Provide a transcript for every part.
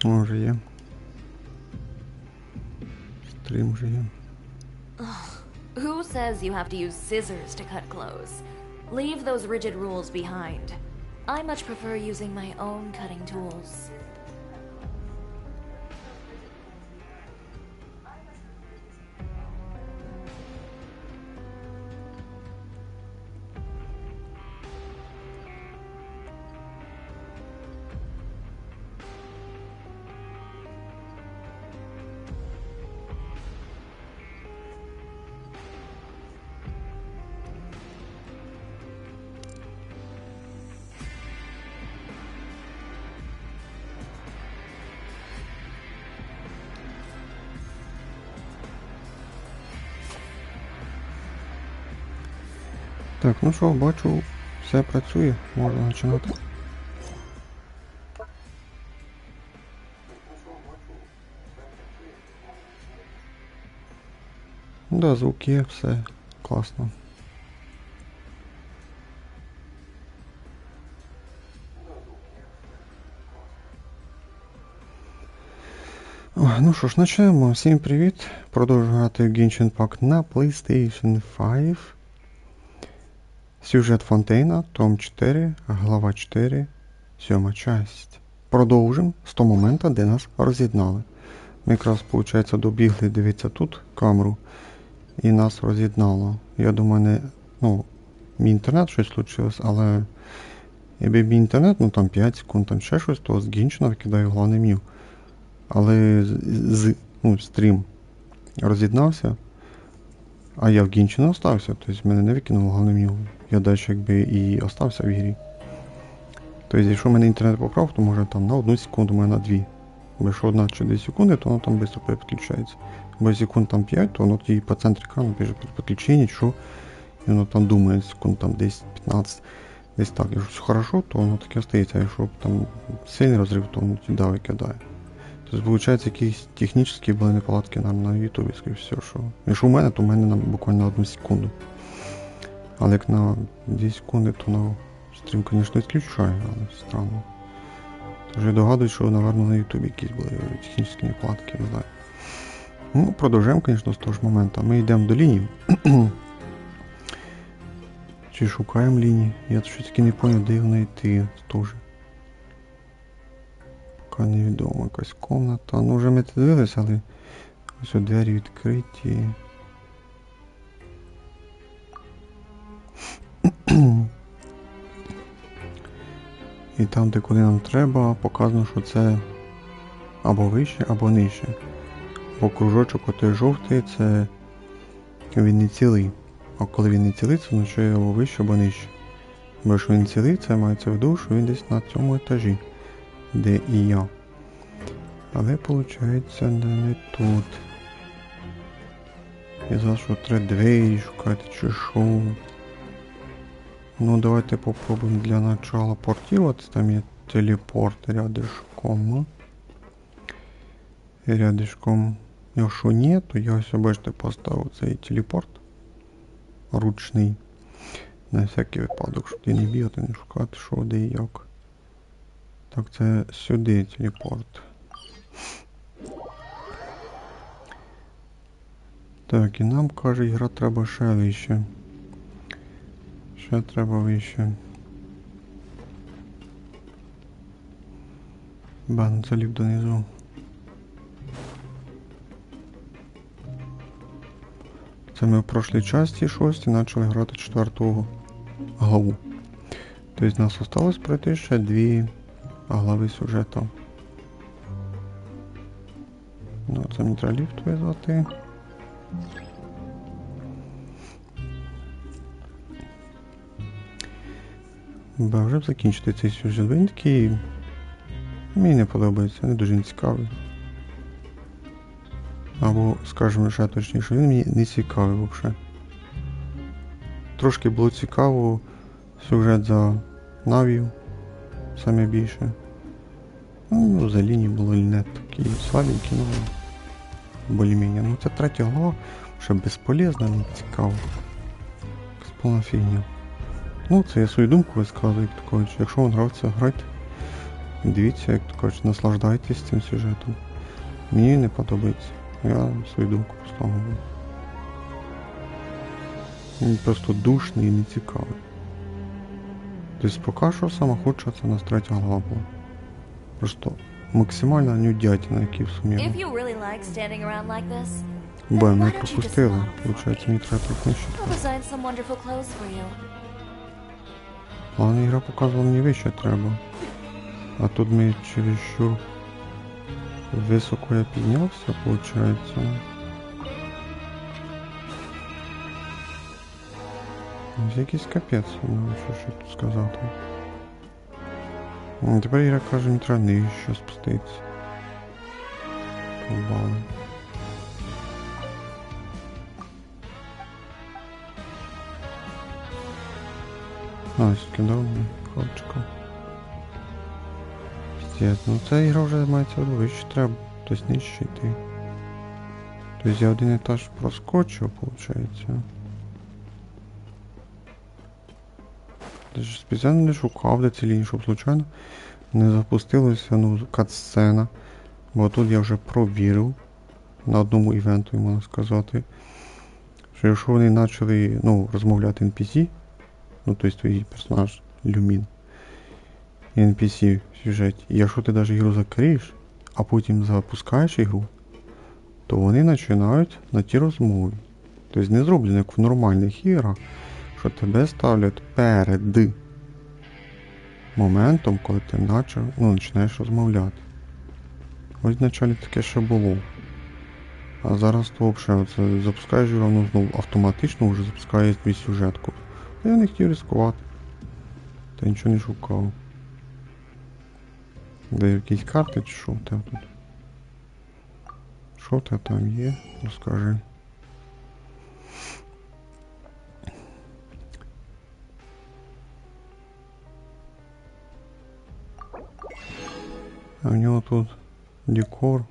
Вже є. Стрім вже є. Who says you have to use scissors to cut clothes? Leave those rigid rules behind. I much prefer using my own cutting tools. Так, ну що, бачу, все працює, можна починати. Да, звук є, все класно. Ну що ж, почнемо. Всім привіт. Продовжую грати в Genshin Impact на PlayStation 5. Сюжет Фонтейна, том 4, глава 4, 7 часть. Продовжимо з того моменту, де нас роз'єднали. Ми якраз, виходить, добігли, дивіться, тут камеру, і нас роз'єднало. Я думаю, мій інтернет щось случилось, але якби мій інтернет, там 5 секунд, там ще щось, то з Геншина викидаю головне меню. Але стрім роз'єднався, а я в Геншина остався, тобто мене не викинуло головне меню. Я далі якби і остався в ігрі. Тобто, якщо в мене інтернет поправ, то може там на 1 секунду, може на 2. Бо якщо 1 чи 2 секунди, то воно там швидко переключається. Бо секунд там 5, то воно тоді по центрі екрану пише підключення, що і воно там думає секунд там 10-15. Десь так. Якщо все хорошо, то воно таке остається, а якщо там сильний розрив, то воно тоді викидає. Тобто, виходить, якісь технічні були неполадки на ютубі, скоріше все, що. Якщо у мене, то в мене буквально на 1 секунду. Але як на 2 секунди, то на стрім, звісно, відключаю, але странно. Тож я догадуюсь, що, напевно, на ютубі якісь були технічні неполадки, не знаю. Ну, продовжуємо, звісно, з того ж моменту. Ми йдемо до лінії. Чи шукаємо лінії? Я щось таки не зрозумів, де їх знайти теж. Поки невідомо, якась комната. Ну, вже ми це дивилися, але ось двері відкриті. І там, де куди нам треба, показано, що це або вище, або нижче. Бо кружочок отой жовтий, це він не цілий. А коли він не цілий, це означає або вище, або нижче. Бо якщо він цілий, це мається в виду, що він десь на цьому етажі, де і я. Але виходить, не тут. І зараз що треба двері шукати чи що. Ну, давайте попробуем для начала портироваться. Там є телепорт рядышком. Рядышком. Якщо ні, то я ось, бачите, поставив цей телепорт ручний. На всякий випадок, щоб ти не бігати, не шукати, що де і як. Так, це сюди телепорт. Так, і нам, каже, ігра треба ще вище. Ще треба вище. Бан залів донизу. Це ми в прошлій часті 6 почали грати 4-ту главу. Тобто нас осталось пройти ще 2 глави сюжету. Ну, це мені треба ліфт визвати. Вже б закінчити цей сюжет. Він такий... Мені не подобається, не дуже цікавий. Або, скажімо, ще точніше, він мені не цікавий взагалі. Трошки було цікаво сюжет за Навію, саме більше. Ну, за лінії було не такі слабенькі, ну, більш-менш. Ну, це 3 глава, ще безполезно, не цікаво. Повна фігня. Ну, це я свою думку висказую, такою, якщо вам нравиться грати, Дивіться, як то кажуть, наслаждайтесь цим сюжетом. Мені не подобається. Я свою думку поставлю. Він просто душний і нецікавий. Тобто поки що саме худша це у нас 3 глава була. Просто максимальна нудятина, які в сумі. If you really like standing around like this, Бо then ми why don't you just пропустили. move? Получається, мені треба прикнищити. I'll design some wonderful clothes for you. Але ігра показувала мені вище треба. А тут ми чересчур високо я піднявся, получається. Це якийсь капець, ну що тут сказати. Тепер ігра каже, мені треба нижче спуститися. Бали. Ось кидав мені хлопчика. Піздець, ну ця ігра вже мається вище треба, тобто нижче йти. Тобто я один етаж проскочив, виходить. Даже спеціально не шукав де ці лінії, щоб случайно не запустилася, ну, кат-сцена. Бо тут я вже провірив на одному івенту, можна сказати, що якщо вони почали, ну, розмовляти NPC, ну, тобто твій персонаж Люмін, NPC в сюжеті, і якщо ти навіть ігру закриєш, а потім запускаєш ігру, то вони починають на ті розмови. Тобто не зроблено як в нормальних іграх, що тебе ставлять перед моментом, коли ти починаєш розмовляти. Ось вначалі таке ще було. А зараз то взагалі запускаєш ігру, воно знову автоматично вже запускає твій сюжетку. Я не хотів ризикувати. Та нічого не шукав. Де якісь карти чи що в тебе тут? Що в тебе там є? Розкажи. А в нього тут декор.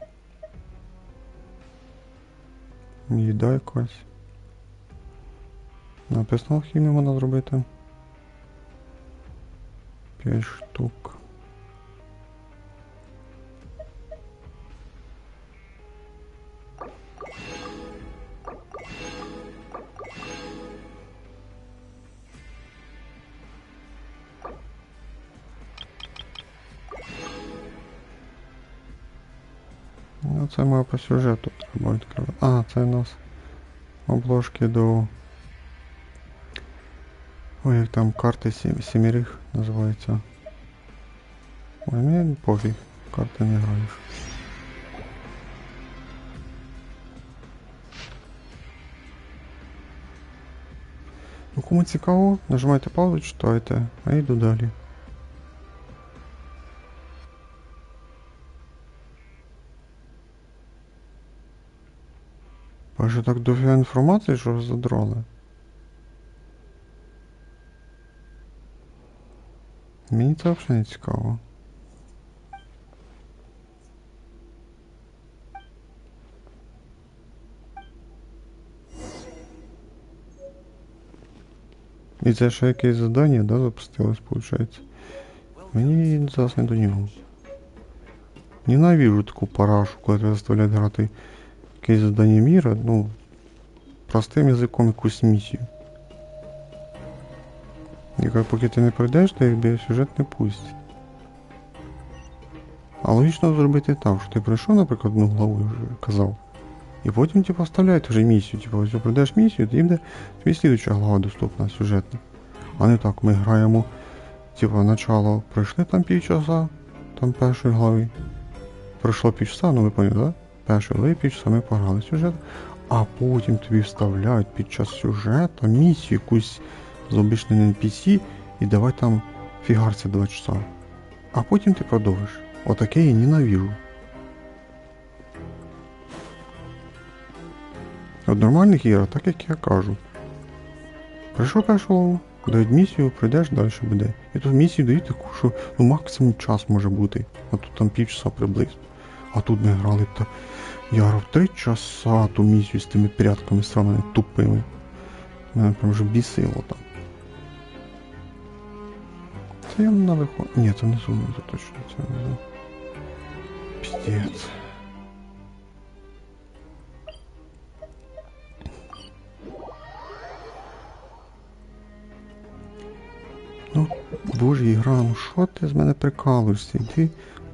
Їда якась. Написано хімію можна зробити. 5 штук. Ну, це ми по сюжету треба відкривати. А, це у нас обложки до... Ой, як там карти сімерих називаються. Ой, мені пофіг, карти не граєш. Ну, кому цікаво, нажимайте паузу, читайте, а я йду далі. Боже, так дофіга інформації, що задрали. Мені це взагалі не цікаво. І це ще якесь завдання, да, запустилось, виходить. Мені зараз не до нього. Ненавижу таку парашу, коли тебе заставляють грати якесь завдання міра, ну, простим язиком якусь місію. І поки ти не пройдеш, то якби сюжет не пустить. А логічно зробити так, що ти пройшов, наприклад, одну главу, я вже казав. І потім типу вставляють вже місію. Типу, ось пройдеш місію, тоді буде тобі слідуюча глава доступна, сюжетна. А не так, ми граємо, типу, начало пройшли там півчаса, там першої глави. Пройшло півчаса, ну ви поняли, да? Першої глави півчаса ми пограли сюжет, а потім тобі вставляють під час сюжету місію якусь з обичним NPC і давай там фігарся 2 часа. А потім ти продовжиш. Отаке я ненавижу. От нормальних ігор, так як я кажу. Прийшов першу лаву, дають місію, пройдеш, далі буде. І тут місію дають таку, що ну, максимум час може бути. А тут там півчаса приблизно. А тут ми грали та я грав 3 часа ту місію з тими прядками срамими тупими. Мене прям вже бісило там. Це я на виход... Ні, це внизу, це точно, це внизу. Піздець. Ну, боже, ігра, ну що ти з мене прикалуєшся? Йди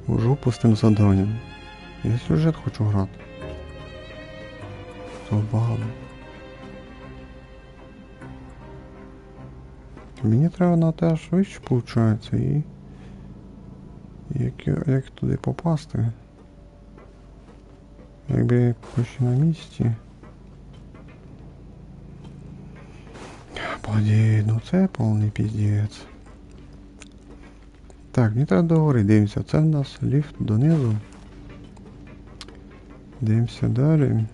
у жопу з тим заданням. Я сюжет хочу грати. Забавно. Мені треба на те швидше, виходить, і... Як туди попасти? Якби почти на місці. Блін, ну це повний піздець. Так, мені треба договорити, дивимося, це в нас ліфт донизу. Дивимося далі.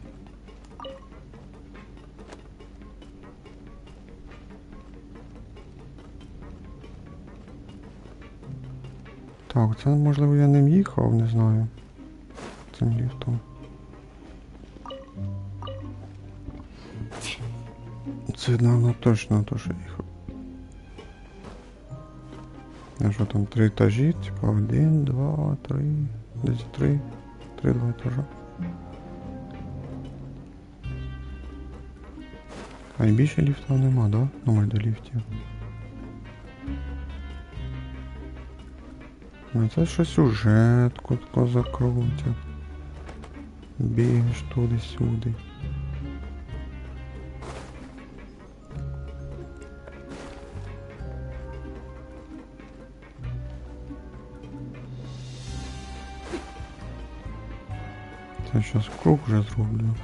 Так, це можливо я ним їхав, не знаю. Цим ліфтом. Це, напевно, точно то, що їхав. А що там, 3 етажі, типа 1, 2, 3, десь 3, 2 етажа. А і більше ліфтів нема, да? Ну, до ліфтів. Ну це щось сюжет, кутко закрутять. Бігаєш туди-сюди. Я сейчас круг вже зроблю.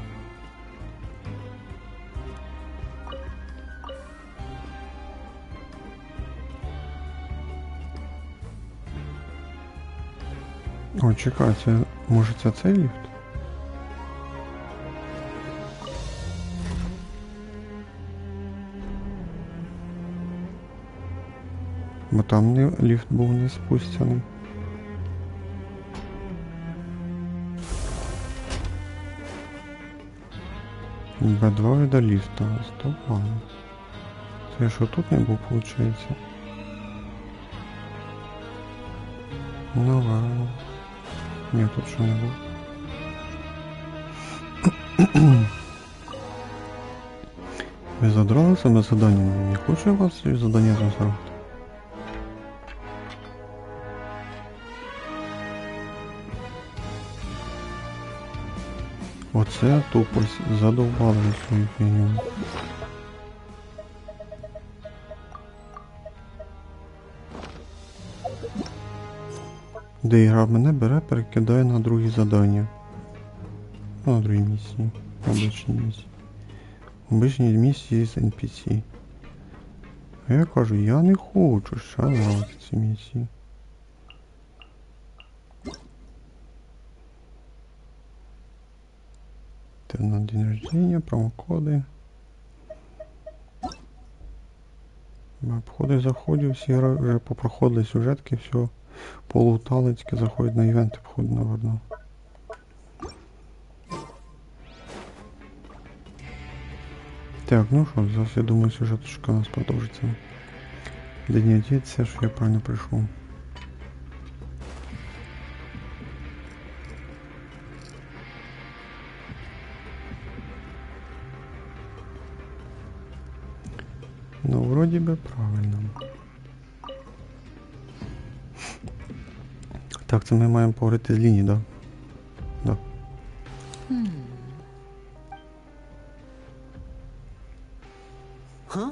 О, чекай, це, може це цей ліфт? Бо там не, ліфт був не спустяний. Б2 до ліфта, здобавно. Це що тут не був, виходить? Ну ладно. Ні, тут що не був. Ви задрали себе задання? Не хочу я вас задання зробити. Оце тупость, задовбали свою фігню. Де ігра мене бере, перекидає на другі задання. Ну, на другі місії. Обичні місії. Обичні місії з NPC. А я кажу, я не хочу ще грати ці місії. Це на день рождения, промокоди. Обходи, заходів, всі вже попроходили сюжетки, все. Полутали, тільки заходять на івенти, входить на одно. Так, ну що, зараз я думаю, сюжеточка у нас продовжиться. Де не діється, що я правильно прийшов. Ну, вроді би правильно. Так, це ми маємо поговорити з лінії, да? Да. Huh?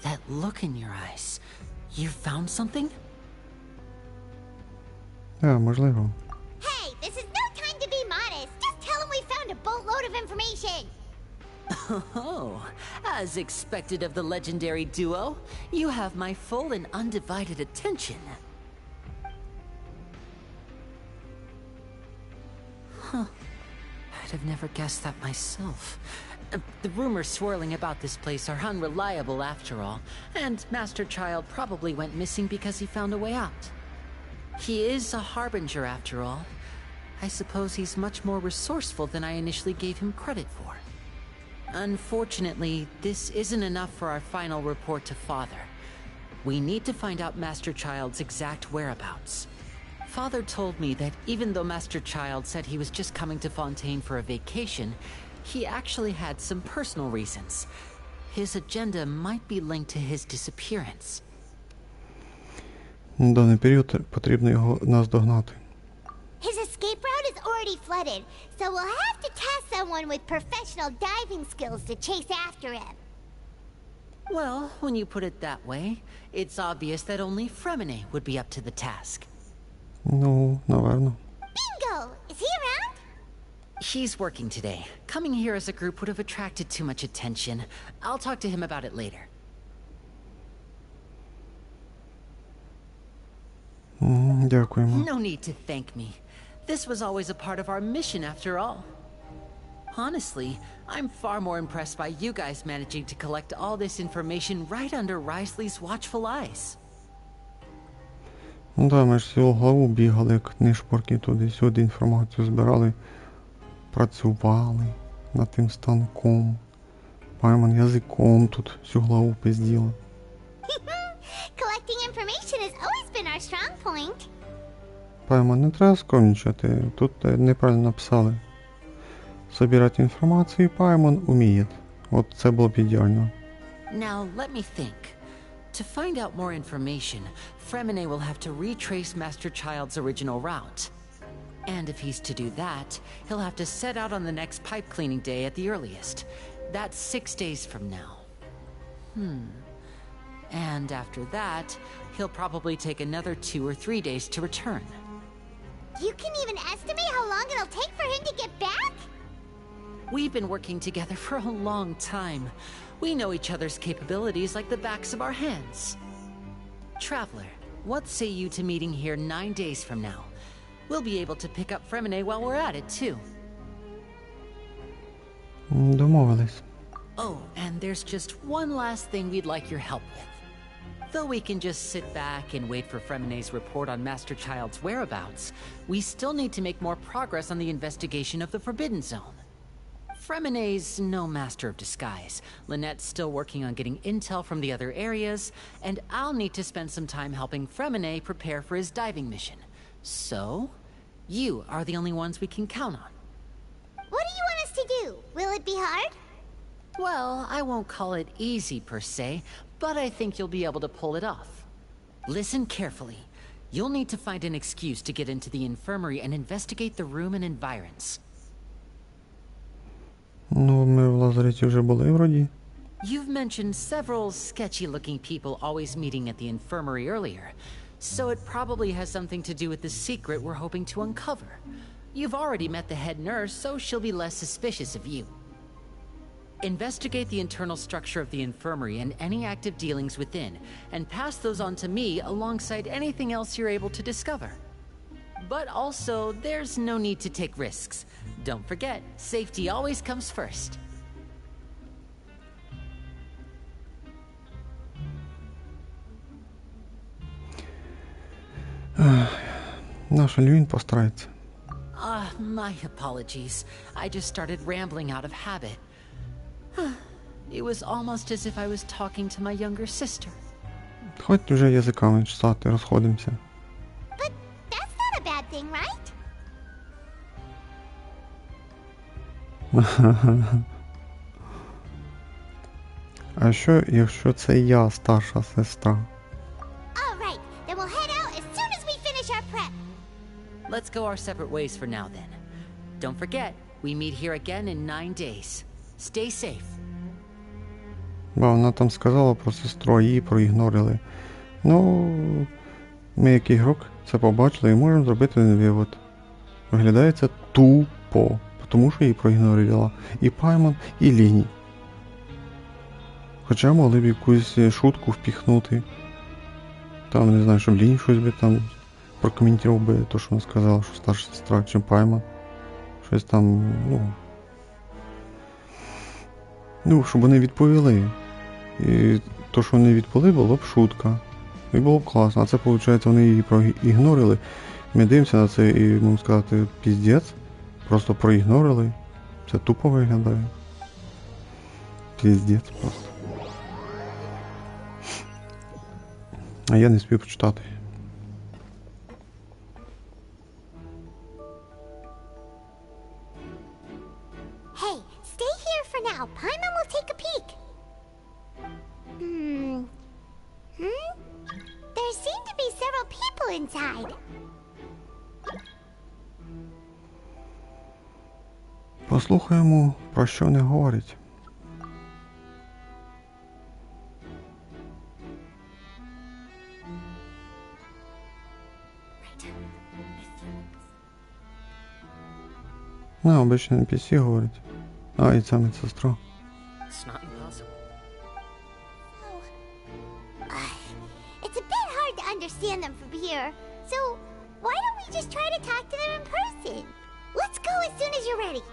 That look in your eyes. You found something? Можливо. Hey, this is no time to be modest. Just tell him we found a boatload of information. Oh, as expected of the legendary duo, you have my full and undivided attention. Huh. I'd have never guessed that myself. The rumors swirling about this place are unreliable after all, and Master Child probably went missing because he found a way out. He is a harbinger after all. I suppose he's much more resourceful than I initially gave him credit for. Unfortunately, this isn't enough for our final report to Father. We need to find out Master Child's exact whereabouts. Father told me that even though Master Child said he was just coming to Fontaine for a vacation, he actually had some personal reasons. His agenda might be linked to his disappearance. На даний період потрібно його наздогнати. His escape route is already flooded, so we'll have to task someone with professional diving skills to chase after him. Well, when you put it that way, it's obvious that only Fremine would be up to the task. Ну, наверно. Bingo! Is he around? He's working today. Coming here as a group would have attracted too much attention. I'll talk to him about it later. Дякуємо. No need to thank me. This was always a part of our mission after all. Honestly, I'm far more impressed by you guys managing to collect all this information right under Risley's watchful eyes. Ну да, ми ж цілу главу бігали, як нишпорки туди-сюди, інформацію збирали, працювали над тим станком. Пайман язиком тут всю главу пизділа. Collecting information has always been our strong point. Пайман, не треба скромничати, тут неправильно написали. Собирати інформацію Пайман уміє. От це було б ідеально. Now, let me think. To find out more information, Fremine will have to retrace Master Child's original route. And if he's to do that, he'll have to set out on the next pipe cleaning day at the earliest. That's 6 days from now. And after that, he'll probably take another 2 or 3 days to return. You can even estimate how long it'll take for him to get back? We've been working together for a long time. We know each other's capabilities like the backs of our hands. Traveler, what say you to meeting here 9 days from now? We'll be able to pick up Fremine while we're at it, too. Домовились. Oh, and there's just one last thing we'd like your help with. Though we can just sit back and wait for Fremine's report on Master Child's whereabouts, we still need to make more progress on the investigation of the Forbidden Zone. Fremine's no master of disguise. Lynette's still working on getting intel from the other areas, and I'll need to spend some time helping Fremine prepare for his diving mission. So, you are the only ones we can count on. What do you want us to do? Will it be hard? Well, I won't call it easy per se, but I think you'll be able to pull it off. Listen carefully. You'll need to find an excuse to get into the infirmary and investigate the room and environs. Ну, ми в лазареті вже були вроді. You've mentioned several sketchy-looking people always meeting at the infirmary earlier, so it probably has something to do with the secret we're hoping to uncover. You've already met the head nurse, so she'll be less suspicious of you. Investigate the internal structure of the infirmary and any active dealings within, and pass those on to me alongside anything else you're able to discover. But also, there's no need to take risks. Don't forget, safety always comes first. Наш Львін постарається. My apologies. I just started rambling out of habit. It was almost as if I was talking to my younger sister. Хоч вже язиками чесати, розходимося. But that's not a bad thing, right? А що, якщо це я старша сестра? All right, then we'll head out as soon as we finish our prep. Let's go our separate ways for now then. Don't forget, we meet here again in 9 days. Stay safe. Бо вона там сказала про сестру, а її проігнорили. Ну, ми як ігрок це побачили і можемо зробити вивод. Виглядає це тупо, тому що її проігнорила і Пайман, і Ліні. Хоча могли б якусь шутку впіхнути. Там, не знаю, щоб Ліні щось би там прокоментував би, то що вона сказала, що старша сестра, чим Пайман. Щось там, ну, щоб вони відповіли. І то, що вони відповіли, було б шутка. І було б класно. А це, виходить, вони її проігнорили. Ми дивимося на це і, можна сказати, піздець. Просто проігнорили. Це тупо виглядає. Піздець просто. А я не спів почитати. Hey, stay here for now. Paimon will take a peek. There seem to be several people inside. Послухаємо, про що вони говорять. Обично NPC говорять. А, і це медсестра. It's not impossible. It's a bit hard to understand them from here. So, why don't we just try to talk to them in person? Let's go as soon as you're ready.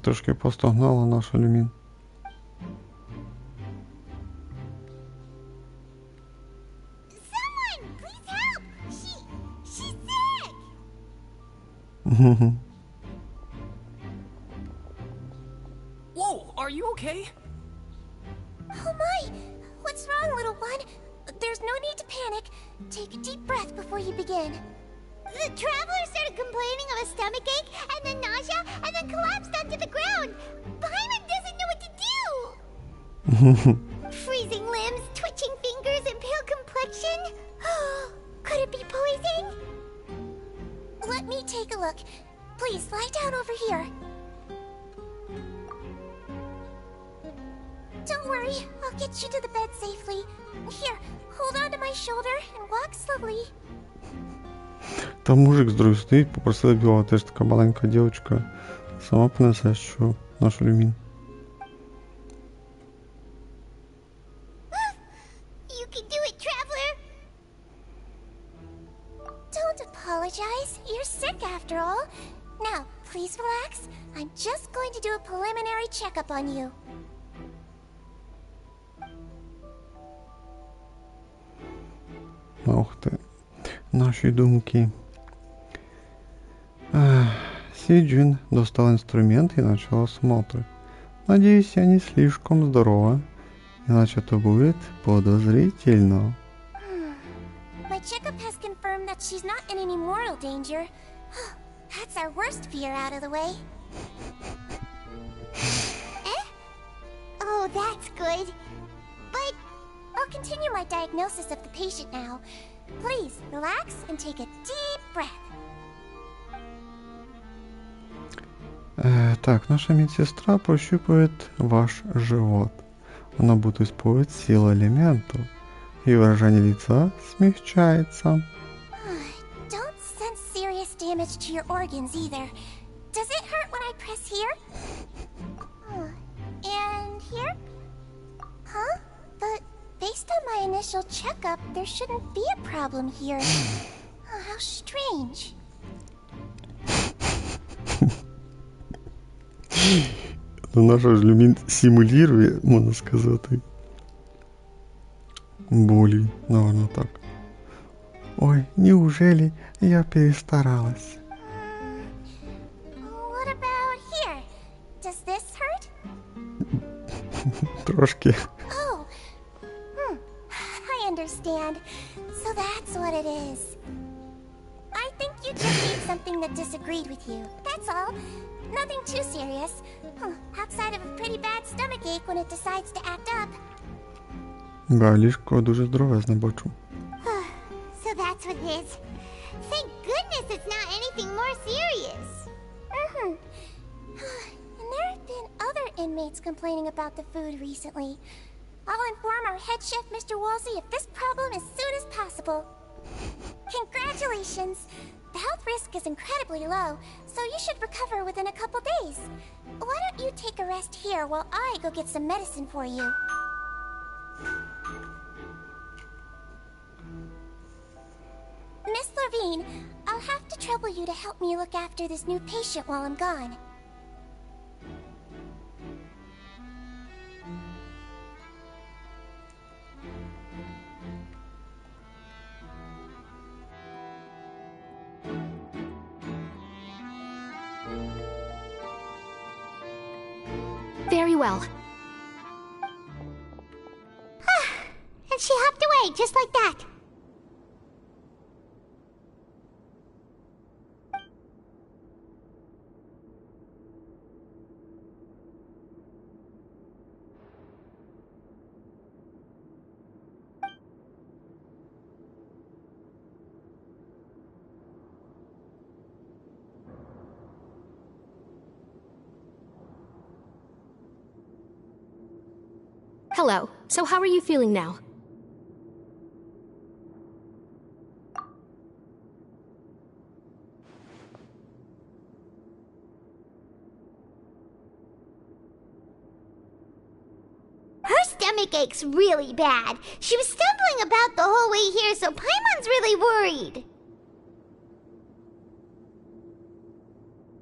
Трошки постогнала наша Люмін. Someone, please help! She's sick! Whoa, are you okay? Oh my! What's wrong, little one? There's no need to panic. Take a deep breath before you begin. The traveler started complaining of a stomachache, and then nausea, and then collapsed onto the ground. Paimon doesn't know what to do! Freezing limbs, twitching fingers, and pale complexion? Could it be poison? Let me take a look. Please, lie down over here. Don't worry, I'll get you to the bed safely. Here, hold on to my shoulder and walk slowly. Там мужик з другої стоїть, попросила Біла, теж така маленька дівчинка. Сама понесе, що нашу Люмін. You can do it, traveler! Don't apologize. You're sick after all. Now, please relax. I'm just going to do a preliminary checkup on you. Ох ти. Наші думки. Сиджин достал инструмент и начал осмотр. Надеюсь, я не слишком здорова, иначе это будет подозрительно. My checkup has confirmed that she's not in any mortal danger. That's our worst fear out of the way. Eh? Oh, that's good. But I'll continue my diagnosis of the patient now. Please, relax and take a deep breath. Так, наша медсестра прощупывает ваш живот. Она будет использовать силу элементов. И выражение лица смягчается. Don't sense serious damage to your organs either. Does it hurt when I press here? And here? Huh? But based on my initial checkup, there shouldn't be a problem here. Oh, how strange. Наша ж Люмін симулює, можна сказати. Болі, наверное, так. Ой, неужели я перестаралась? What about here? Does this hurt? Трошки. Oh, I understand. So that's what it is. I think you just ate something that disagreed with you. That's all. Nothing too serious. Outside of a pretty bad stomachache when it decides to act up. Да, ліжко дуже здоровезне, бачу. So that's what it is. Thank goodness it's not anything more serious. And there have been other inmates complaining about the food recently. I'll inform our head chef, Mr. Wolsey, of this problem as soon as possible. Congratulations! The health risk is incredibly low, so you should recover within a couple days. Why don't you take a rest here while I go get some medicine for you? Miss Levine, I'll have to trouble you to help me look after this new patient while I'm gone. Very well. And she hopped away, just like that. Hello. So how are you feeling now? Her stomach aches really bad. She was stumbling about the whole way here, so Paimon's really worried.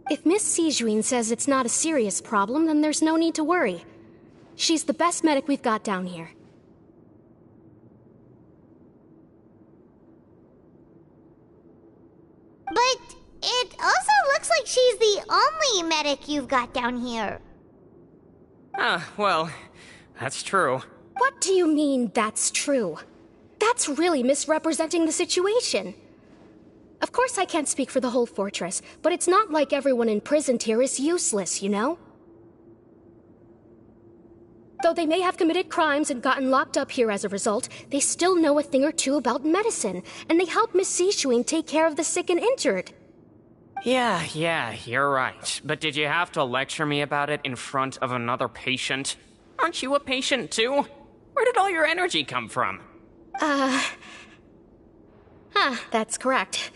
If Miss Sijuin says it's not a serious problem, then there's no need to worry. She's the best medic we've got down here. But it also looks like she's the only medic you've got down here. Well, that's true. What do you mean, that's true? That's really misrepresenting the situation. Of course I can't speak for the whole fortress, but it's not like everyone imprisoned here is useless, you know? Though they may have committed crimes and gotten locked up here as a result, they still know a thing or two about medicine, and they help Miss Sijuin take care of the sick and injured. Yeah, you're right. But did you have to lecture me about it in front of another patient? Aren't you a patient too? Where did all your energy come from? That's correct.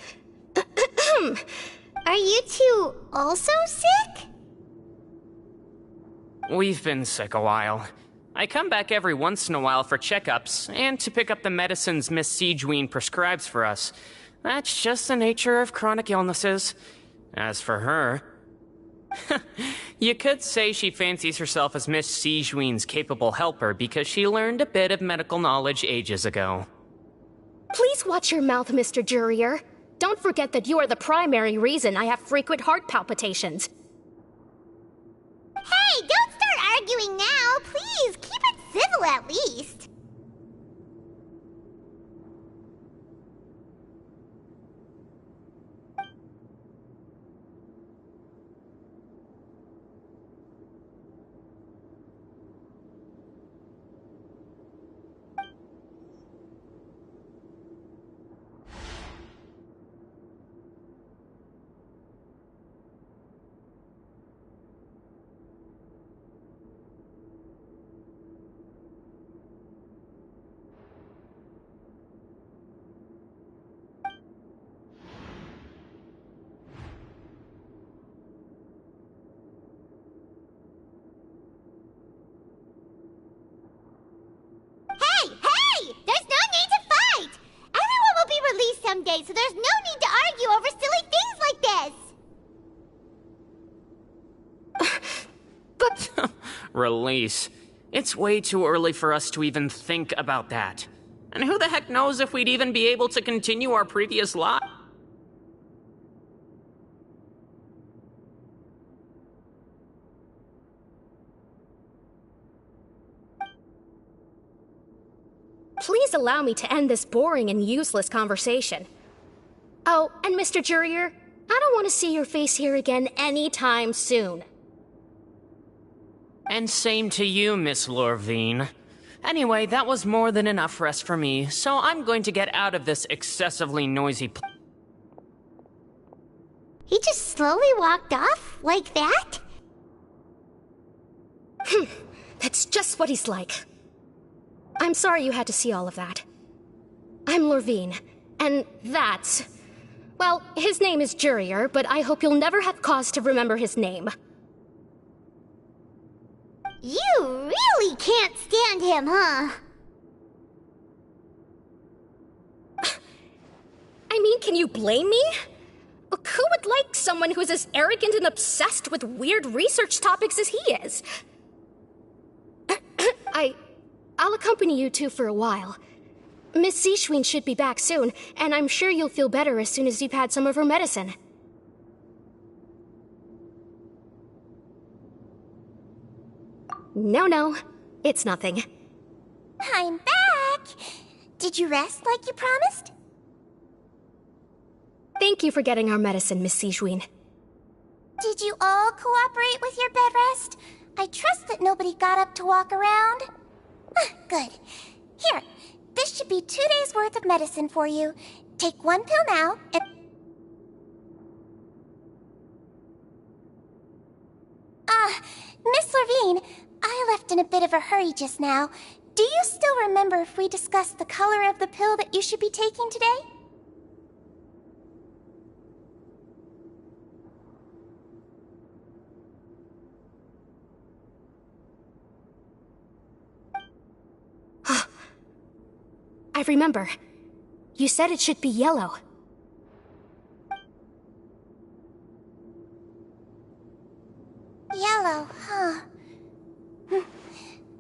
Are you two also sick? We've been sick a while. I come back every once in a while for checkups, and to pick up the medicines Miss Sijuin prescribes for us. That's just the nature of chronic illnesses. As for her... you could say she fancies herself as Miss Sijuin's capable helper because she learned a bit of medical knowledge ages ago. Please watch your mouth, Mr. Jurier. Don't forget that you are the primary reason I have frequent heart palpitations. Hey, don't start arguing now! Please, keep it civil at least! Someday, so there's no need to argue over silly things like this! But... Release. It's way too early for us to even think about that. And who the heck knows if we'd even be able to continue our previous lot? Please allow me to end this boring and useless conversation. Oh, and Mr. Jurier, I don't want to see your face here again anytime soon. And same to you, Miss Lorvine. Anyway, that was more than enough rest for me, so I'm going to get out of this excessively noisy He just slowly walked off? Like that? That's just what he's like. I'm sorry you had to see all of that. I'm Lorvine, and that's... Well, his name is Jurier, but I hope you'll never have cause to remember his name. You really can't stand him, huh? I mean, can you blame me? Look, who would like someone who's as arrogant and obsessed with weird research topics as he is? I'll accompany you two for a while. Miss Sijuin should be back soon, and I'm sure you'll feel better as soon as you've had some of her medicine. No. It's nothing. I'm back! Did you rest like you promised? Thank you for getting our medicine, Miss Sijuin. Did you all cooperate with your bed rest? I trust that nobody got up to walk around. Good. Here, this should be 2 days' worth of medicine for you. Take one pill now, and... Miss Levine, I left in a bit of a hurry just now. Do you still remember if we discussed the color of the pill that you should be taking today? I remember. You said it should be yellow. Yellow, huh?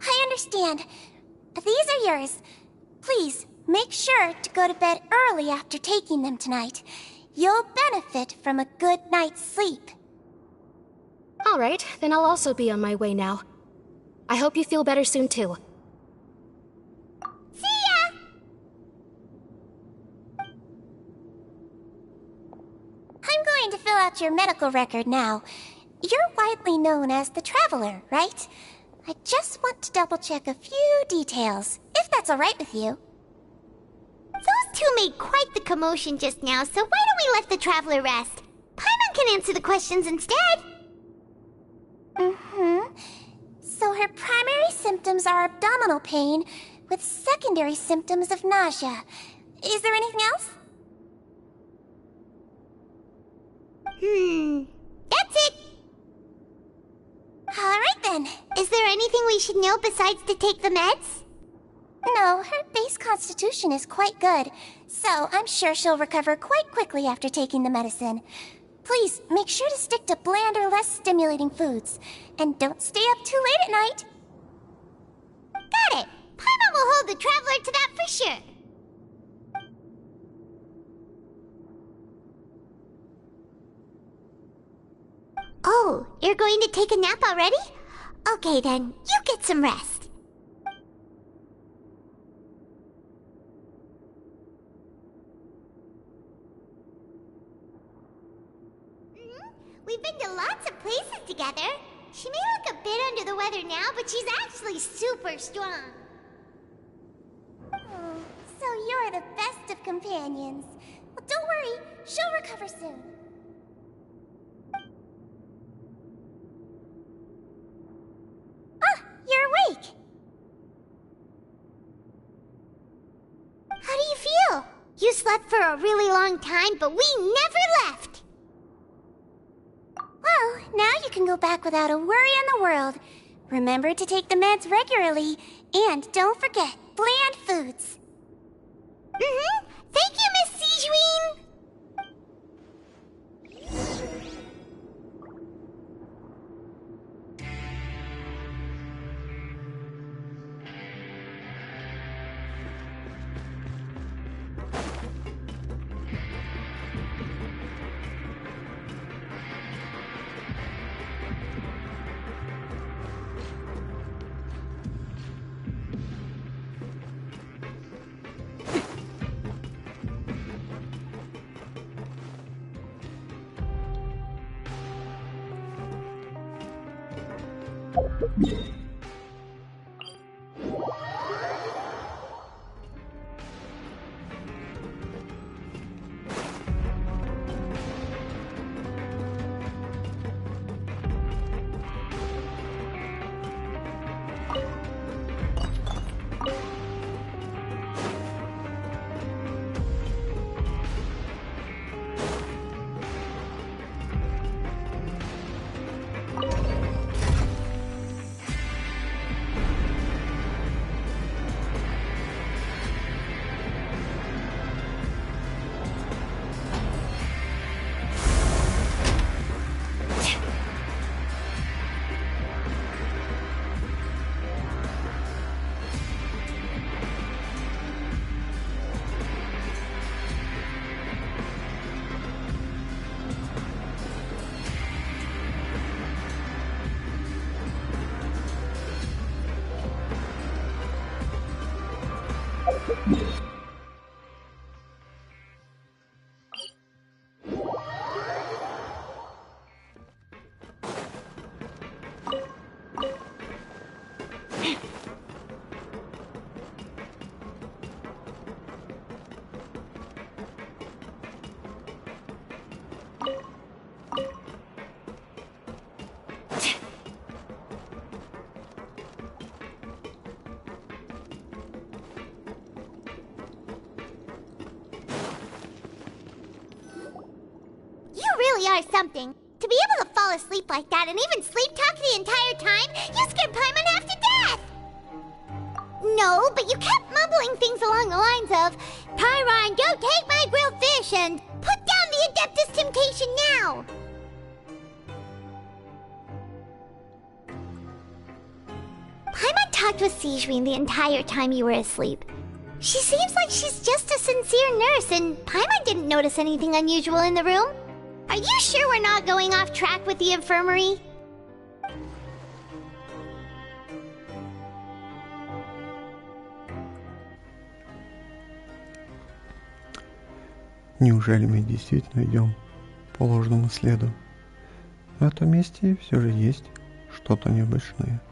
I understand. These are yours. Please, make sure to go to bed early after taking them tonight. You'll benefit from a good night's sleep. Alright, then I'll also be on my way now. I hope you feel better soon too. See ya! I'm going to fill out your medical record now. You're widely known as the Traveler, right? I just want to double-check a few details, if that's alright with you. Those two made quite the commotion just now, so why don't we let the Traveler rest? Paimon can answer the questions instead. So her primary symptoms are abdominal pain, with secondary symptoms of nausea. Is there anything else? That's it. Alright then. Is there anything we should know besides to take the meds? No, her base constitution is quite good, so I'm sure she'll recover quite quickly after taking the medicine. Please, make sure to stick to bland or less stimulating foods, and don't stay up too late at night. Got it. Paimon will hold the Traveler to that for sure. Oh, you're going to take a nap already? Okay then, you get some rest. We've been to lots of places together. She may look a bit under the weather now, but she's actually super strong. Oh, so you're the best of companions. Well, don't worry, she'll recover soon. You're awake! How do you feel? You slept for a really long time, but we never left! Well, now you can go back without a worry in the world. Remember to take the meds regularly, and don't forget, bland foods. Thank you, Miss Sijuin! really are something. To be able to fall asleep like that and even sleep talk the entire time, you scared Paimon half to death! No, but you kept mumbling things along the lines of, Pyron, go take my grilled fish and put down the Adeptus Temptation now! Paimon talked with Sigewinne the entire time you were asleep. She seems like she's just a sincere nurse, and Paimon didn't notice anything unusual in the room. Are you sure we're not going off track with the infirmary? Неужели мы действительно идем по ложному следу? В этом месте все же есть что-то необычное.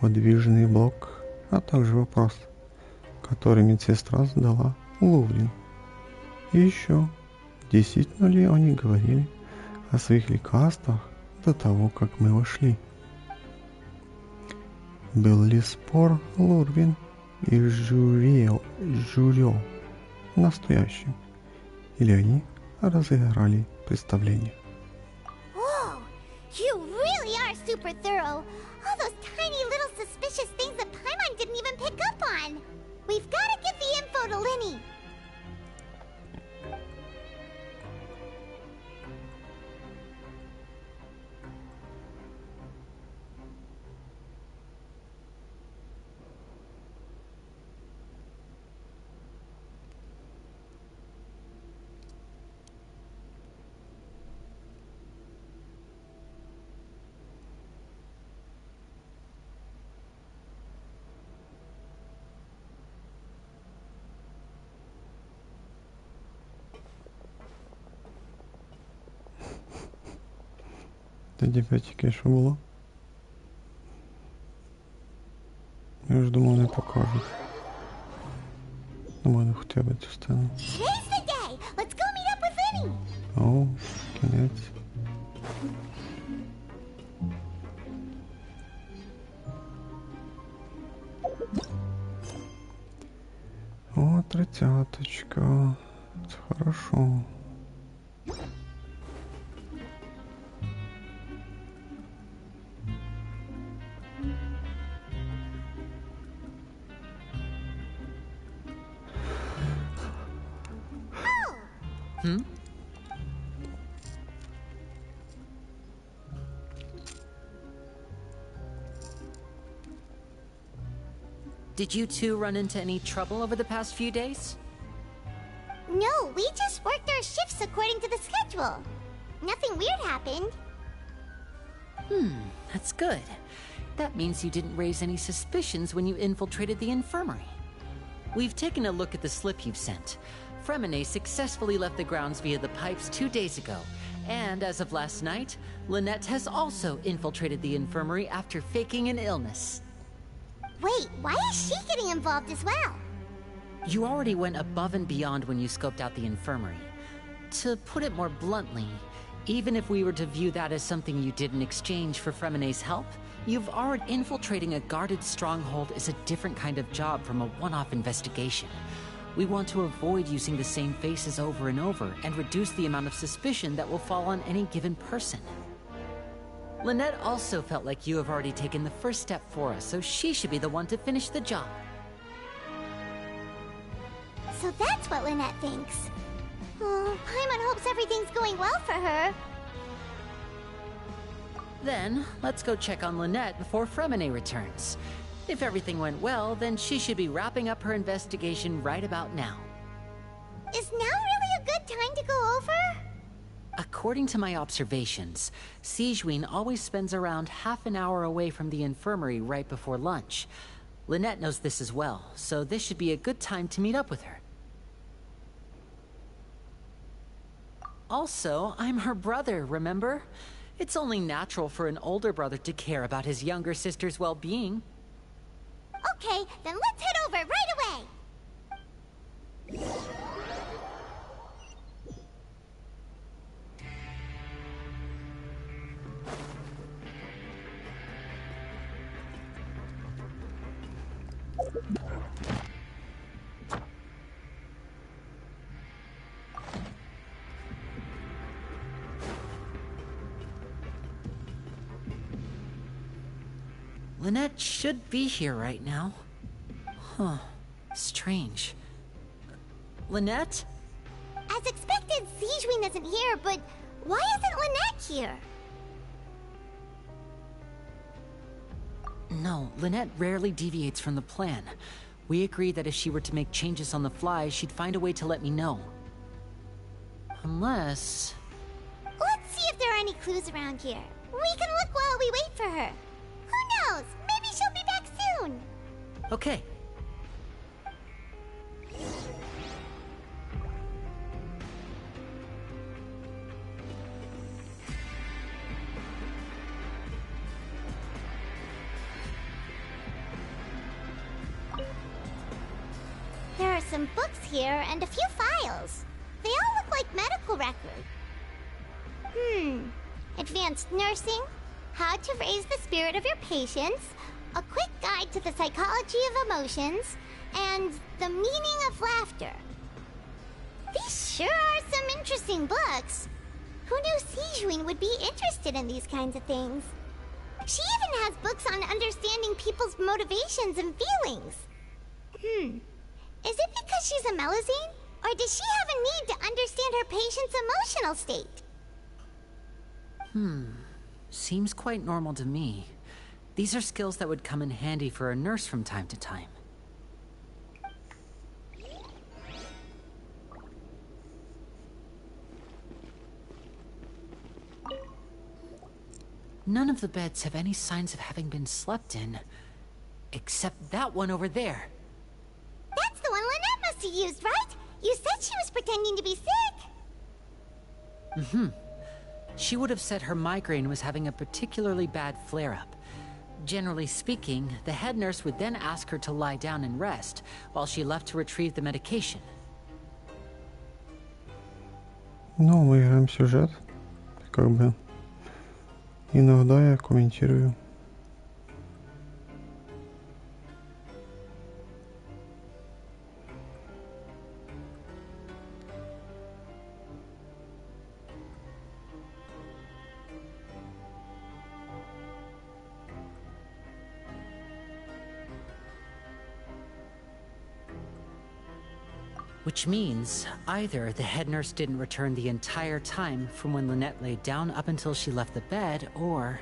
Подвижный блок, а также вопрос, который медсестра задала Лувлин. И еще, действительно ли они говорили о своих лекарствах до того, как мы вошли? Был ли спор Лурвин и Жюрио настоящим? Или они разыграли представление? Whoa! You really are super thorough! All those tiny little suspicious things that Paimon didn't even pick up on! We've gotta get the info to Linny! Тоді тільки що було? Я ж думав, не покажуть. Думаю, не хотів би цю сцену. Today's the day! Let's go meet up with Linny! О, кінець. О, 30-очка. Це хорошо. Did you two run into any trouble over the past few days? No, we just worked our shifts according to the schedule. Nothing weird happened. That's good. That means you didn't raise any suspicions when you infiltrated the infirmary. We've taken a look at the slip you've sent. Fremine successfully left the grounds via the pipes 2 days ago. And as of last night, Lynette has also infiltrated the infirmary after faking an illness. Wait, why is she getting involved as well? You already went above and beyond when you scoped out the infirmary. To put it more bluntly, even if we were to view that as something you did in exchange for Fremine's help, you've already infiltrating a guarded stronghold is a different kind of job from a one-off investigation. We want to avoid using the same faces over and over and reduce the amount of suspicion that will fall on any given person. Lynette also felt like you have already taken the first step for us, so she should be the one to finish the job. So that's what Lynette thinks. Oh, Paimon hopes everything's going well for her. Then, let's go check on Lynette before Fremine returns. If everything went well, then she should be wrapping up her investigation right about now. Is now really a good time to go over? According to my observations, Sigewinne always spends around half an hour away from the infirmary right before lunch. Lynette knows this as well, so this should be a good time to meet up with her. Also, I'm her brother, remember? It's only natural for an older brother to care about his younger sister's well-being. Okay, then let's head over right away! Lynette should be here right now. Huh. Strange. Lynette? As expected, Sigewin isn't here, but why isn't Lynette here? No, Lynette rarely deviates from the plan. We agreed that if she were to make changes on the fly, she'd find a way to let me know. Unless... Let's see if there are any clues around here. We can look while we wait for her. Who knows? Maybe she'll be back soon. Okay. There are some books here and a few files. They all look like medical records. Advanced nursing, how to raise the spirit of your patients, a quick guide to the psychology of emotions, and the meaning of laughter. These sure are some interesting books. Who knew Sigewin would be interested in these kinds of things? She even has books on understanding people's motivations and feelings. Is it because she's a Melusine? Or does she have a need to understand her patient's emotional state? Seems quite normal to me. These are skills that would come in handy for a nurse from time to time. None of the beds have any signs of having been slept in, except that one over there. That's the one Lynette must have used, right? You said she was pretending to be sick. She would have said her migraine was having a particularly bad flare-up. Generally speaking, the head nurse would then ask her to lie down and rest, while she left to retrieve the medication. Ну, мы играем сюжет. Как бы. Иногда я комментирую. Which means either the head nurse didn't return the entire time from when Lynette laid down up until she left the bed, or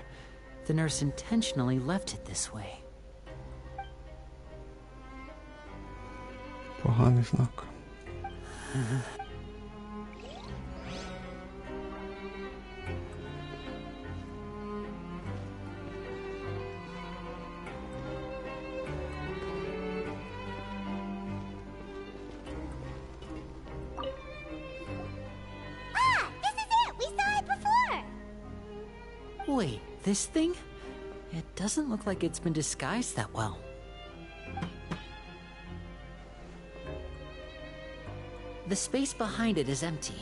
the nurse intentionally left it this way. Поганий знак. Wait, this thing? It doesn't look like it's been disguised that well. The space behind it is empty.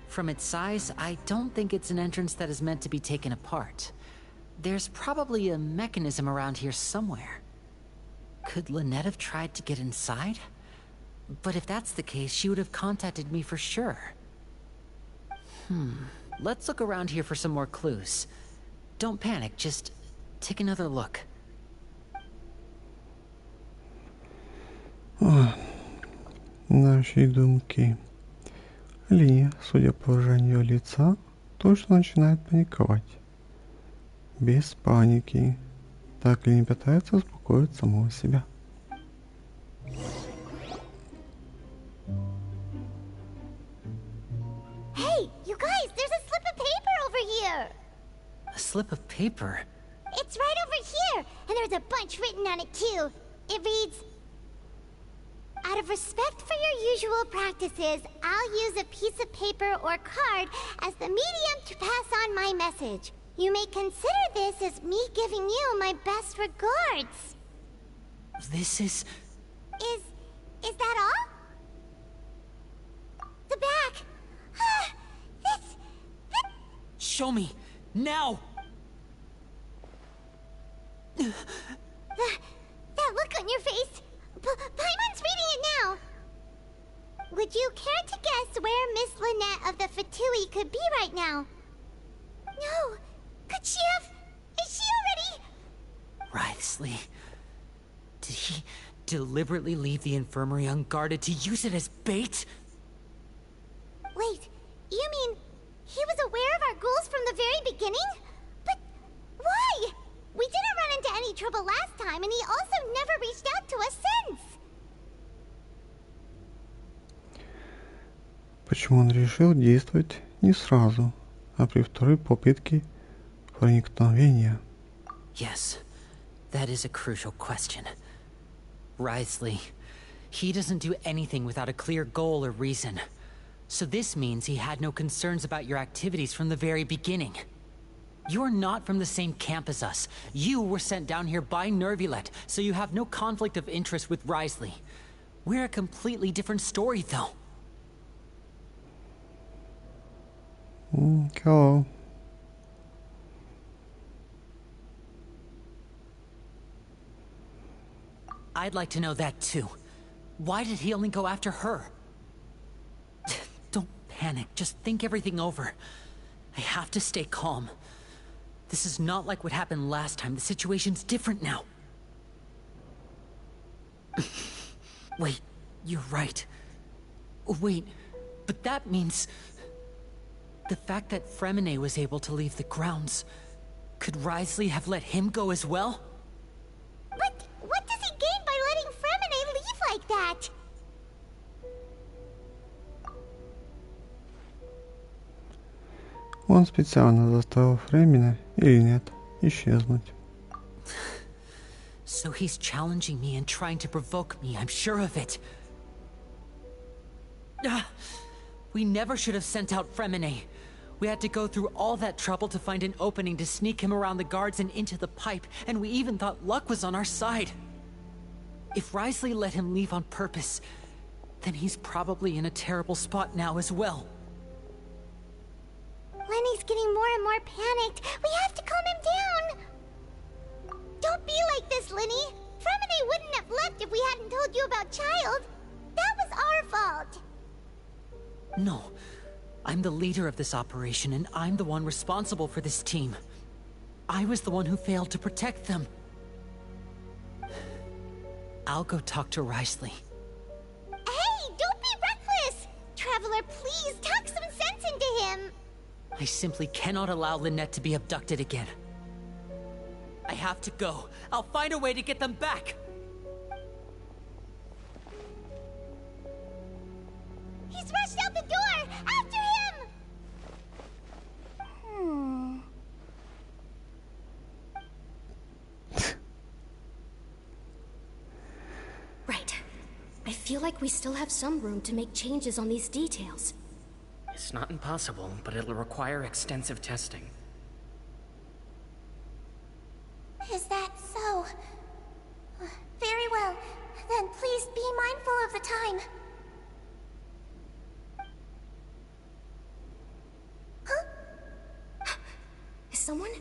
From its size, I don't think it's an entrance that is meant to be taken apart. There's probably a mechanism around here somewhere. Could Lynette have tried to get inside? But if that's the case, she would have contacted me for sure. Let's look around here for some more clues. Don't panic, just take another look. Наши думки. Ли, судя по выражению лица, точно начинает паниковать. Без паники. Так Ли не пытается успокоить самого себя. Hey, you guys, there's a slip of paper over here. A slip of paper? It's right over here, and there's a bunch written on it too. It reads, out of respect for your usual practices, I'll use a piece of paper or card as the medium to pass on my message. You may consider this as me giving you my best regards. This is... Is that all? The back. This... Show me! Now! That look on your face. Paimon's reading it now. Would you care to guess where Miss Lynette of the Fatui could be right now? No. Could she have... Is she already... Wriothesley. Did he deliberately leave the infirmary unguarded to use it as bait? Wait, you mean he was aware of our goals from the very beginning? But why? We didn't run into any trouble last time, and he also never reached out to us since. Почему он решил действовать не сразу, а при второй попытке проникновения? Yes, that is a crucial question. Wriothesley, he doesn't do anything without a clear goal or reason. So this means he had no concerns about your activities from the very beginning. You're not from the same camp as us. You were sent down here by Nervulet, so you have no conflict of interest with Wriothesley. We're a completely different story, though. Hello. I'd like to know that too. Why did he only go after her? Don't panic, just think everything over. I have to stay calm. This is not like what happened last time. The situation's different now. Wait, you're right. Wait, but that means... the fact that Fremine was able to leave the grounds... could Wriothesley have let him go as well? But what does he gain by letting Fremine leave like that? Он специально заставил Фремина, или нет, исчезнуть. So he's challenging me and trying to provoke me, I'm sure of it. We never should have sent out Fremine. We had to go through all that trouble to find an opening to sneak him around the guards and into the pipe, and we even thought luck was on our side. If Wriothesley let him leave on purpose, then he's probably in a terrible spot now as well. Lenny's getting more and more panicked. We have to calm him down. Don't be like this, Lenny. Fremine wouldn't have left if we hadn't told you about Child. That was our fault. No. I'm the leader of this operation, and I'm the one responsible for this team. I was the one who failed to protect them. I'll go talk to Wriothesley. Hey, don't be reckless! Traveler, please, talk some sense into him! I simply cannot allow Lynette to be abducted again. I have to go. I'll find a way to get them back! He's rushed out the door! After him! Right. I feel like we still have some room to make changes on these details. It's not impossible, but it'll require extensive testing. Is that so? Very well. Then please be mindful of the time. Huh? Is someone?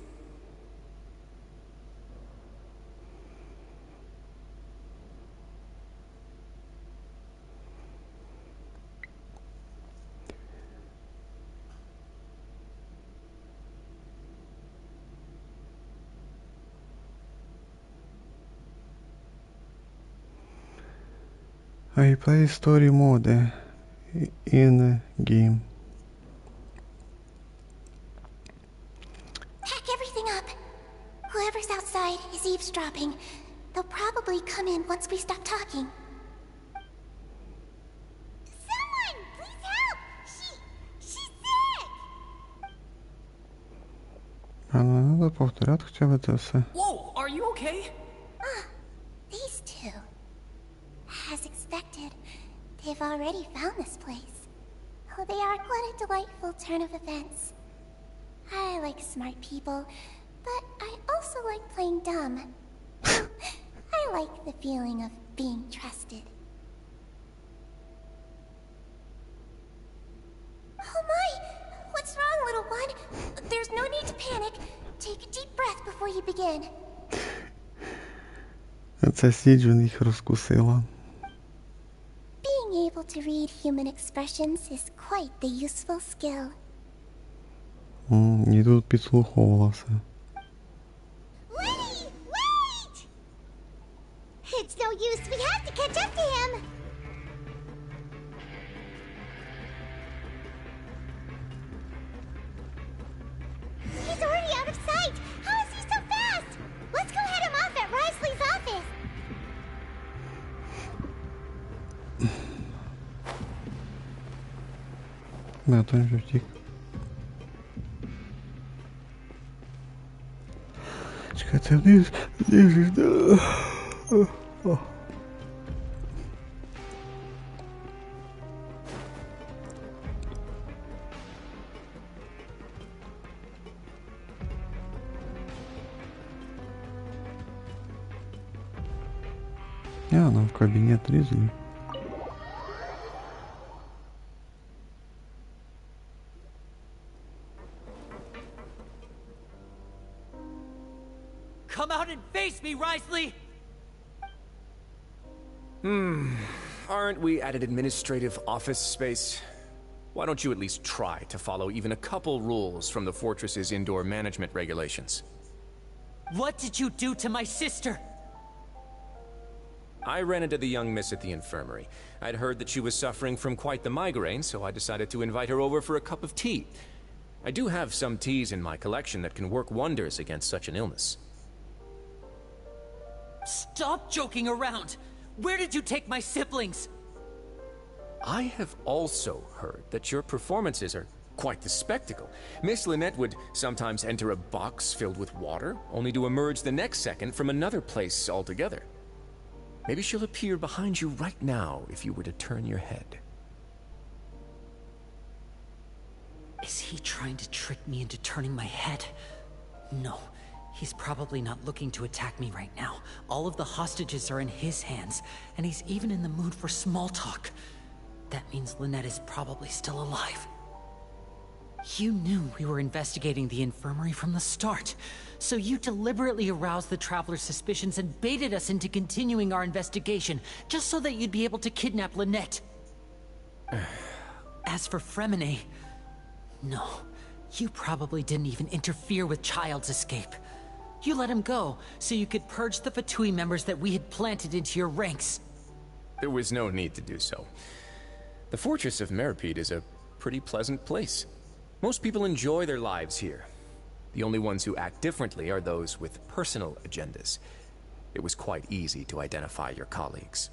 I play story mode in game. Pack everything up. Whoever's outside is eavesdropping. They'll probably come in once we stop talking. Someone, please help! She's sick! А ну надо повторять хоча б це все. Whoa, are you okay? These two. As expected, they've already found this place. Oh, they are quite a delightful turn of events. I like smart people, but I also like playing dumb. I like the feeling of being trusted. Oh my! What's wrong, little one? There's no need to panic. Take a deep breath before you begin. Ця Сіджун їх розкусила. Being able to read human expressions is quite the useful skill. І тут підслуховувалася. Lenny! Wait! it's no use. We have to catch up to him. He's already out of sight. How is he so fast? Let's go head him off at Risley's office. Да, той вже втік. Чекайте, вниз ж, да. Нам в кабинет Ризли. Come out and face me, Risley! Aren't we at an administrative office space? Why don't you at least try to follow even a couple rules from the fortress's indoor management regulations? What did you do to my sister? I ran into the young miss at the infirmary. I'd heard that she was suffering from quite the migraine, so I decided to invite her over for a cup of tea. I do have some teas in my collection that can work wonders against such an illness. Stop joking around! Where did you take my siblings? I have also heard that your performances are quite the spectacle. Miss Lynette would sometimes enter a box filled with water, only to emerge the next second from another place altogether. Maybe she'll appear behind you right now if you were to turn your head. Is he trying to trick me into turning my head? No. He's probably not looking to attack me right now. All of the hostages are in his hands, and he's even in the mood for small talk. That means Lynette is probably still alive. You knew we were investigating the infirmary from the start, so you deliberately aroused the Traveler's suspicions and baited us into continuing our investigation, just so that you'd be able to kidnap Lynette. As for Fremine, no, you probably didn't even interfere with Child's escape. You let him go, so you could purge the Fatui members that we had planted into your ranks. There was no need to do so. The Fortress of Meripede is a pretty pleasant place. Most people enjoy their lives here. The only ones who act differently are those with personal agendas. It was quite easy to identify your colleagues.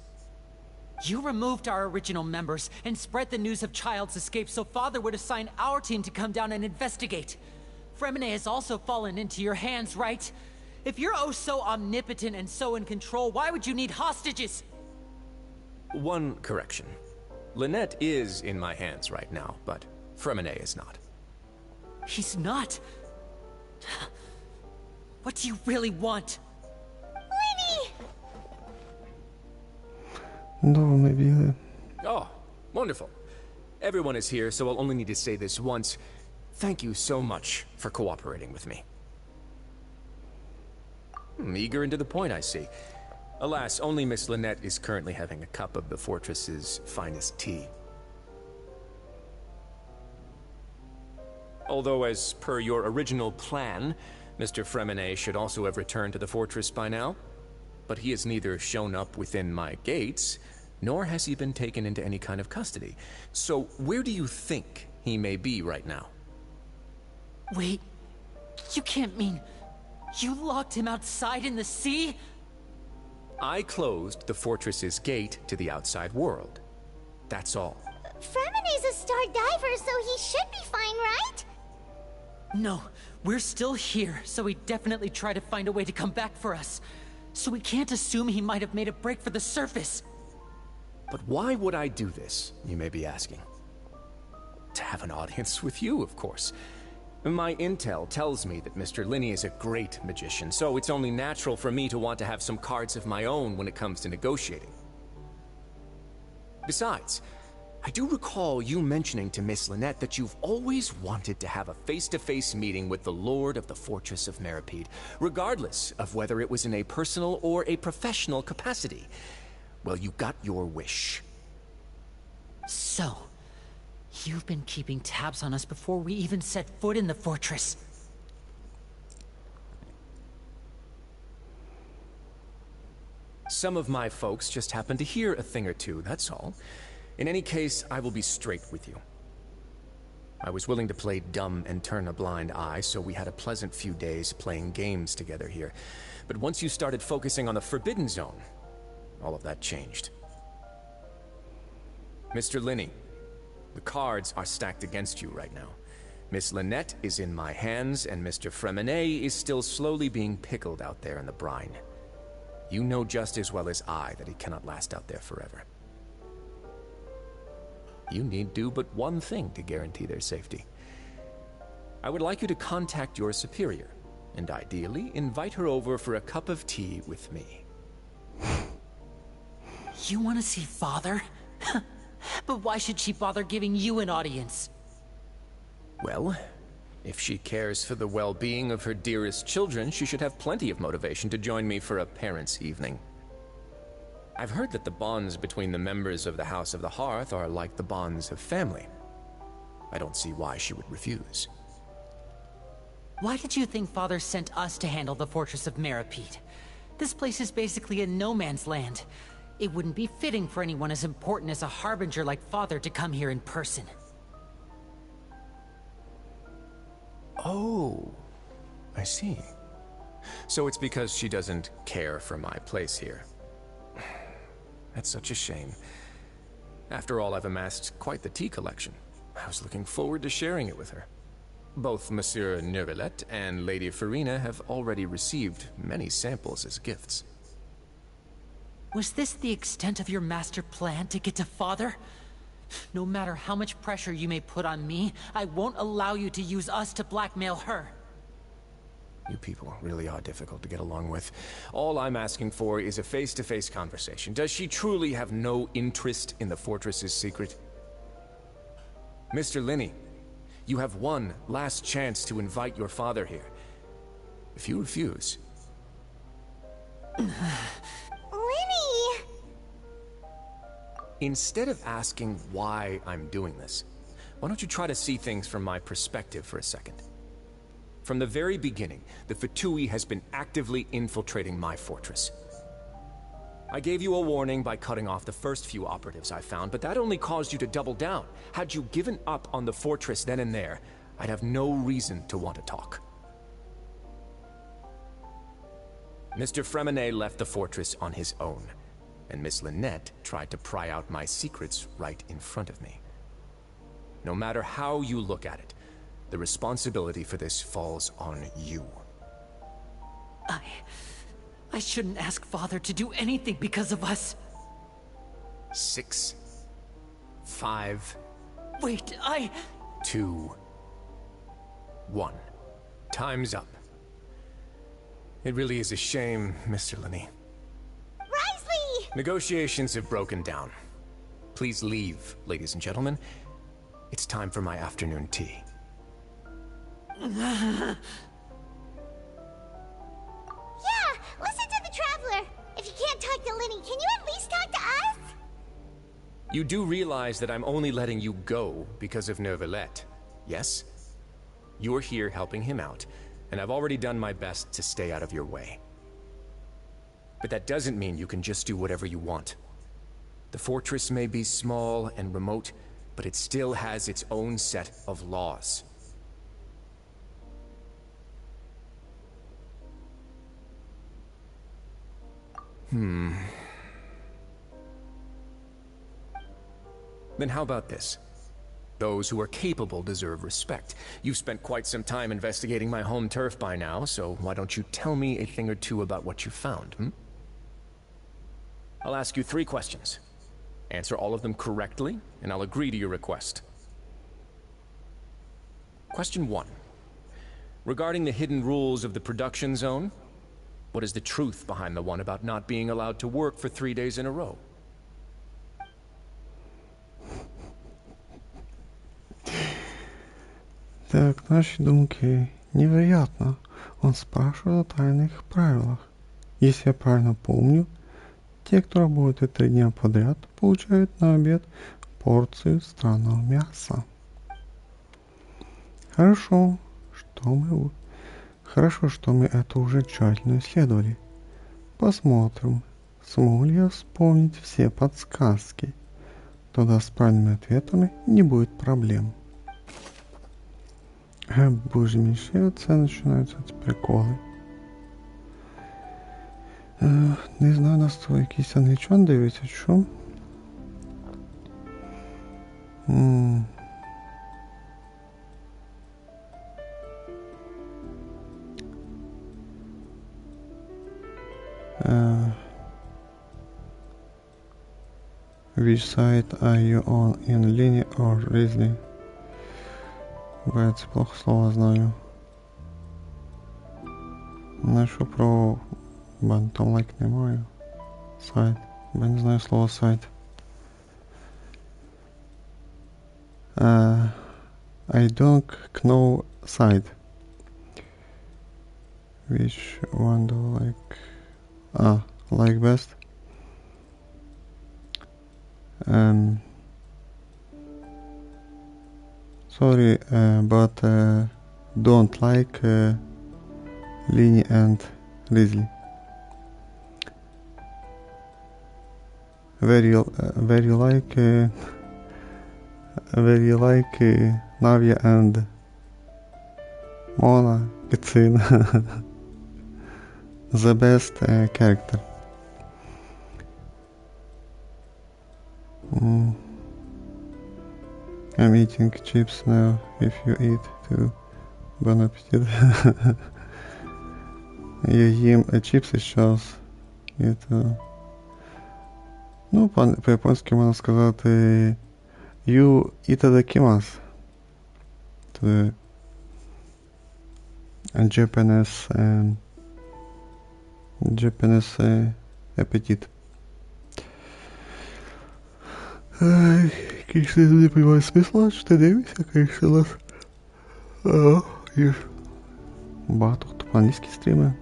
You removed our original members and spread the news of Child's escape so Father would assign our team to come down and investigate. Fremine has also fallen into your hands, right? If you're oh so omnipotent and so in control, why would you need hostages? One correction. Lynette is in my hands right now, but Fremine is not. He's not? What do you really want? Lenny! Довго ми бігли. Oh, wonderful. Everyone is here, so I'll only need to say this once. Thank you so much for cooperating with me. Eager and to the point, I see. Alas, only Miss Lynette is currently having a cup of the fortress's finest tea. Although, as per your original plan, Mr. Fremine should also have returned to the fortress by now. But he has neither shown up within my gates, nor has he been taken into any kind of custody. So, where do you think he may be right now? Wait, you can't mean you locked him outside in the sea? I closed the fortress's gate to the outside world. That's all. Fremine's a star diver, so he should be fine, right? No, we're still here, so he definitely tried to find a way to come back for us. So we can't assume he might have made a break for the surface. But why would I do this, you may be asking? To have an audience with you, of course. My intel tells me that Mr. Linney is a great magician, so it's only natural for me to want to have some cards of my own when it comes to negotiating. Besides, I do recall you mentioning to Miss Lynette that you've always wanted to have a face-to-face meeting with the Lord of the Fortress of Meripede, regardless of whether it was in a personal or a professional capacity. Well, you got your wish. So, you've been keeping tabs on us before we even set foot in the fortress. Some of my folks just happen to hear a thing or two, that's all. In any case, I will be straight with you. I was willing to play dumb and turn a blind eye, so we had a pleasant few days playing games together here. But once you started focusing on the Forbidden Zone, all of that changed. Mr. Linney, the cards are stacked against you right now. Miss Lynette is in my hands, and Mr. Fremenet is still slowly being pickled out there in the brine. You know just as well as I that he cannot last out there forever. You need do but one thing to guarantee their safety. I would like you to contact your superior, and ideally invite her over for a cup of tea with me. You want to see Father? But why should she bother giving you an audience? Well, if she cares for the well-being of her dearest children, she should have plenty of motivation to join me for a parents' evening. I've heard that the bonds between the members of the House of the Hearth are like the bonds of family. I don't see why she would refuse. Why did you think Father sent us to handle the Fortress of Meripede? This place is basically a no-man's land. It wouldn't be fitting for anyone as important as a Harbinger like Father to come here in person. Oh, I see. So it's because she doesn't care for my place here. That's such a shame. After all, I've amassed quite the tea collection. I was looking forward to sharing it with her. Both Monsieur Neuvillette and Lady Farina have already received many samples as gifts. Was this the extent of your master plan to get to Father? No matter how much pressure you may put on me, I won't allow you to use us to blackmail her. You people really are difficult to get along with. All I'm asking for is a face-to-face conversation. Does she truly have no interest in the fortress's secret? Mr. Linney, you have one last chance to invite your father here. If you refuse... Linny! Instead of asking why I'm doing this, why don't you try to see things from my perspective for a second? From the very beginning, the Fatui has been actively infiltrating my fortress. I gave you a warning by cutting off the first few operatives I found, but that only caused you to double down. Had you given up on the fortress then and there, I'd have no reason to want to talk. Mr. Fremenet left the fortress on his own, and Miss Lynette tried to pry out my secrets right in front of me. No matter how you look at it, the responsibility for this falls on you. I shouldn't ask Father to do anything because of us. 6, 5... Wait, 2, 1. Time's up. It really is a shame, Mr. Linney. Risley! Negotiations have broken down. Please leave, ladies and gentlemen. It's time for my afternoon tea. Yeah, listen to the Traveler. If you can't talk to Linny, can you at least talk to us? You do realize that I'm only letting you go because of Neuvillette, yes? You're here helping him out, and I've already done my best to stay out of your way. But that doesn't mean you can just do whatever you want. The fortress may be small and remote, but it still has its own set of laws. Then how about this? Those who are capable deserve respect. You've spent quite some time investigating my home turf by now, so why don't you tell me a thing or two about what you found, I'll ask you 3 questions. Answer all of them correctly, and I'll agree to your request. Question 1. Regarding the hidden rules of the production zone, what is the truth behind the one about not being allowed to work for 3 days in a row? Так, наши думки. Невероятно. Он спрашивает о тайных правилах. Если я правильно помню, те, кто работает 3 дня подряд, получают на обед порцию странного мяса. Хорошо, что мы это уже тщательно исследовали. Посмотрим, Смогу ли я вспомнить все подсказки? Тогда с правильными ответами не будет проблем. Боже мій, ще оце починаються ці приколи. Не знаю, нас то якийсь англічан дивиться, що? Which side are you on, in linear or Risley? Бо я це плохо слово знаю. Ну що про бан там лайк не маю. Сайт. Бо я не знаю слово сайт. I don't know side. Which one do you like? Like best? Sorry, but don't like Lini and Risley. Very like Navia and Mona. It's in the best character. I'm eating chips now. If you eat too, bon appetit. Я їм чіпси зараз. Ну, по-японськи можна сказати You itadakimasu. Це Japanese апетит. Якийсь не понимаю смисла, що ти дивишся, конечно, нас. Багато хто по-англійськи стріми.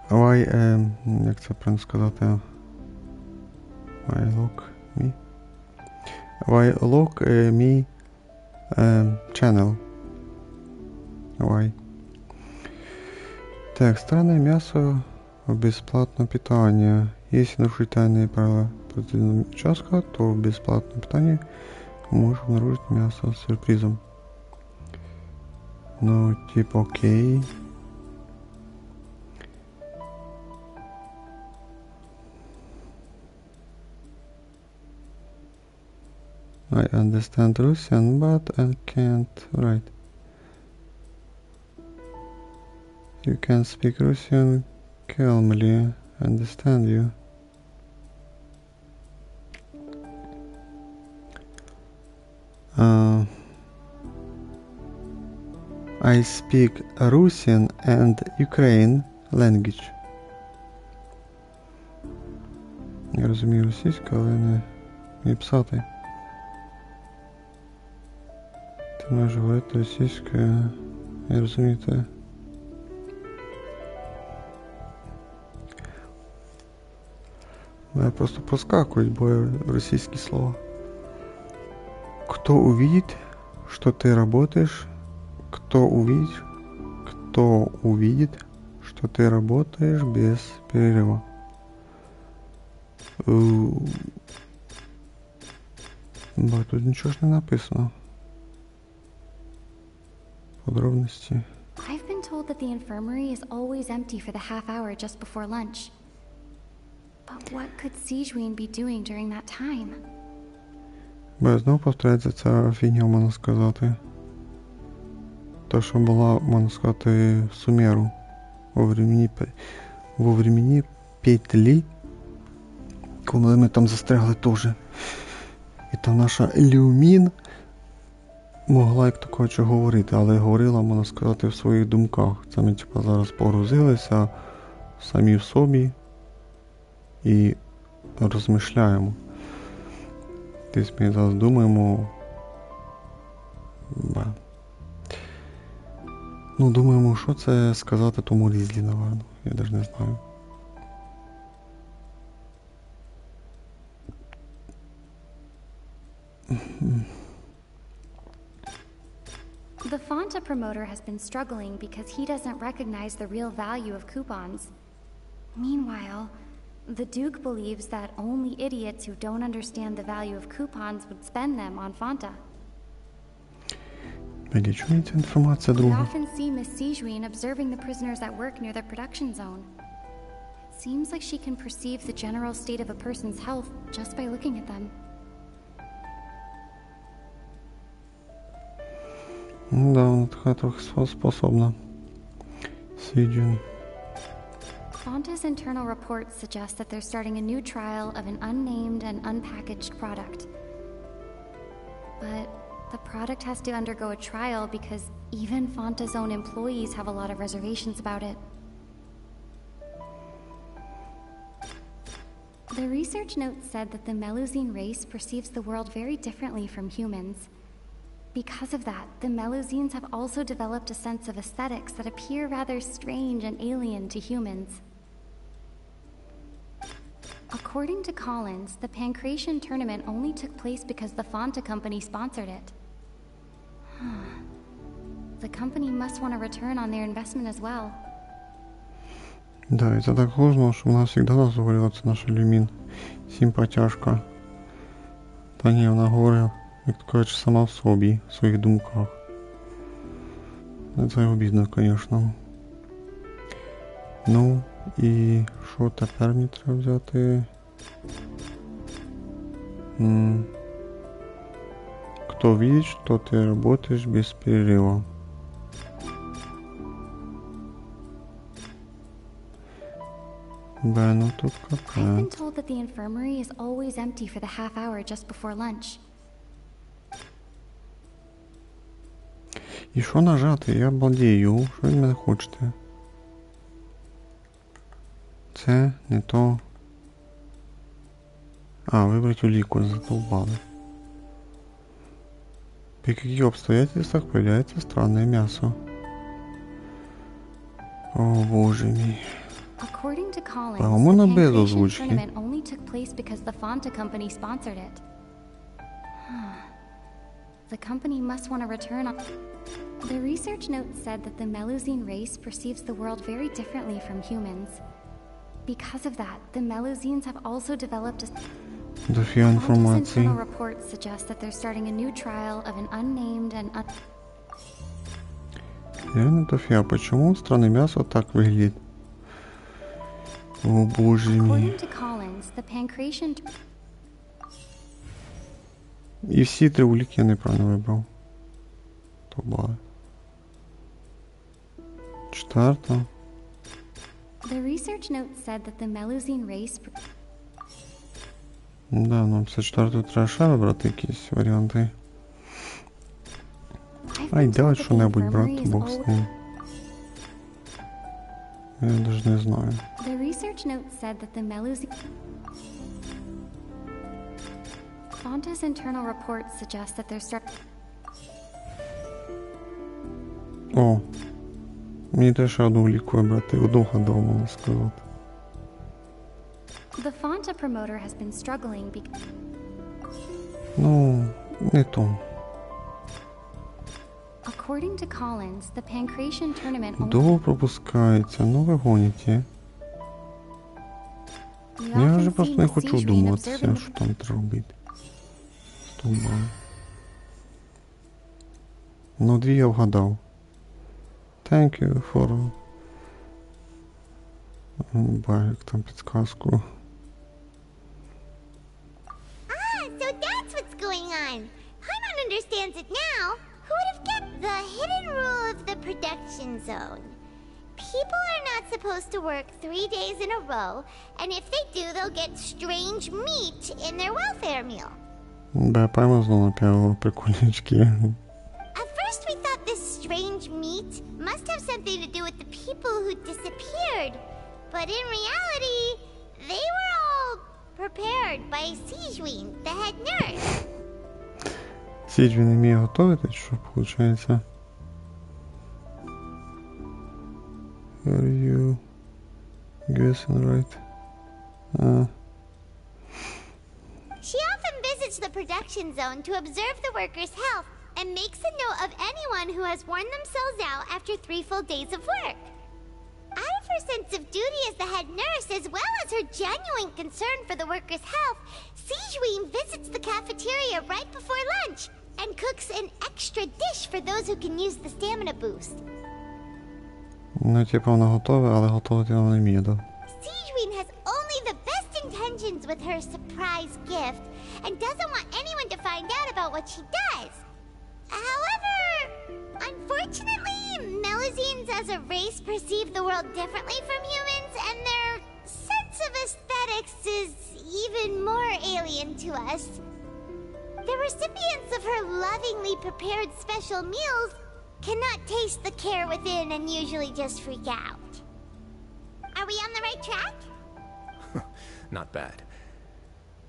Why, як це правильно сказати? Why look me channel. Why? Так, странное мясо, бесплатное питание. Если нарушить тайные правила определенного участка, то в бесплатном питании можешь обнаружить мясо с сюрпризом. Ну, типа, окей. I understand Russian, but I can't write. You can speak Russian calmly. Understand you. I speak Russian and Ukraine language. Я розумію російську, але не вмію писати. Ти можеш говорити російською, я розумію те. Мене просто проскакують, бо російські слова. Кто увидит, что ты работаешь, кто увидит, что ты работаешь без перерыва. Ба, тут нічого ж не написано. Подробності. I've been told that the infirmary is always empty for the half hour just before lunch. But what could Sijuin be doing during that time? Бо знову повторяється ця фігня, можна сказати. Та, що була, можна сказати, в Сумеру. Во времени петлі. Коли ми там застрягли теж. І там наша Люмін могла як такого чого говорити, але говорила, можна сказати, в своїх думках. Це ми типа зараз погрузилися самі в собі і розмишляємо. Тобто ми зараз думаємо... Ну, думаємо, що це сказати тому Різлі, напевно. Я навіть не знаю. The Fonta promoter has been struggling because he doesn't recognize the real value of coupons. Meanwhile, the Duke believes that only idiots who don't understand the value of coupons would spend them on Fanta. Де чується інформація, We друга? often see Miss Sijouin observing the prisoners at work near the production zone. It seems like she can perceive the general state of a person's health just by looking at them. Ну да, вона така трохи способна. Сіджун. Fanta's internal reports suggest that they're starting a new trial of an unnamed and unpackaged product. But the product has to undergo a trial because even Fanta's own employees have a lot of reservations about it. The research note said that the Melusine race perceives the world very differently from humans. Because of that, the Melusines have also developed a sense of aesthetics that appear rather strange and alien to humans. According to Collins, the Pancration tournament only took place because the Fanta company sponsored it. The company must want a return on their investment as well. Да, і це так сложно, що вона завжди нас говорила, це наша Люмін. Симпатяшка. Та ні, вона говорила, як то кажучи, сама в собі, в своїх думках. Це обідно, звісно. Ну, і що тепер мені треба взяти? Кто видит, что ты работаешь без перерыва? Да, ну тут I've been капец. told that the infirmary is always empty for the half hour just before lunch. І що нажати? Я балдію. Що від мене хочете? Це не то. А, выбрать улику, задолбали. При каких обстоятельствах появляется странное мясо? О, боже мой. According to Collins, По-моему, the на без Pancration озвучки. tournament only took place because the Fanta company sponsored it. The company must want a return on... The research note said that the Melusine race perceives the world very differently from humans. Because of that, the Melusines have also developed a... Дофіга Fanta's інформації. internal reports suggest that they're starting a new trial of an unnamed and Реально дофига. Почему странное мясо так выглядит? О боже мой. According to Collins, the Pancration... І всі три уліки я неправильно вибрав. Тобали. Четверта. The research note said that the Melusine race... Да, нам 54-ту треба ще вибрати якісь варіанти. I've Ай, been told давай that the що-небудь, infirmary брат, is Бог з always... ним. Я навіть не знаю. The research note said that the Melusine... Fanta's internal reports suggest that they're start... О! Мені теж ще одну уліку вибрати. Одну гадав, можна сказати. The Fanta promoter has been struggling because... Ну, не то. According to Collins, the Pancration tournament only... Довго пропускається, ну ви гоніте. We Я often вже see просто не Miss хочу Sijouin вдуматися, observing що там треба робити. Стовбан. Ну, дві я вгадав. Thank you for... Байк там підсказку. So that's what's going on. Paimon understands it now. Who would have kept the hidden rule of the production zone? People are not supposed to work 3 days in a row, and if they do, they'll get strange meat in their welfare meal. Да, пойму знову напялила прикольнички. At first we thought this strange meat must have something to do with the people who disappeared. But in reality, they were all prepared by Sijouin, the head nurse. Сідь він вміє готувати, що виходить? Are you guessing right? She often visits the production zone to observe the workers' health and makes a note of anyone who has worn themselves out after 3 full days of work. Out of her sense of duty as the head nurse, as well as her genuine concern for the workers' health, Sijuin visits the cafeteria right before lunch and cooks an extra dish for those who can use the stamina boost. Ну, типа, вона готова, але готувати вона не вміє, да? Sijuin has only the best intentions with her surprise gift and doesn't want anyone to find out about what she does. However, unfortunately, Melusines as a race perceive the world differently from humans, and their sense of aesthetics is even more alien to us. The recipients of her lovingly prepared special meals cannot taste the care within and usually just freak out. Are we on the right track? Not bad.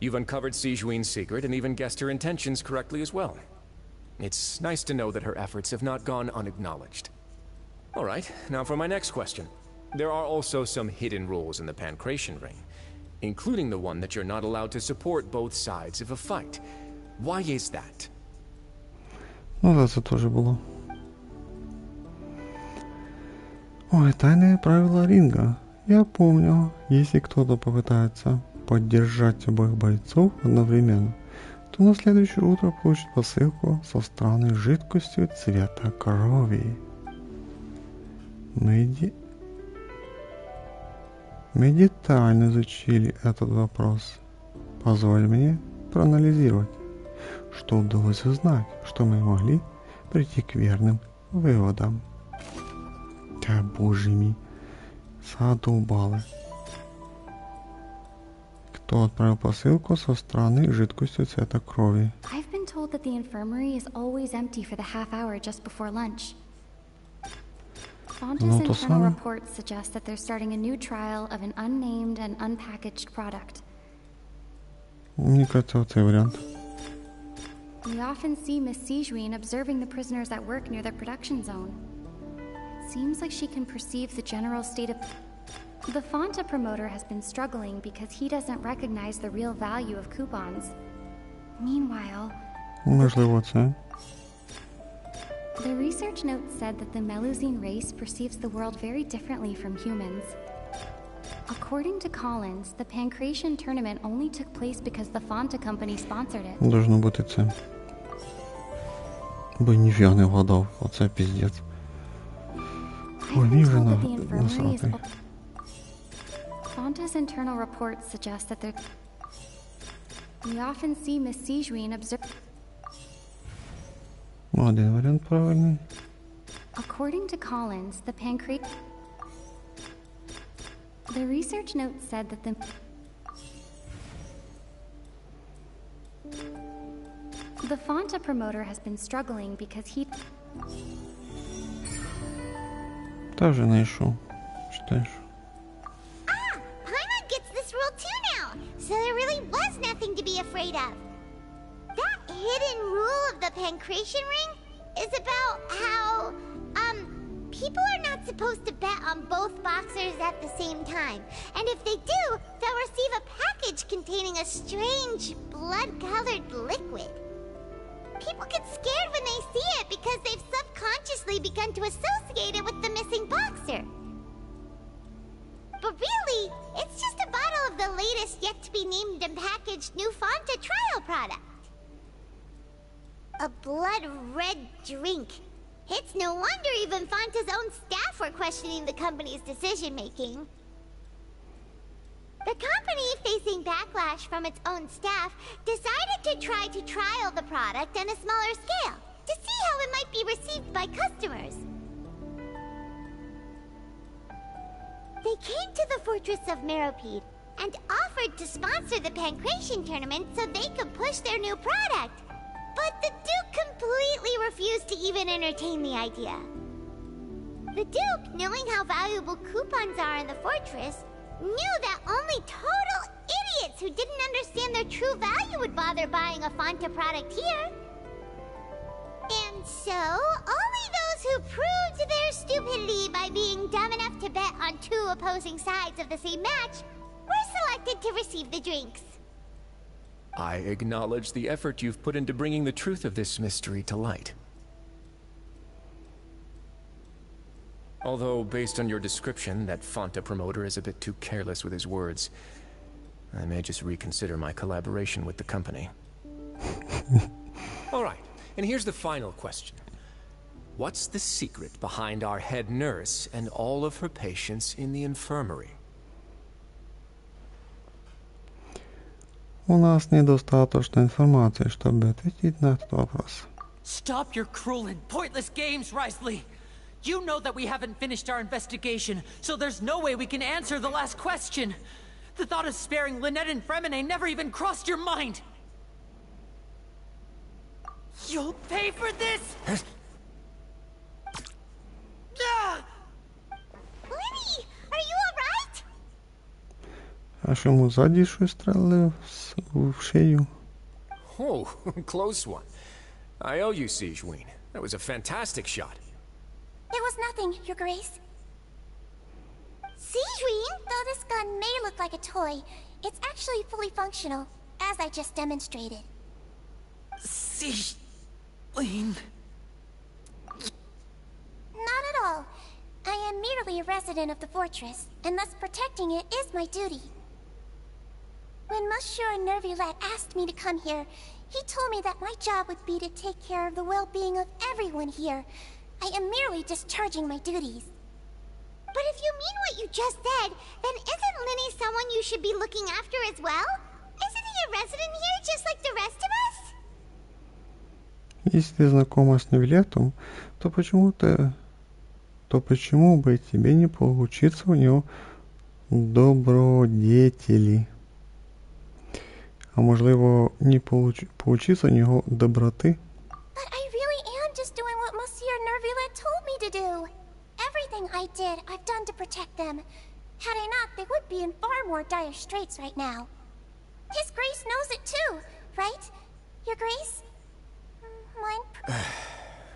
You've uncovered Sijuin's secret and even guessed her intentions correctly as well. It's nice to know that her efforts have not gone unacknowledged. All right, now for my next question. There are also some hidden rules in the Pancration Ring, including the one that you're not allowed to support both sides of a fight. Why is that? Ну да, це теж було. Ой, тайные правила ринга. Я помню, если кто-то попытается поддержать обоих бойцов одновременно, то на следующее утро получит посылку со странной жидкостью цвета крови. Мы детально изучили этот вопрос. Позволь мне проанализировать, что удалось узнать, что мы могли прийти к верным выводам. Да боже мой, задолбало. Кто отправил посылку со странной жидкостью цвета крови? I've been told that the infirmary is always empty for the half hour just before lunch. Fonta's internal reports suggest that they're starting a new trial of an unnamed and unpackaged product. Мне кажется, вот этот вариант. We often see Miss Sijuin observing the prisoners at work near the production zone. It seems like she can perceive the general state of... The Fonta promoter has been struggling because he doesn't recognize the real value of coupons. Meanwhile... Можливо, це. The research note said that the Melusine race perceives the world very differently from humans. According to Collins, the Pancration tournament only took place because the Fonta company sponsored it. Должно бути це. Бо ніфіга не вгадав. Оце піздець. Ой, мені вже насрати. Fonta's internal reports suggest that they're... We often see Miss Sijuin observe... Один варіант правильний. According to Collins, the The research note said that the Fonta promoter has been struggling because he... Та вже знайшов. Читаєш? Paimon gets this rule too now, so there really was nothing to be afraid of. That hidden rule of the Pancration Ring is about how, people are not supposed to bet on both boxers at the same time. And if they do, they'll receive a package containing a strange, blood-colored liquid. People get scared when they see it because they've subconsciously begun to associate it with the missing boxer. But really, it's just a bottle of the latest yet-to-be-named and packaged new Fonta trial product. A blood-red drink. It's no wonder even Fonta's own staff were questioning the company's decision-making. The company, facing backlash from its own staff, decided to try to trial the product on a smaller scale, to see how it might be received by customers. They came to the fortress of Meropide and offered to sponsor the Pancration tournament so they could push their new product. But the Duke completely refused to even entertain the idea. The Duke, knowing how valuable coupons are in the fortress, knew that only total idiots who didn't understand their true value would bother buying a Fonta product here. And so, only those who proved their stupidity by being dumb enough to bet on two opposing sides of the same match were selected to receive the drinks. I acknowledge the effort you've put into bringing the truth of this mystery to light. Although, based on your description, that Fanta promoter is a bit too careless with his words. I may just reconsider my collaboration with the company. Alright, and here's the final question. What's the secret behind our head nurse and all of her patients in the infirmary? У нас недостаточно информации, чтобы ответить на этот вопрос. Stop your cruel and pointless games, Risley! You know that we haven't finished our investigation, so there's no way we can answer the last question. The thought of sparing Lynette and Fremine never even crossed your mind. You'll pay for this! Lenny, are you alright? Аж йому ззаді щось стрелили в шию. Oh, close one. I owe you, Siegeween. That was a fantastic shot. It was nothing, Your Grace. Siegeween, though this gun may look like a toy, it's actually fully functional, as I just demonstrated. Siegeween... Not at all. I am merely a resident of the fortress, and thus protecting it is my duty. When Monsieur Nervillette asked me to come here, he told me that my job would be to take care of the well-being of everyone here. I am merely discharging my duties. But if you mean what you just said, then isn't Linny someone you should be looking after as well? Isn't he a resident here just like the rest of us? Если ты знакома с Невилетом, то почему бы тебе не поучиться у него добродетелі? А можливо, не поучиться у нього доброти? But I really am just doing what Monsieur Nervillette told me to do. Everything I did, I've done to protect them. Had I not, they would be in far more dire straits right now. His Grace knows it too, right? Your Grace?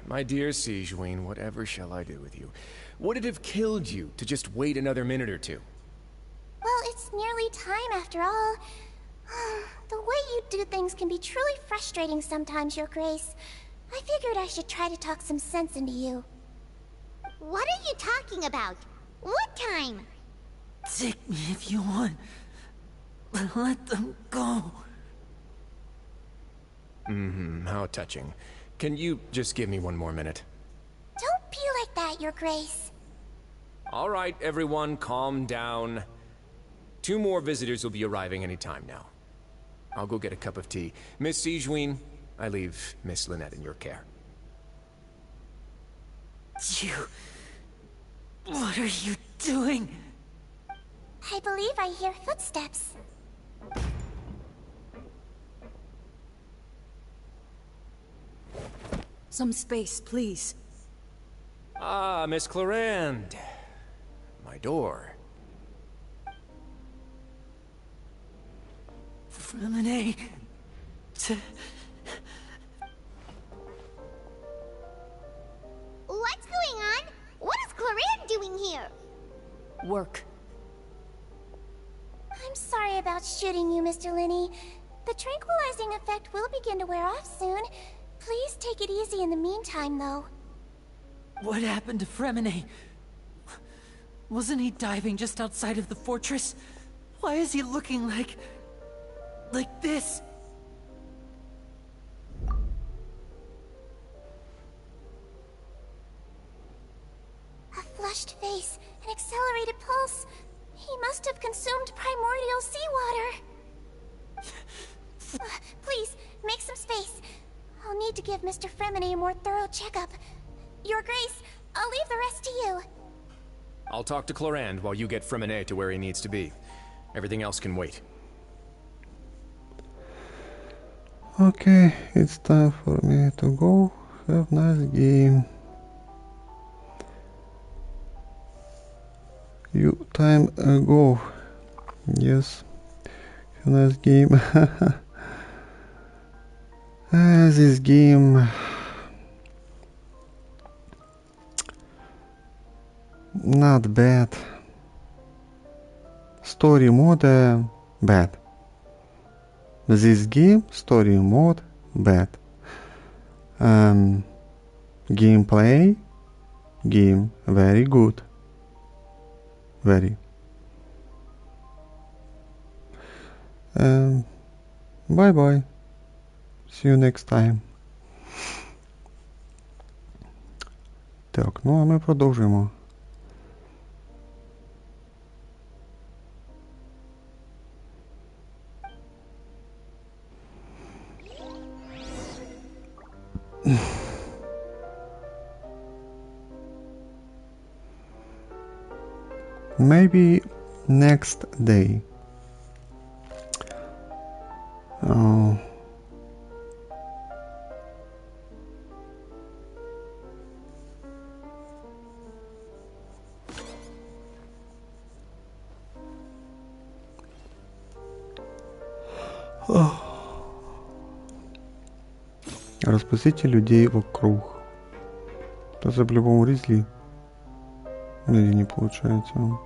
My dear Siegeween, whatever shall I do with you? Would it have killed you to just wait another minute or two? Well, it's nearly time after all. The way you do things can be truly frustrating sometimes, Your Grace. I figured I should try to talk some sense into you. What are you talking about? What time? Take me if you want, but let them go. How touching. Can you just give me one more minute? Don't be like that, Your Grace. All right, everyone, calm down. 2 more visitors will be arriving any time now. I'll go get a cup of tea. Miss Siegeween, I leave Miss Lynette in your care. What are you doing? I believe I hear footsteps. Some space, please. Ah, Miss Clarend. My door. Fremine... What's going on? What is Clarend doing here? Work. I'm sorry about shooting you, Mr. Linney. The tranquilizing effect will begin to wear off soon. Please take it easy in the meantime, though. What happened to Fremine? Wasn't he diving just outside of the fortress? Why is he looking like this? A flushed face, an accelerated pulse. He must have consumed primordial seawater. Please, make some space. I'll need to give Mr. Fremine a more thorough checkup. Your Grace, I'll leave the rest to you. I'll talk to Clarend while you get Fremine to where he needs to be. Everything else can wait. Okay, it's time for me to go. Have a nice game. Time ago. Yes. Have a nice game. This game... not bad. Story mode bad. This game, story mode bad. Gameplay game. Very good. Very. Bye bye. See you next time. Так, ну а ми продовжуємо. Maybe next day. Распустите людей вокруг. Это по-любому Ризли. Или не получается.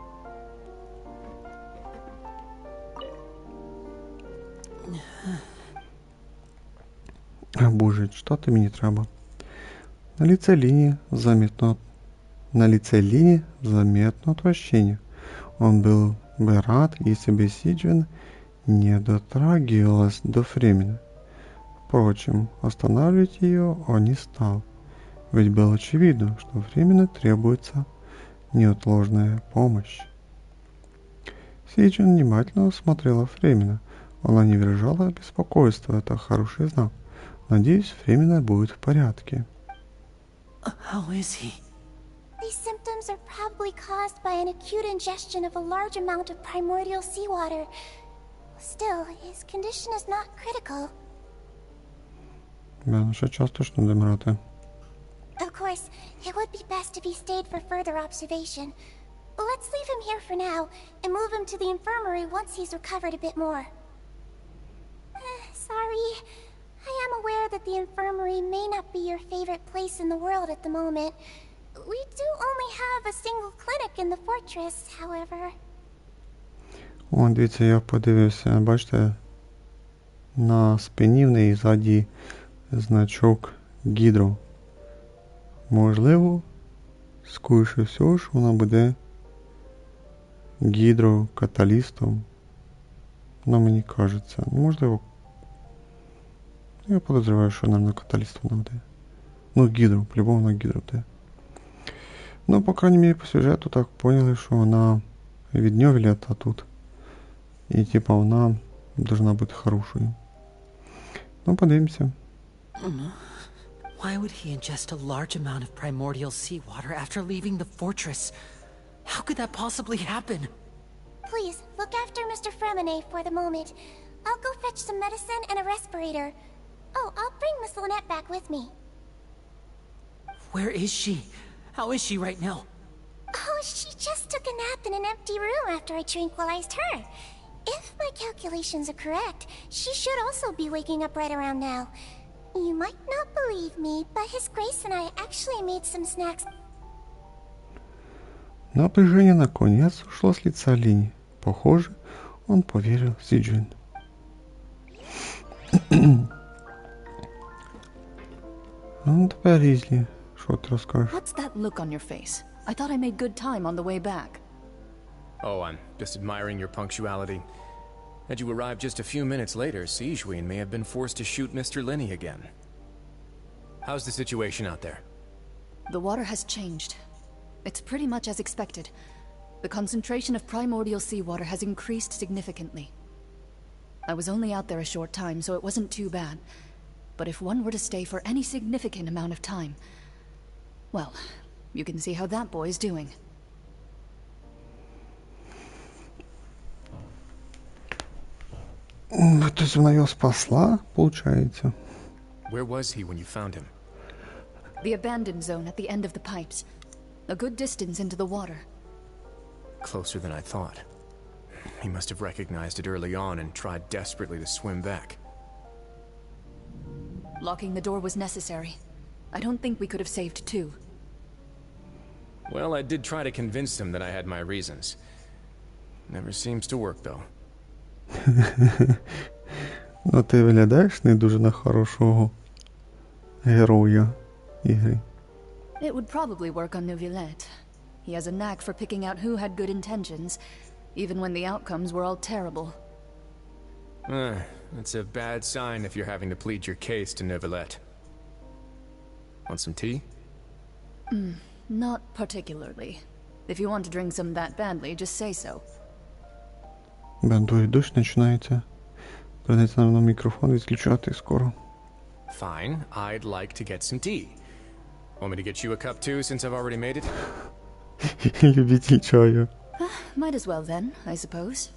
Боже, читати мені треба. На лице линии заметно отвращение. Он был бы рад, если бы Сиджин не дотрагивалась до Фремена. Впрочем, останавливать ее он не стал, ведь было очевидно, что Фремену требуется неотложная помощь. Сиджин внимательно смотрела Фремена. Она не выражала беспокойства, это хороший знак. Надеюсь, Фремена будет в порядке. How is he? These symptoms are probably caused by an acute ingestion of a large amount of primordial seawater. Still, his condition is not critical. Ну, ще час точно не вмирати. Of course, it would be best if he stayed for further observation. Let's leave him here for now, and move him to the infirmary once he's recovered a bit more. Sorry. I am aware that the infirmary may not be your favorite place in the world at the moment. We do only have a single clinic in the fortress, however. О, дивіться, я подивився, бачите, на спині в неї ззаді значок гідро. Можливо, скоріше всього ж вона буде гідрокаталістом. Ну, мені кажеться. Можливо. Я подозреваю, що вона каталістом вона буде. Ну, гідро, по-любому вона гідро буде. Ну, по крайней мере, по сюжету так поняли, що вона від нього літа тут. І типа вона должна бути хорошою. Ну, подивимося. Why would he ingest a large amount of primordial seawater after leaving the fortress? How could that possibly happen? Please, look after Mr. Fremine for the moment. I'll go fetch some medicine and a respirator. Oh, I'll bring Miss Lynette back with me. Where is she? How is she right now? Oh, she just took a nap in an empty room after I tranquilized her. If my calculations are correct, she should also be waking up right around now. You might not believe me, but His Grace and I actually made some snacks. Напряжение наконец ушло с лица Лини. Похоже, он поверил Сиджин. Ну, тепер Різлі, що ти розкажеш? What's that look on your face? I thought I made good time on the way back. Oh, I'm just admiring your punctuality. Had you arrived just a few minutes later, Sijween may have been forced to shoot Mr. Linney again. How's the situation out there? The water has changed. It's pretty much as expected. The concentration of primordial seawater has increased significantly. I was only out there a short time, so it wasn't too bad. But if one were to stay for any significant amount of time... Well, you can see how that boy's doing. То есть вона його спасла, получается? Where was he when you found him? The abandoned zone at the end of the pipes. A good distance into the water. Closer than I thought. He must have recognized it early on and tried desperately to swim back. Locking the door was necessary. I don't think we could have saved two. Well, I did try to convince him that I had my reasons. Never seems to work, though. Ну, ти виглядаєш не дуже на хорошого героя ігри. It would probably work on Neuvillette. He has a knack for picking out who had good intentions, even when the outcomes were all terrible. That's a bad sign if you're having to plead your case to Neuvillette. Want some tea? Not particularly. If you want to drink some that badly, just say so. Бандує дощ починається. Придеться нам на мікрофон відключати скоро. Fine, I'd like to get some tea. Want me to get you a cup too, since I've already made it? Любитель чаю. Might as well then, I suppose.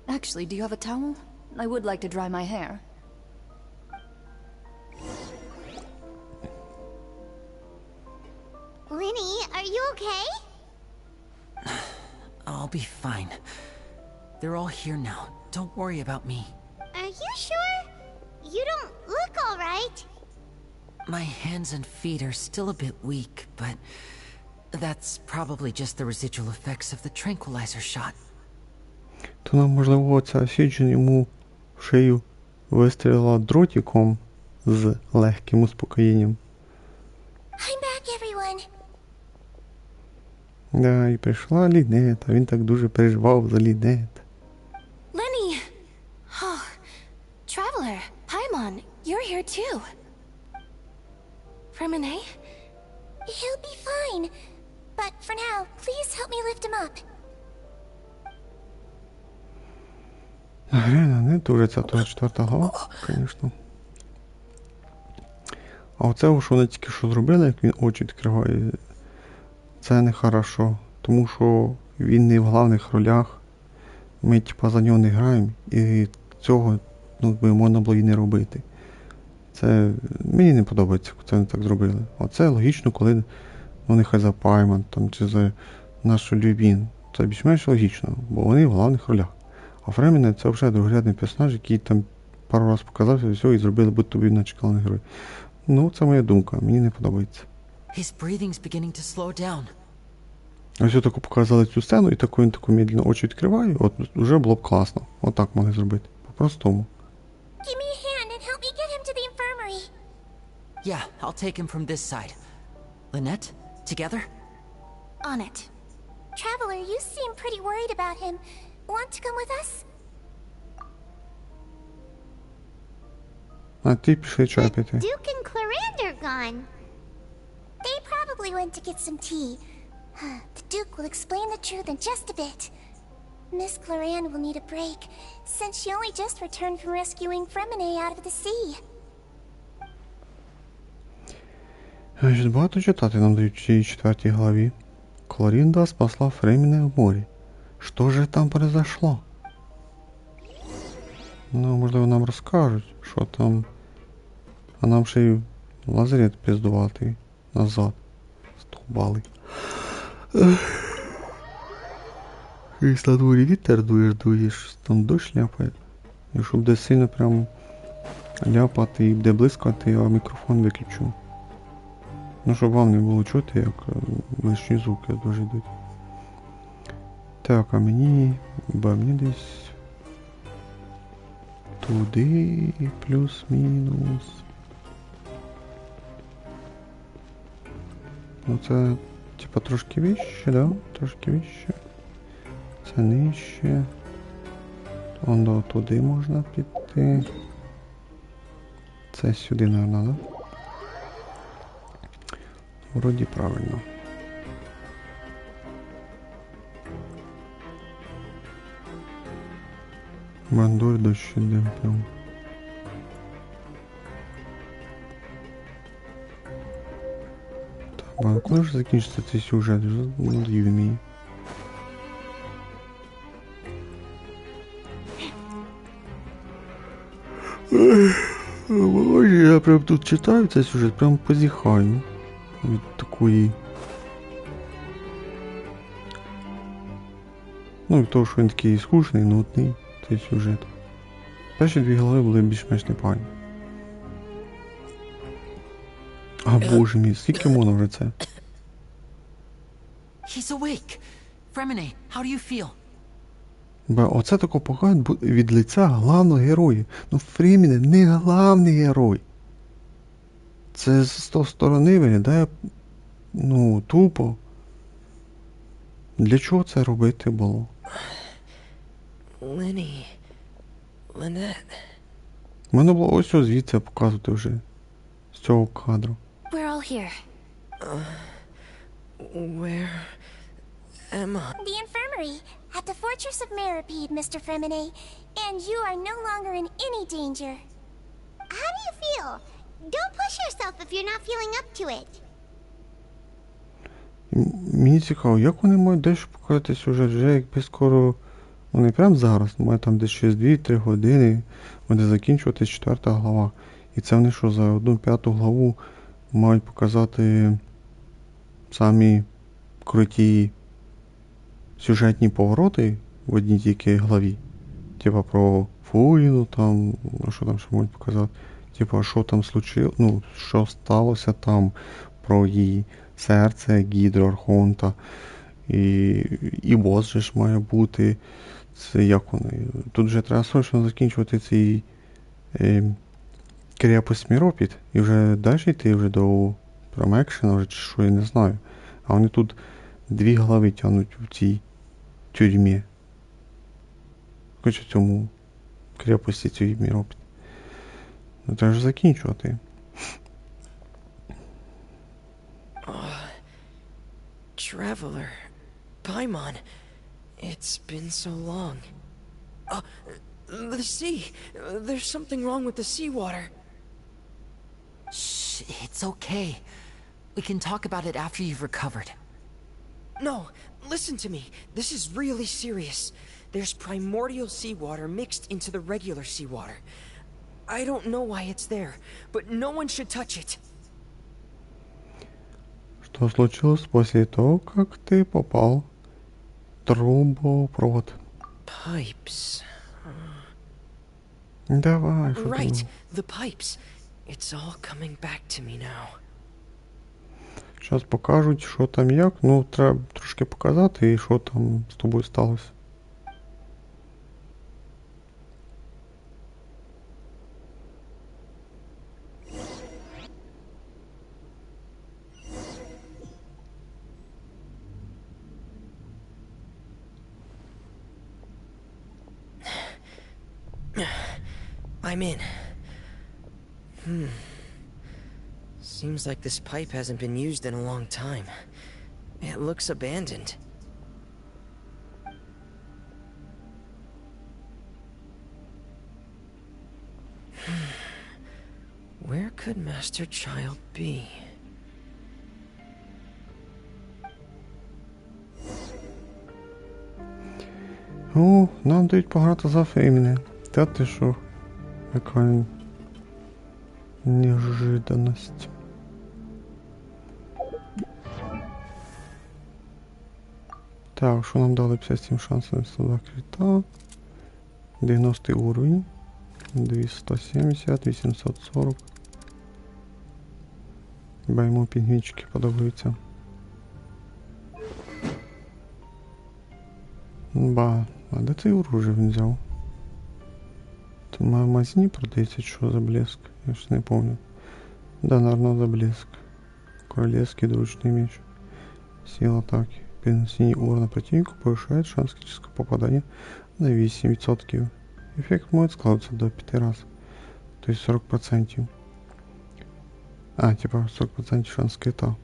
Actually, do you have a towel? I would like to dry my hair. Lenny, are you okay? I'll be fine. They're all here now. Don't worry about me. Are you sure? You don't look all right. My hands and feet are still a bit weak, but that's probably just the residual effects of the tranquilizer shot. То нам, можливо, ця Сіджін йому в шию вистрілила дротиком з легким успокоєнням. I'm back, everyone. Да, і прийшла Лінет, а він так дуже переживав за Лінет. Lenny! Oh, Traveler, Paimon, you're here too. Fremine? He'll be fine. But for now, please help me lift him up. Не дуже ця 4 глава, звісно. А оце, що вони тільки що зробили, як він очі відкриває, це не хорошо. Тому що він не в головних ролях. Ми типа за нього не граємо, і цього можна було і не робити. Це мені не подобається, як це вони так зробили. Оце логічно, коли нехай за Пайман там, чи за нашу Любін. Це більш-менш логічно, бо вони в головних ролях. А Фреміне це вже другорядний персонаж, який там пару раз показався і все, і зробили будь тобі наче головний герой. Ну, це моя думка, мені не подобається. His breathing's beginning to slow down. Ось отаку показали цю сцену, і він таку медленно очі відкриває, от вже було б класно. Отак могли зробити. По-простому. Give me a hand and help me get him to the infirmary. Yeah, I'll take him from this side. Lynette, together? On it. Traveler, you seem pretty worried about him. Want to come with us? А ти пішли чай пити. Duke and Clarande are gone. They probably went to get some tea. The Duke will explain the truth in just a bit. Miss Clarande will need a break, since she only just returned from rescuing Fremine out of the sea. Щось багато читати нам дають в цій 4 главі. Клорінда спасла Фреміне в морі. Що же там произошло? Ну, можливо, нам розкажуть, що там. А нам ще й лазарет піздуватий назад. Стовбали. І на дворі вітер дуєш, там дощ ляпає. І щоб десь сильно прям ляпати і буде блискати, я мікрофон виключу. Ну, щоб вам не було чути, як лишні звуки дуже йдуть. Так, а мені десь туди плюс-мінус. Ну це типа трошки вище, да? Трошки вище. Це нижче. Воно туди можна піти. Це сюди, наверное, да? Вроді правильно. Бандур дощ іде прям. Так, коли ж закінчиться цей сюжет? Надоїв він мені. Ой, я прям тут читаю цей сюжет, прям позіхаю від такої. Ну, від того, що він такий скучний, нудний, цей сюжет. Перші 2 глави були більш-менш непогані. А боже мій, скільки можна вже це? He's awake. Fremine, how do you feel? Оце тако погано від лиця главного героя. Ну, Фреміне не главний герой. Це з того сторони виглядає Ну, тупо. Для чого це робити було? Lenny. Lynette. Мене було ось звідси показувати вже. З цього кадру. We're all here. Where am I? The infirmary, at the Fortress of Meripede, Mr. Fremine, and you are no longer in any danger. How do you feel? Don't push yourself if you're not feeling up to it. Мені цікаво, як вони мають далі показати сюжет, вже якби скоро, вони прямо зараз, мають там десь через 2-3 години буде закінчуватись 4 глава. І це вони що, за 1/5 главу мають показати самі круті сюжетні повороти в одній тільки главі. Типа про Фуліну там, що там ще можуть показати. Типа, що там случилось, ну, що сталося про її серце, Гідру, Архонта. І бос же ж має бути. Це як вони. Тут вже треба срочно закінчувати цей крепость Міропід. І вже далі йти вже до Промекшена, вже чи що, я не знаю. А вони тут 2 глави тягнуть в цій тюрмі. Хоч в цьому крепості цій Міропід. Ну треба ж закінчувати. Traveler. Paimon. It's been so long. The sea. There's something wrong with the seawater. Shh, it's okay. We can talk about it after you've recovered. No, listen to me. This is really serious. There's primordial seawater mixed into the regular seawater. I don't know why it's there, but no one should touch it. Что случилось после того, как ты попал в трубопровод? Pipes. Давай, что Right, ты... the pipes. It's all coming back to me now. Сейчас покажуть, що там як. Ну, треба трошки показати, і що там з тобою сталося. I'm in. Seems like this pipe hasn't been used in a long time. It looks abandoned. Where could Master Child be? О, нам дають пограти за Фейміне. Та ти що? Яка неожиданность. Так, що нам дали 57 шансів 102 крита. 90 уровень. 270, 840. Хіба йому пінгвінчики подобаються. Ба, а де цей оружие він взяв? Це в магазині продається, що за блеск? Я ж не помню. Да, наверное, за блеск. Королевский двуручный меч. Сила атаки. При нанесении урона противнику повышает шанс критического попадания на 8%. Эффект может складываться до 5 раз. То есть 40%. А, типа 40% шанс крита.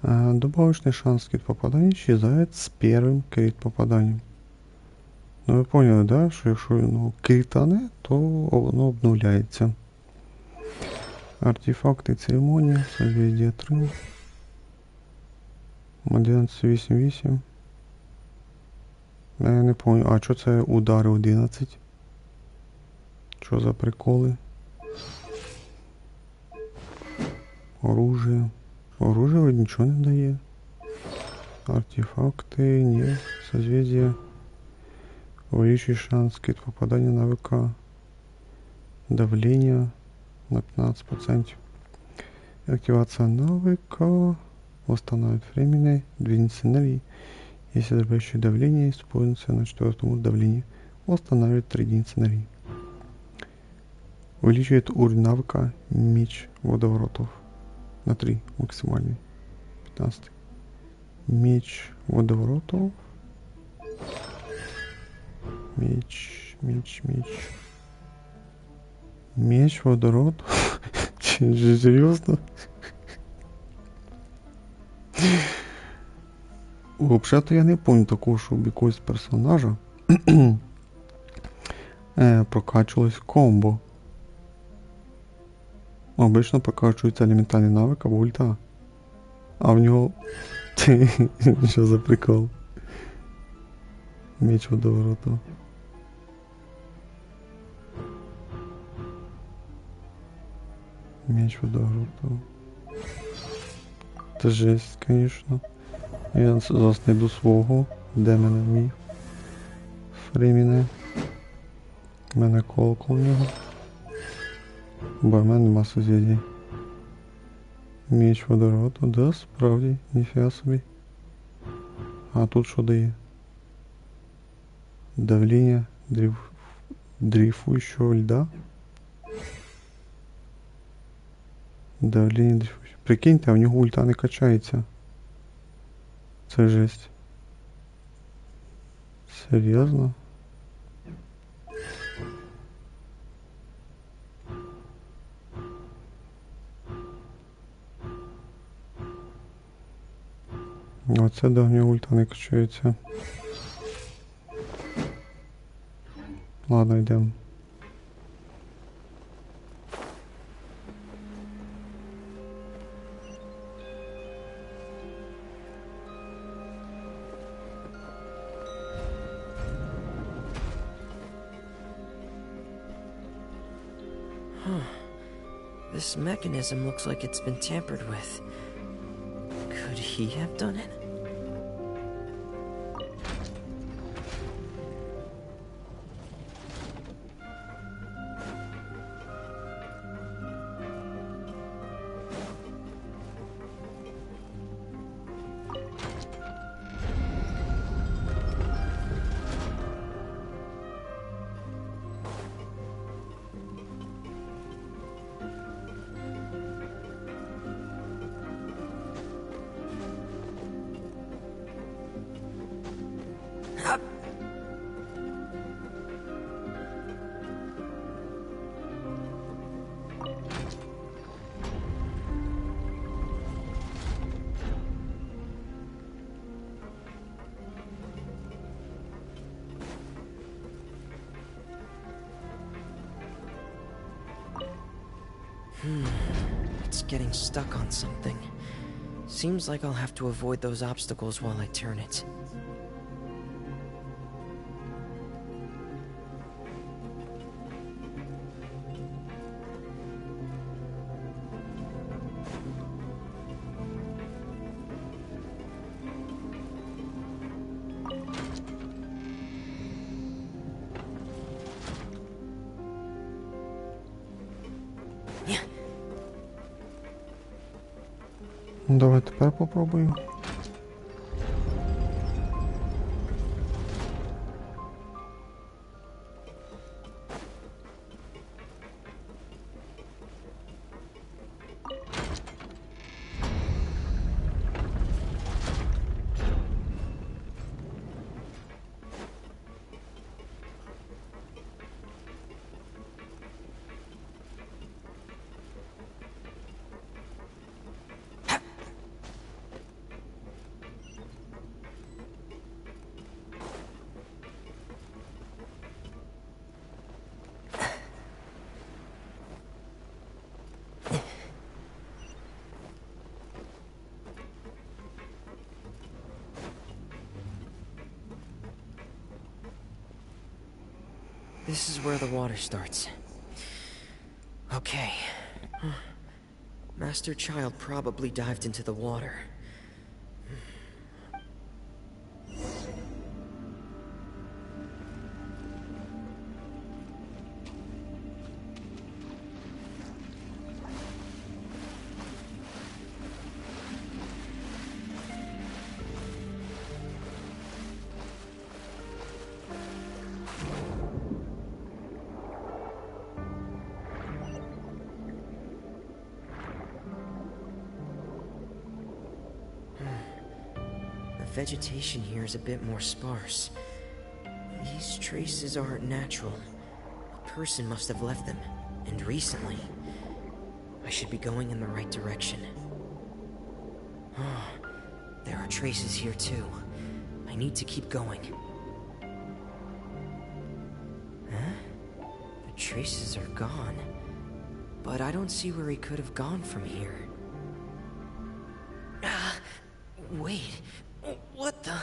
Добавочный шанс крит попадания исчезает с первым крит попаданием. Ну ви поняли, да? Що якщо воно критане, то воно обновляється. Артефакти церемонії, созвездие 3. 1188. Я не помню, а що це удари 11? Що за приколи? Оружие. Оружие нічого не дає. Артефакти, ні. Созвездие. Увеличить шанс крит попадания на ВК. Давление на 15%. Активация навыка восстанавливает временное 2 единицы энергии. Если добавляющее давление используется на 4 уровне давления, восстанавливает 3 единицы энергии. Увеличивает уровень навыка меч водоворотов на 3 максимальный. 15. Меч водовороту. Меч. Меч водовороту. Чи серйозно? Взагалі-то я не пам'ятаю такого, щоб якогось персонажа прокачувалось комбо. Обично прокачується елементальний навик або ульта. А в нього... Що за прикол? Меч водовороту. Меч водовороту. Це жесть, конечно. Я зараз знайду свого. Де мене мій? Фріміне. У мене колокол в нього. Бо в мене нема сусідів. Меч водовороту. Да, справді. Ніфіга собі. А тут що дає? Давлення дрейфующего льда. Давлення дрейфующего. Прикиньте, а в нього ульта не качається. Це жесть. Серйозно? Оце да, в нього ульта не качається. Ладно, йдемо. This mechanism looks like it's been tampered with. Could he have done it? It's getting stuck on something. Seems like I'll have to avoid those obstacles while I turn it. Ну, давай тепер попробую. This is where the water starts. Okay. Master Child probably dived into the water. vegetation here is a bit more sparse. These traces aren't natural. A person must have left them, and recently. I should be going in the right direction. Oh, there are traces here too. I need to keep going. Huh? The traces are gone. But I don't see where he could have gone from here. Wait. What the?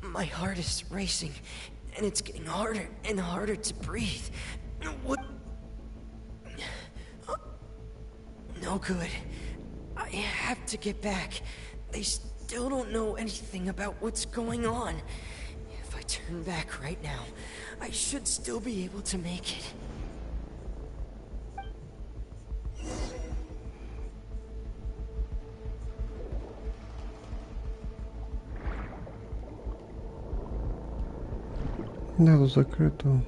My heart is racing, and it's getting harder and harder to breathe. What? No good. I have to get back. They still don't know anything about what's going on. If I turn back right now, I should still be able to make it. Да, тут закрыто.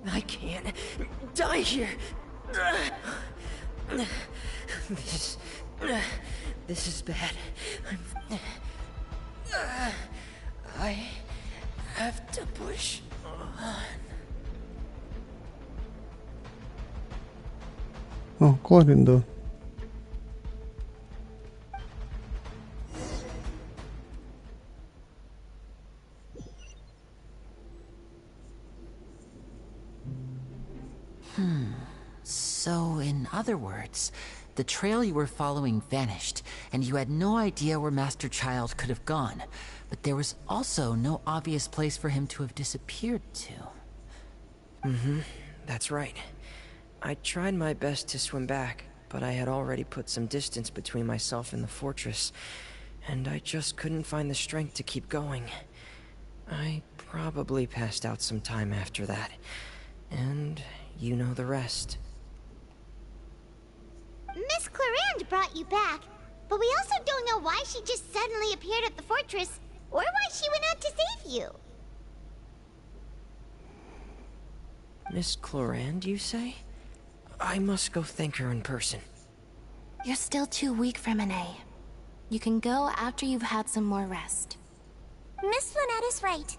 I can't die here. This is bad. I have to push on. О, Кларинда. So, in other words, the trail you were following vanished, and you had no idea where Master Child could have gone. But there was also no obvious place for him to have disappeared to. That's right. I tried my best to swim back, but I had already put some distance between myself and the fortress, and I just couldn't find the strength to keep going. I probably passed out some time after that, and you know the rest. Miss Clarande brought you back, but we also don't know why she just suddenly appeared at the fortress, or why she went out to save you. Miss Clarande, you say? I must go thank her in person. You're still too weak for Monet. You can go after you've had some more rest. Miss Lynette is right.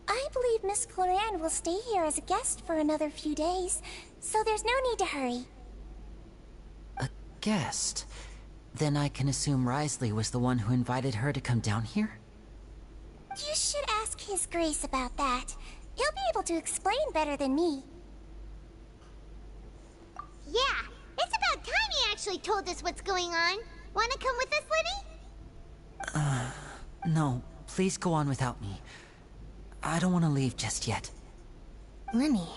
I believe Miss Clarande will stay here as a guest for another few days, so there's no need to hurry. A guest? Then I can assume Risley was the one who invited her to come down here? You should ask His Grace about that. He'll be able to explain better than me. Yeah, it's about time he actually told us what's going on. Wanna come with us, Libby? No, please go on without me. I don't want to leave just yet. Lemmy.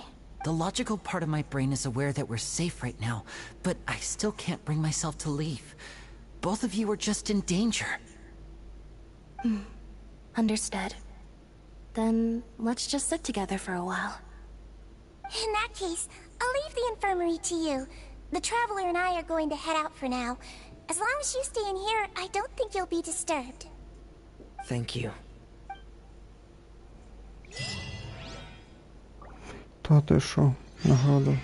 The logical part of my brain is aware that we're safe right now, but I still can't bring myself to leave. Both of you are just in danger. Understood. Then let's just sit together for a while. In that case, I'll leave the infirmary to you. The Traveler and I are going to head out for now. As long as you stay in here, I don't think you'll be disturbed. Thank you. Та ти що, награда.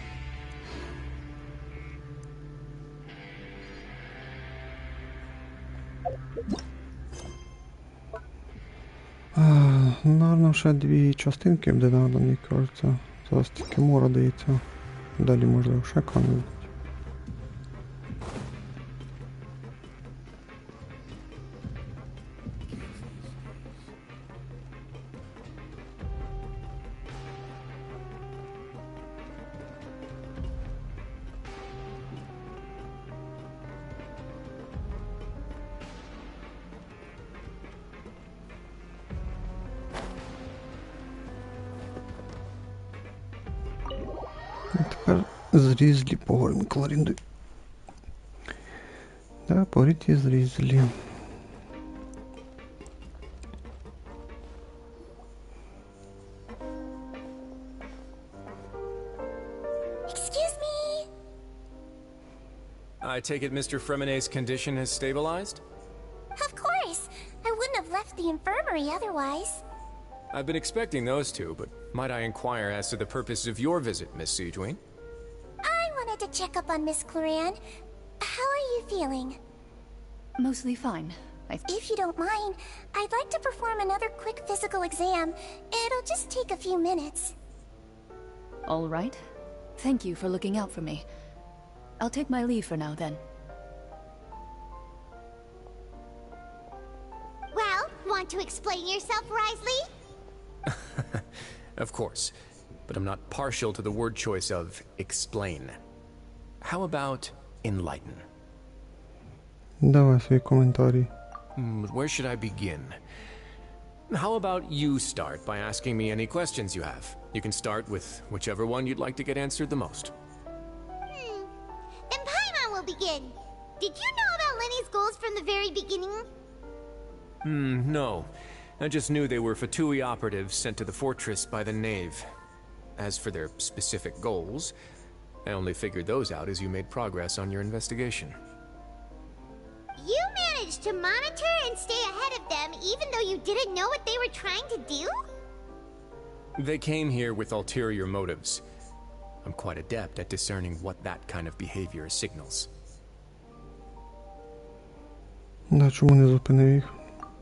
Наверно, ще дві частинки буде надо, мені кажеться. Зараз тільки мора дається. Далі, можливо, ще камінь. Тепер зрізлі поговоримо Кларіндою. Да, поговорити зрізлі. Excuse me? I take it Mr. Fremonet's condition has stabilized? Of course! I wouldn't have left the infirmary otherwise. I've been expecting those two, but might I inquire as to the purpose of your visit, Miss Siegewien? I wanted to check up on Miss Cloran. How are you feeling? Mostly fine. If you don't mind, I'd like to perform another quick physical exam. It'll just take a few minutes. All right. Thank you for looking out for me. I'll take my leave for now, then. Well, want to explain yourself, Risley? Of course, but I'm not partial to the word choice of explain. How about enlighten? Давай свої коментарі. Where should I begin? How about you start by asking me any questions you have? You can start with whichever one you'd like to get answered the most. Then Paimon will begin. Did you know about Lenny's goals from the very beginning? No. I just knew they were Fatui operatives sent to the fortress by the Knave. As for their specific goals, I only figured those out as you made progress on your investigation. You managed to monitor and stay ahead of them even though you didn't know what they were trying to do? They came here with ulterior motives. I'm quite adept at discerning what that kind of behavior signals. Да, чому не зупинив їх?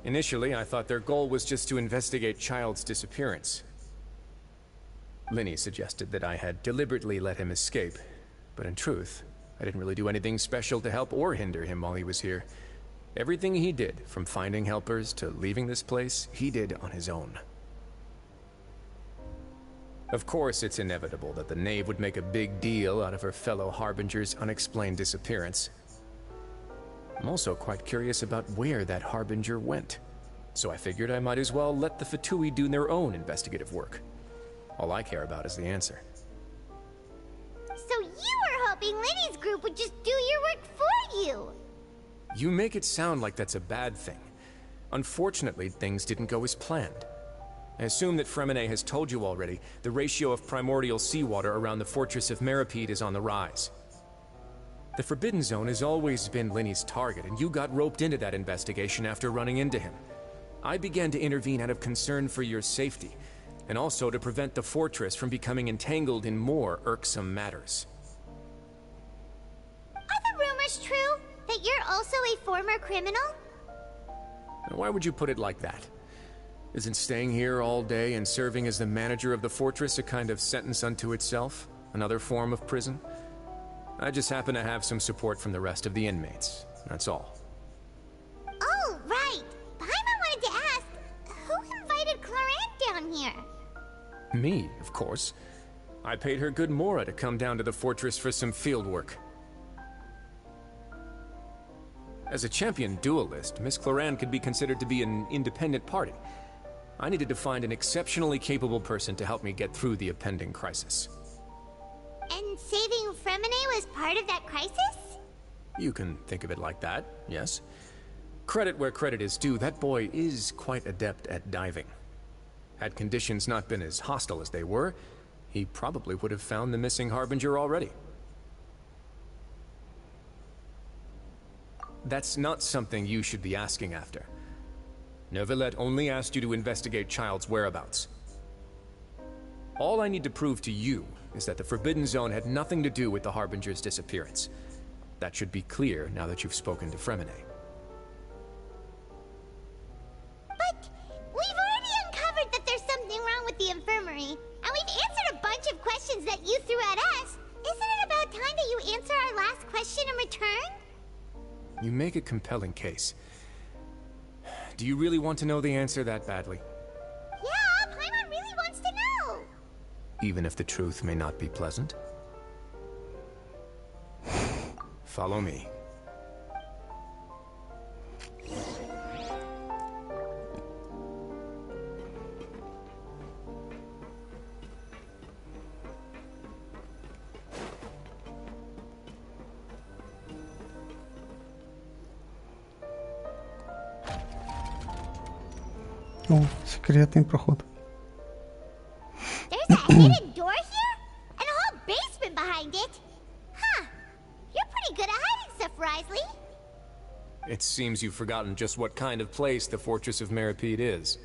Initially, I thought their goal was just to investigate Child's disappearance. Linny suggested that I had deliberately let him escape, but in truth, I didn't really do anything special to help or hinder him while he was here. Everything he did, from finding helpers to leaving this place, he did on his own. Of course, it's inevitable that the Knave would make a big deal out of her fellow Harbinger's unexplained disappearance. I'm also quite curious about where that Harbinger went, so I figured I might as well let the Fatui do their own investigative work. All I care about is the answer. So you were hoping Lenny's group would just do your work for you! You make it sound like that's a bad thing. Unfortunately, things didn't go as planned. I assume that Fremonet has told you already, the ratio of primordial seawater around the fortress of Meripede is on the rise. The Forbidden Zone has always been Linny's target, and you got roped into that investigation after running into him. I began to intervene out of concern for your safety, and also to prevent the fortress from becoming entangled in more irksome matters. Are the rumors true? That you're also a former criminal? Why would you put it like that? Isn't staying here all day and serving as the manager of the fortress a kind of sentence unto itself? Another form of prison? I just happen to have some support from the rest of the inmates. That's all. Oh, right! Paimon wanted to ask, who invited Cloran down here? Me, of course. I paid her good mora to come down to the fortress for some field work. As a champion duelist, Miss Cloran could be considered to be an independent party. I needed to find an exceptionally capable person to help me get through the impending crisis. And saving Fremonet was part of that crisis? You can think of it like that, yes. Credit where credit is due, that boy is quite adept at diving. Had conditions not been as hostile as they were, he probably would have found the missing Harbinger already. That's not something you should be asking after. Neuvillette only asked you to investigate Child's whereabouts. All I need to prove to you is that the Forbidden Zone had nothing to do with the Harbinger's disappearance. That should be clear now that you've spoken to Fremonet. But we've already uncovered that there's something wrong with the infirmary, and we've answered a bunch of questions that you threw at us. Isn't it about time that you answer our last question in return? You make a compelling case. Do you really want to know the answer that badly? Yeah, Paimon really wants to know! Even if the truth may not be pleasant? Follow me. О, секретний проход. There's a hidden door here? And a whole basement behind it? Huh. You're pretty good at hiding Seems you've forgotten just what kind of place the Fortress of Meripede is.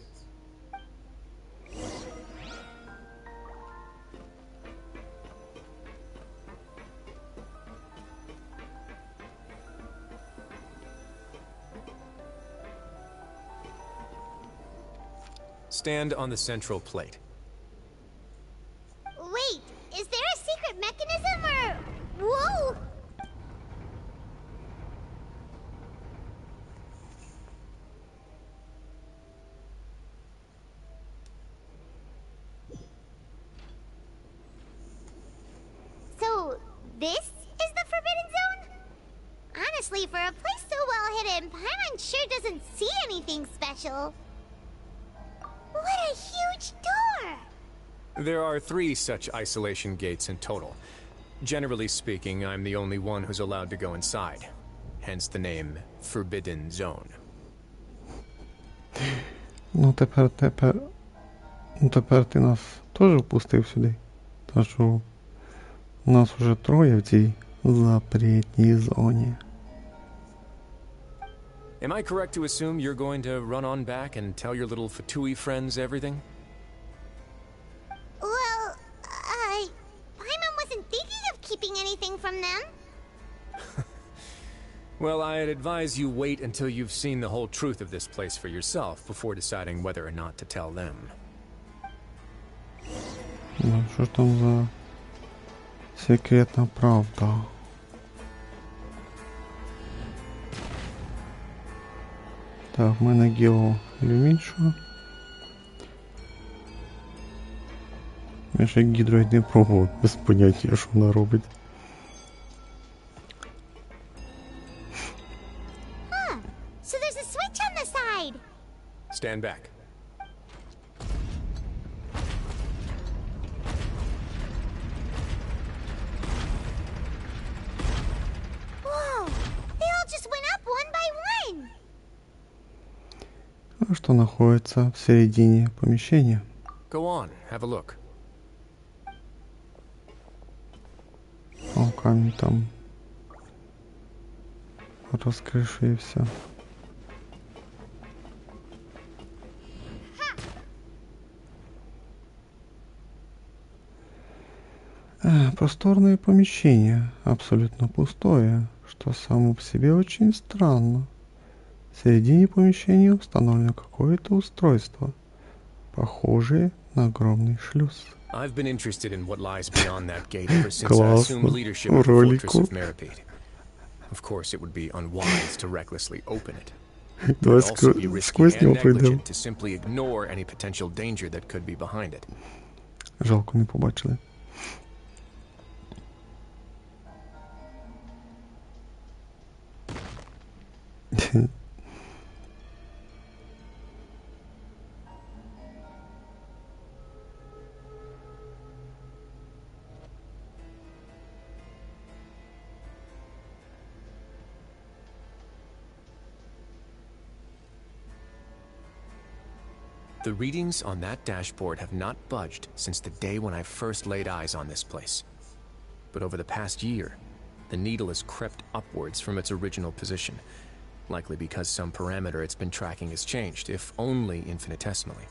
Stand on the central plate. Wait, is there a secret mechanism or... Whoa! So, this is the Forbidden Zone? Honestly, for a place so well hidden, Paimon sure doesn't see anything special. What a huge door! There are 3 such isolation gates in total. Generally speaking, I'm the only one who's allowed to go inside. Hence the name Forbidden Zone. Ну тепер ти нас теж впустив сюди. Та що нас уже 3 в цій запретній зоні. Am I correct to assume you're going to run on back and tell your little Fatui friends everything? Well, Paimon wasn't thinking of keeping anything from them. Well, I'd advise you wait until you've seen the whole truth of this place for yourself before deciding whether or not to tell them. Ну, що ж там за секретна правда? Так, в мене геолюмінчо. Я ще гідроїд не пробував, без поняття, що вона робить. So there's a switch on the side. Stand back. Whoa, they all just went up one by one. А что находится в середине помещения? Go on, have a look. О, камень там раскрышився. Просторное помещение, абсолютно пустое, что само по себе очень странно. В середине помещения установлено какое-то устройство, похожее на огромный шлюз. I've been interested in what lies beyond that gate ever since I assumed leadership of the Fortress of Meripede. Of course, it would be unwise to recklessly open it. It would also be risky and negligent to simply ignore any potential danger that could be behind it. Жалко, не побачили. The readings on that dashboard have not budged since the day when I first laid eyes on this place. But over the past year, the needle has crept upwards from its original position, likely because some parameter it's been tracking has changed, if only infinitesimally.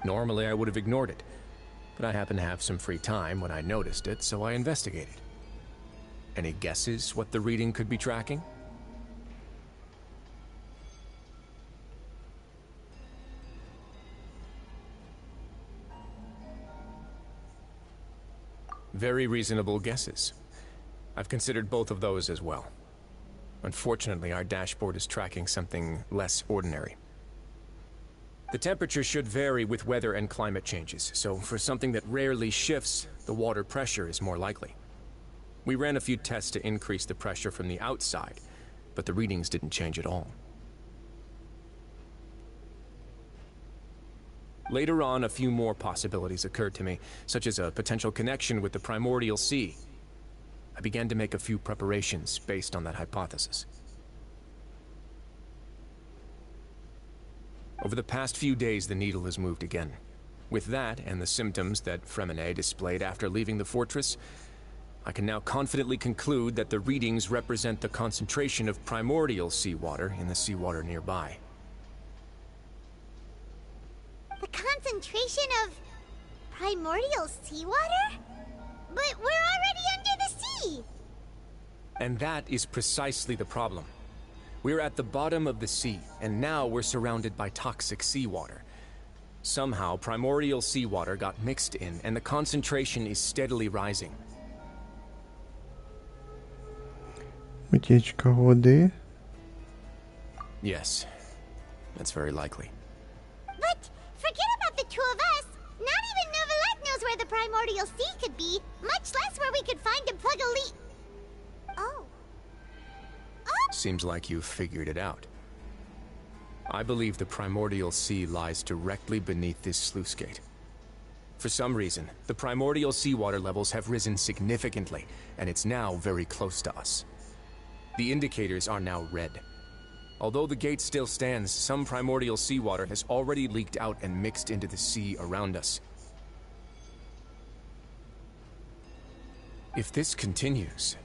Normally I would have ignored it, but I happened to have some free time when I noticed it, so I investigated. Any guesses what the reading could be tracking? Very reasonable guesses. I've considered both of those as well. Unfortunately, our dashboard is tracking something less ordinary. The temperature should vary with weather and climate changes, so for something that rarely shifts, the water pressure is more likely. We ran a few tests to increase the pressure from the outside, but the readings didn't change at all. Later on, a few more possibilities occurred to me, such as a potential connection with the primordial sea. I began to make a few preparations based on that hypothesis. Over the past few days, the needle has moved again. With that, and the symptoms that Fremine displayed after leaving the fortress, I can now confidently conclude that the readings represent the concentration of primordial seawater in the seawater nearby. The concentration of primordial seawater? But we're already under the sea! And that is precisely the problem. We're at the bottom of the sea, and now we're surrounded by toxic seawater. Somehow, primordial seawater got mixed in, and the concentration is steadily rising. Утічка води. Yes, that's very likely. But forget about the two of us. Not even Neuvillette knows where the primordial sea could be, much less where we could find and plug a leak. Oh. Seems like you've figured it out. I believe the primordial sea lies directly beneath this sluice gate. For some reason, the primordial seawater levels have risen significantly, and it's now very close to us. The indicators are now red. Although the gate still stands, some primordial seawater has already leaked out and mixed into the sea around us. If this continues,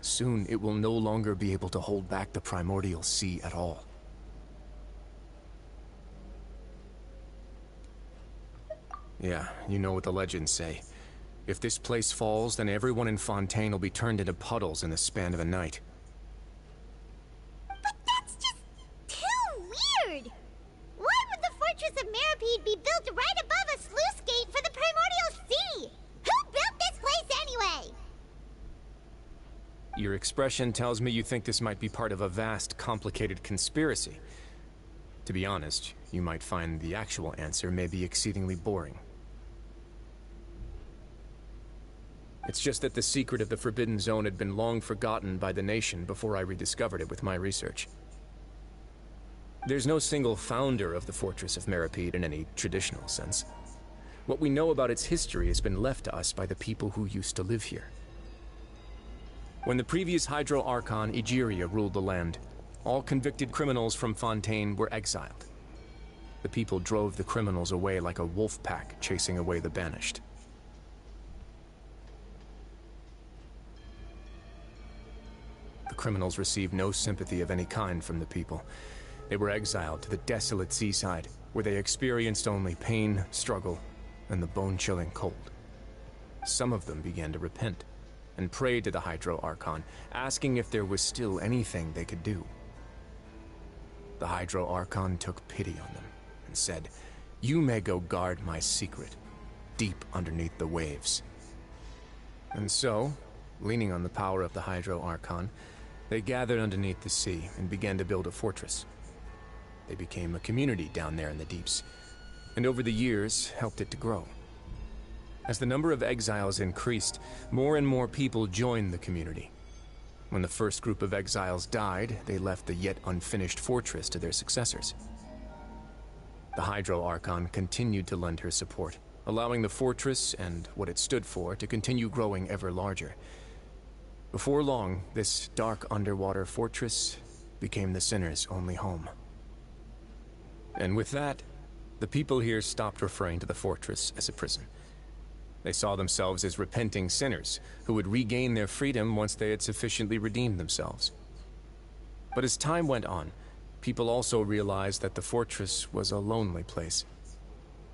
soon it will no longer be able to hold back the primordial sea at all. Yeah, you know what the legends say. If this place falls, then everyone in Fontaine will be turned into puddles in the span of a night. But that's just too weird! Why would the Fortress of Meripede be built right above a sluice gate for the primordial sea? Who built this place anyway? Your expression tells me you think this might be part of a vast, complicated conspiracy. To be honest, you might find the actual answer may be exceedingly boring. It's just that the secret of the Forbidden Zone had been long forgotten by the nation before I rediscovered it with my research. There's no single founder of the Fortress of Meripede in any traditional sense. What we know about its history has been left to us by the people who used to live here. When the previous Hydro Archon, Egeria, ruled the land, all convicted criminals from Fontaine were exiled. The people drove the criminals away like a wolf pack chasing away the banished. The criminals received no sympathy of any kind from the people. They were exiled to the desolate seaside, where they experienced only pain, struggle, and the bone-chilling cold. Some of them began to repent, and prayed to the Hydro Archon, asking if there was still anything they could do. The Hydro Archon took pity on them, and said, "You may go guard my secret, deep underneath the waves." And so, leaning on the power of the Hydro Archon, they gathered underneath the sea and began to build a fortress. They became a community down there in the deeps, and over the years helped it to grow. As the number of exiles increased, more and more people joined the community. When the first group of exiles died, they left the yet unfinished fortress to their successors. The Hydro Archon continued to lend her support, allowing the fortress and what it stood for to continue growing ever larger. Before long, this dark underwater fortress became the sinner's only home. And with that, the people here stopped referring to the fortress as a prison. They saw themselves as repenting sinners who would regain their freedom once they had sufficiently redeemed themselves. But as time went on, people also realized that the fortress was a lonely place.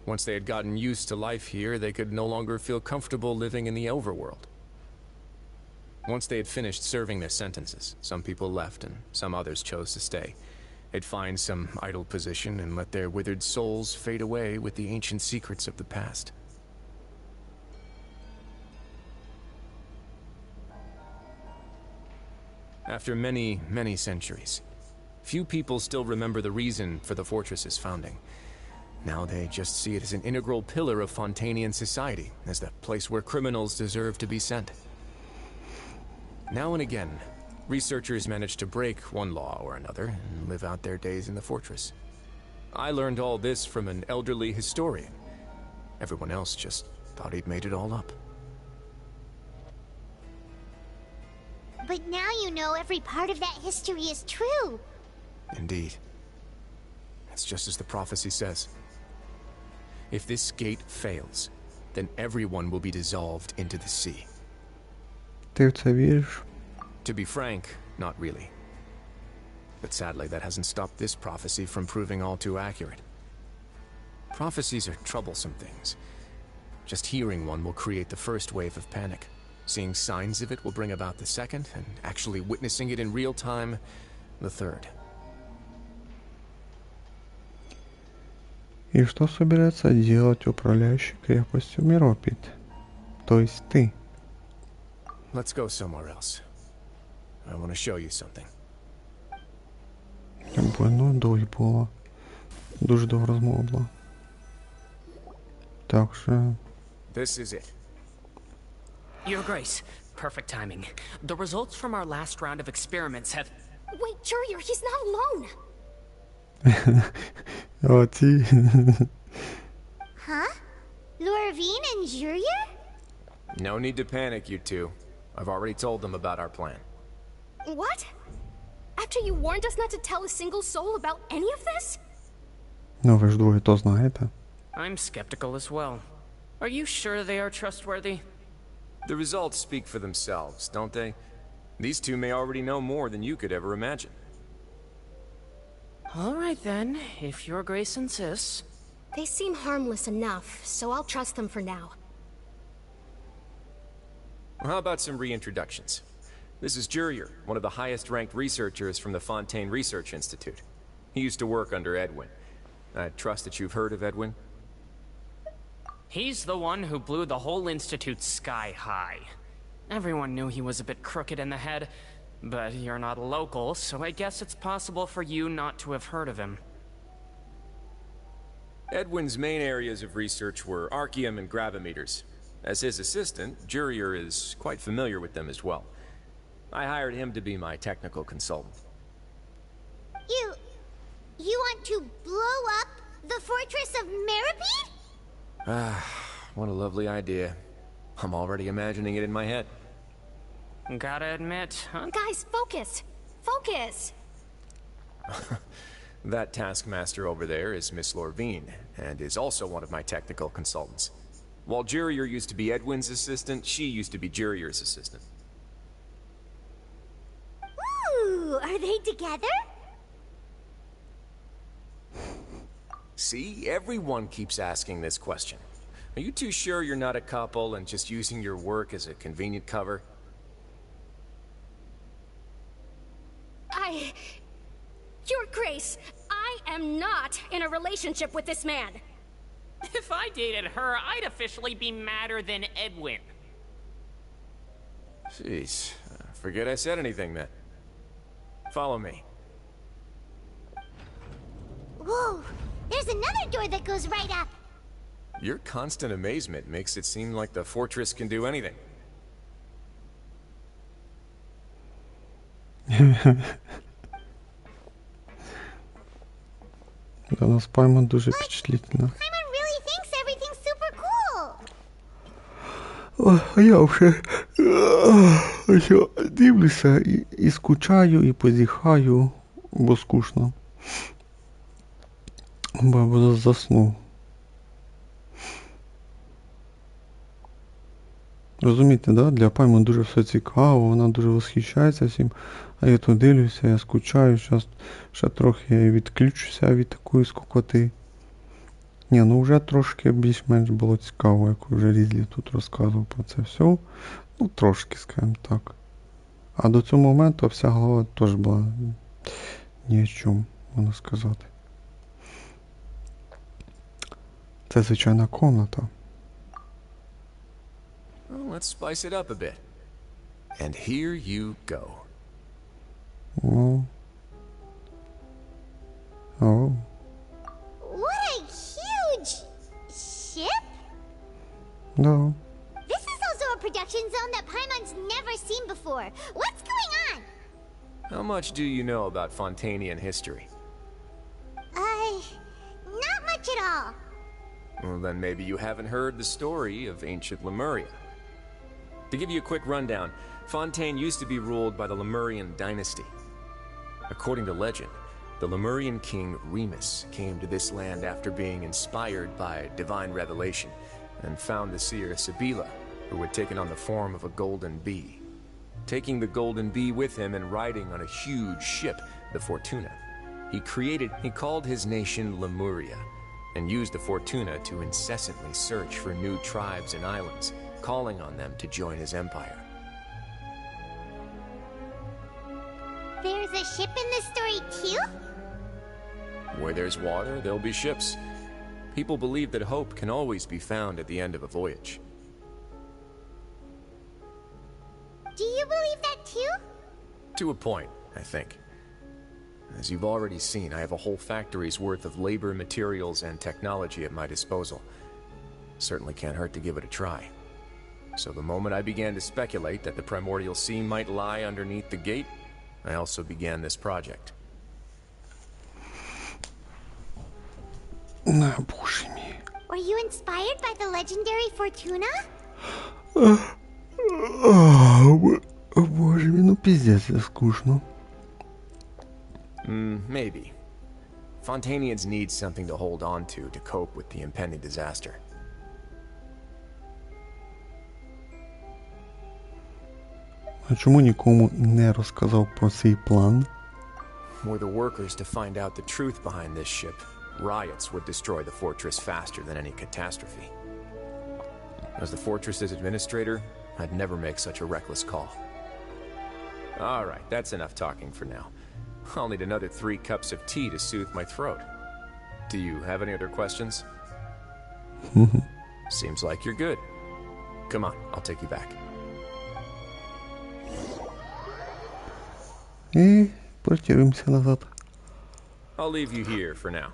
Once they had gotten used to life here, they could no longer feel comfortable living in the overworld. Once they had finished serving their sentences, some people left and some others chose to stay. They'd find some idle position and let their withered souls fade away with the ancient secrets of the past. After many, many centuries, few people still remember the reason for the fortress's founding. Now they just see it as an integral pillar of Fontainian society, as the place where criminals deserve to be sent. Now and again, researchers manage to break one law or another and live out their days in the fortress. I learned all this from an elderly historian. Everyone else just thought he'd made it all up. But now you know every part of that history is true. Indeed. It's just as the prophecy says. If this gate fails, then everyone will be dissolved into the sea. Ти в це віриш? To be frank, not really. But sadly, that hasn't stopped this prophecy from proving all too accurate. Prophecies are troublesome things. Just hearing one will create the first wave of panic. Seeing signs of it will bring about the second, and actually witnessing it in real time, the third. И что собирается делать управляющий крепостью Миропит? То есть ты? Let's go somewhere else. I want to show you something. Больно дощ було. Дуже довга розмова була. Так що... This is it. Your Grace, perfect timing. The results from our last round of experiments have... Wait, Jurier, he's not alone! О, ці... Huh? Lorvine and Jurier? No need to panic, you two. I've already told them about our plan. What? After you warned us not to tell a single soul about any of this? Ну, ви ж двоє то знаєте. I'm skeptical as well. Are you sure they are trustworthy? The results speak for themselves, don't they? These two may already know more than you could ever imagine. All right then, if Your Grace insists. They seem harmless enough, so I'll trust them for now. How about some reintroductions? This is Jurier, one of the highest-ranked researchers from the Fontaine Research Institute. He used to work under Edwin. I trust that you've heard of Edwin? He's the one who blew the whole institute sky high. Everyone knew he was a bit crooked in the head, but you're not local, so I guess it's possible for you not to have heard of him. Edwin's main areas of research were archaeum and gravimeters. As his assistant, Jurier is quite familiar with them as well. I hired him to be my technical consultant. You want to blow up the fortress of Meripede? Ah, what a lovely idea. I'm already imagining it in my head. Gotta admit, huh? Guys, focus! Focus! That taskmaster over there is Miss Lorvine, and is also one of my technical consultants. While Jurier used to be Edwin's assistant, she used to be Jurier's assistant. Ooh, are they together? See, everyone keeps asking this question. Are you too sure you're not a couple and just using your work as a convenient cover? Your Grace, I am not in a relationship with this man. If I dated her, I'd officially be madder than Edwin. Jeez, forget I said anything then. Follow me. Whoa, there's another door that goes right up. Your constant amazement makes it seem like the fortress can do anything. Да, нас Паймон дуже впечатлительно. Paimon really thinks everything's super cool. А я вже дивлюся і скучаю, і позіхаю, бо скучно. Бо я засну. Розумієте, да? Для Паймон дуже все цікаво, вона дуже восхищається всім. А я тут дивлюся, я скучаю, зараз ще трохи відключуся від такої скукоти. Ні, ну вже трошки більш-менш було цікаво, як вже Різлі тут розказував про це все. Ну трошки, скажімо так. А до цього моменту вся глава теж була ні о чому, можна сказати. Це звичайна комната. Well, let's spice it up a bit. And here you go. Ну. О. What a huge ship? Да. This is also a production zone that Paimon's never seen before. What's going on? How much do you know about Fontainian history? Not much at all. Well, then maybe you haven't heard the story of ancient Lemuria. To give you a quick rundown, Fontaine used to be ruled by the Lemurian dynasty. According to legend, the Lemurian king Remus came to this land after being inspired by divine revelation and found the seer Sibila, who had taken on the form of a golden bee. Taking the golden bee with him and riding on a huge ship, the Fortuna, he called his nation Lemuria, and used the Fortuna to incessantly search for new tribes and islands, calling on them to join his empire. There's a ship in this story too? Where there's water, there'll be ships. People believe that hope can always be found at the end of a voyage. Do you believe that too? To a point, I think. As you've already seen, I have a whole factory's worth of labor, materials, and technology at my disposal. Certainly can't hurt to give it a try. So the moment I began to speculate that the primordial sea might lie underneath the gate, I also began this project. Were you inspired by the legendary Fortuna? Боже мой, ну пиздец, скучно. Maybe. Fontanians need something to hold on to cope with the impending disaster. А чому нікому не розказав про свій план? Were the workers to find out the truth behind this ship, riots would destroy the fortress faster than any catastrophe. As the fortress's administrator, I'd never make such a reckless call. Alright, that's enough talking for now. I'll need another 3 cups of tea to soothe my throat. Do you have any other questions? Seems like you're good. Come on, I'll take you back. І портируємося назад. I'll leave you here for now.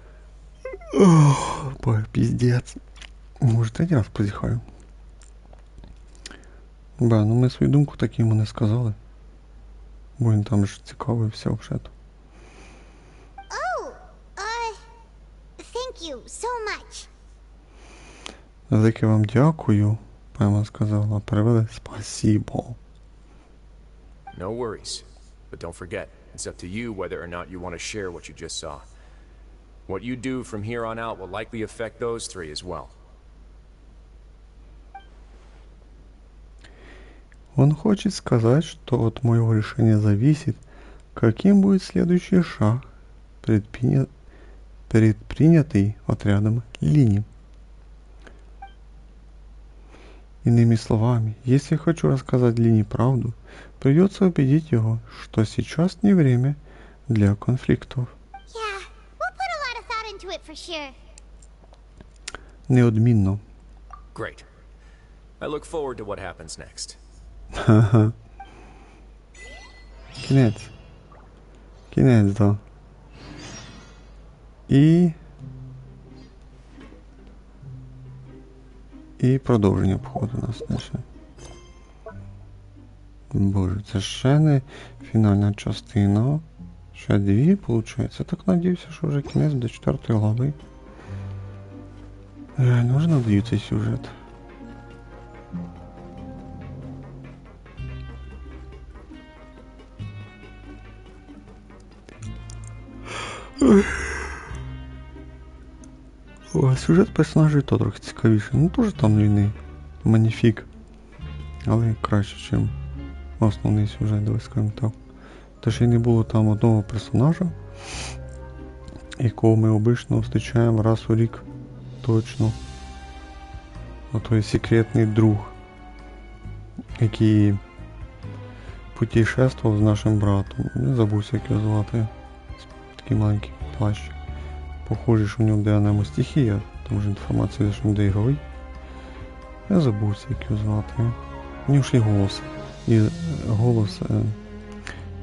Ой, пиздец. Може, третій раз позіхаю. Ну ми свою думку так йому не сказали. Бо він там ж цікавився взагалі. Oh, thank you so much. Велике вам дякую, певно сказала. Перевели спасибо. No worries. But don't forget, it's up to you whether or not you want to share what you just saw. What you do from here on out will likely affect those 3 as well. Он хочет сказать, что от моего решения зависит, каким будет следующий шаг, предпринятый отрядом Лини. Иными словами, если хочу рассказать Лини правду, придется убедить его, что сейчас не время для конфликтов. Yeah, we'll put a lot of thought into it for sure. Неодмінно. Great. I look forward to what happens next. Ха-ха. Кінець. Кінець, да. І продовження походу у нас далі. Боже, це ще не фінальна частина. Ще 2, виходить. Так надіюся, що вже кінець до 4 глави. Реально вже надаю цей сюжет. О, сюжет персонажей то трохи цікавіше. Ну теж там війни. Маніфік. Але краще, ніж основний сюжет, давай скажемо так. Та ще й не було там одного персонажа, якого ми обично зустрічаємо раз у рік. Точно. А той секретний друг, який путешествував з нашим братом. Не забувся, як його звати. Такий маленький плащ. Похоже, що в ньому ДНМ стихія, там вже інформація, що він доігровий. Я забувся, як його звати. У нього ж і голос. І голос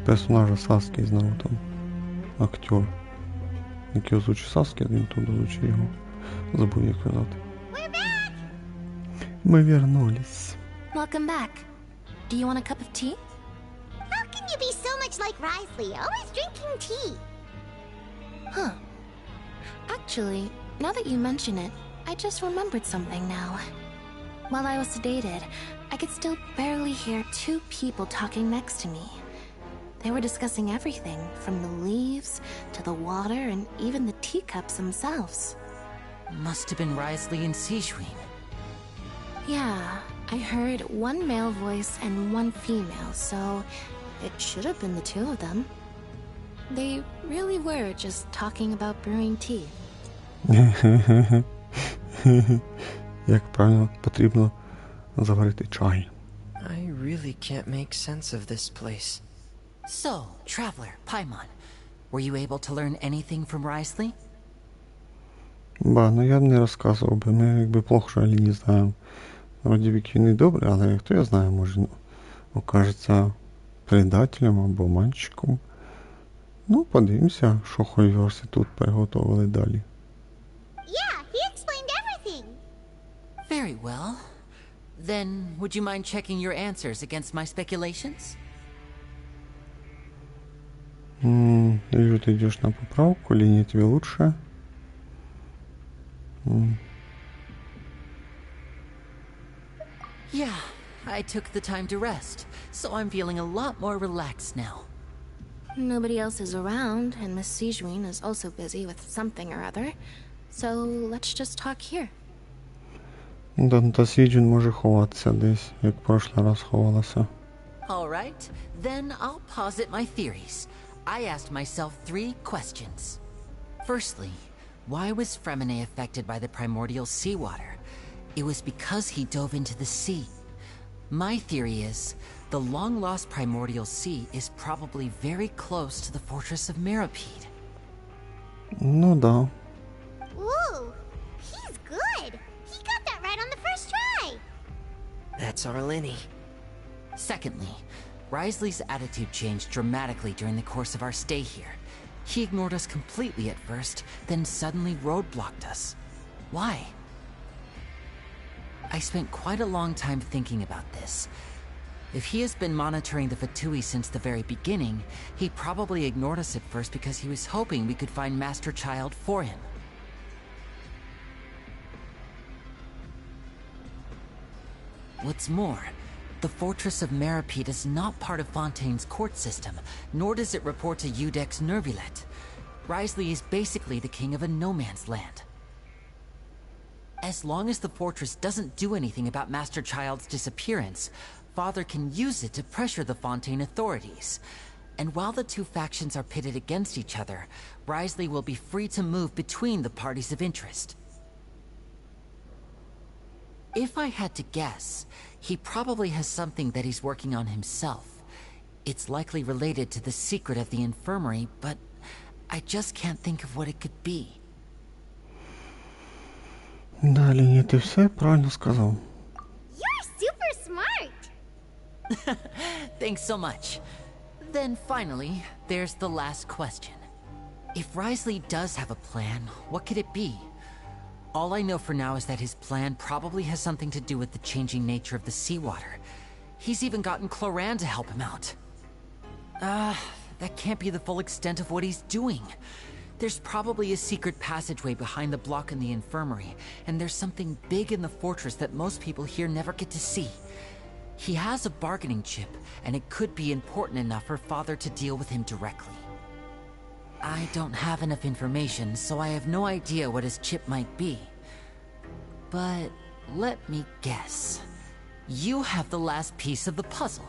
персонажа Саскі, знав там актер. Який озвучив Саскі, він тут озвучив його. Забув, як його звати. Ми вернулись. Welcome back. Do you want a cup of tea? How can you be so much like Risley, always drinking tea? Huh. Actually, now that you mention it, I just remembered something now. While I was sedated, I could still barely hear 2 people talking next to me. They were discussing everything, from the leaves to the water and even the teacups themselves. Must have been Risley and Sijuin. Yeah, I heard one male voice and one female, so it should have been the two of them. They really were just talking about brewing tea. Як правильно потрібно заварити чай. I really can't make sense of this place. So, Traveler, Paimon, were you able to learn anything from Wriothesley? Ба, ну я б не розказував би, ми якби плохо що не знаємо. Вроді бік він і добрий, але хто я знає, може окажеться предателем або обманщиком. Ну, подивимося, що Хойверси тут приготували далі. Yeah, he explained everything. Very well. Then, would you mind checking your answers against my speculations? Вижу, ты идешь на поправку, линия тебе лучше. Yeah, I took the time to rest, so I'm feeling a lot more relaxed now. Nobody else is around, and Miss Sijuin is also busy with something or other, so let's just talk here. Та Сіджін може ховатися десь, як в прошлий раз ховалася. Alright, then I'll posit my theories. I asked myself 3 questions. Firstly, why was Fremine affected by the primordial seawater? It was because he dove into the sea. My theory is, the long-lost primordial sea is probably very close to the fortress of Meropide. Ну да. Ooh, he's good. He got that right on the first try. That's our Lenny. Secondly, Wriothesley's attitude changed dramatically during the course of our stay here. He ignored us completely at first, then suddenly roadblocked us. Why? I spent quite a long time thinking about this. If he has been monitoring the Fatui since the very beginning, he probably ignored us at first because he was hoping we could find Master Child for him. What's more, the Fortress of Meropide is not part of Fontaine's court system, nor does it report to Udex Nervulet. Wriothesley is basically the king of a no-man's land. As long as the fortress doesn't do anything about Master Child's disappearance, Father can use it to pressure the Fontaine authorities. And while the two factions are pitted against each other, Wriothesley will be free to move between the parties of interest. If I had to guess, he probably has something that he's working on himself. It's likely related to the secret of the infirmary, but I just can't think of what it could be. Да, Ліні, ти все правильно сказав. You're super smart. Thanks so much. Then finally, there's the last question. If Wriothesley does have a plan, what could it be? All I know for now is that his plan probably has something to do with the changing nature of the seawater. He's even gotten Cloran to help him out. That can't be the full extent of what he's doing. There's probably a secret passageway behind the block in the infirmary, and there's something big in the fortress that most people here never get to see. He has a bargaining chip, and it could be important enough for Father to deal with him directly. I don't have enough information, so I have no idea what his chip might be. But let me guess. You have the last piece of the puzzle.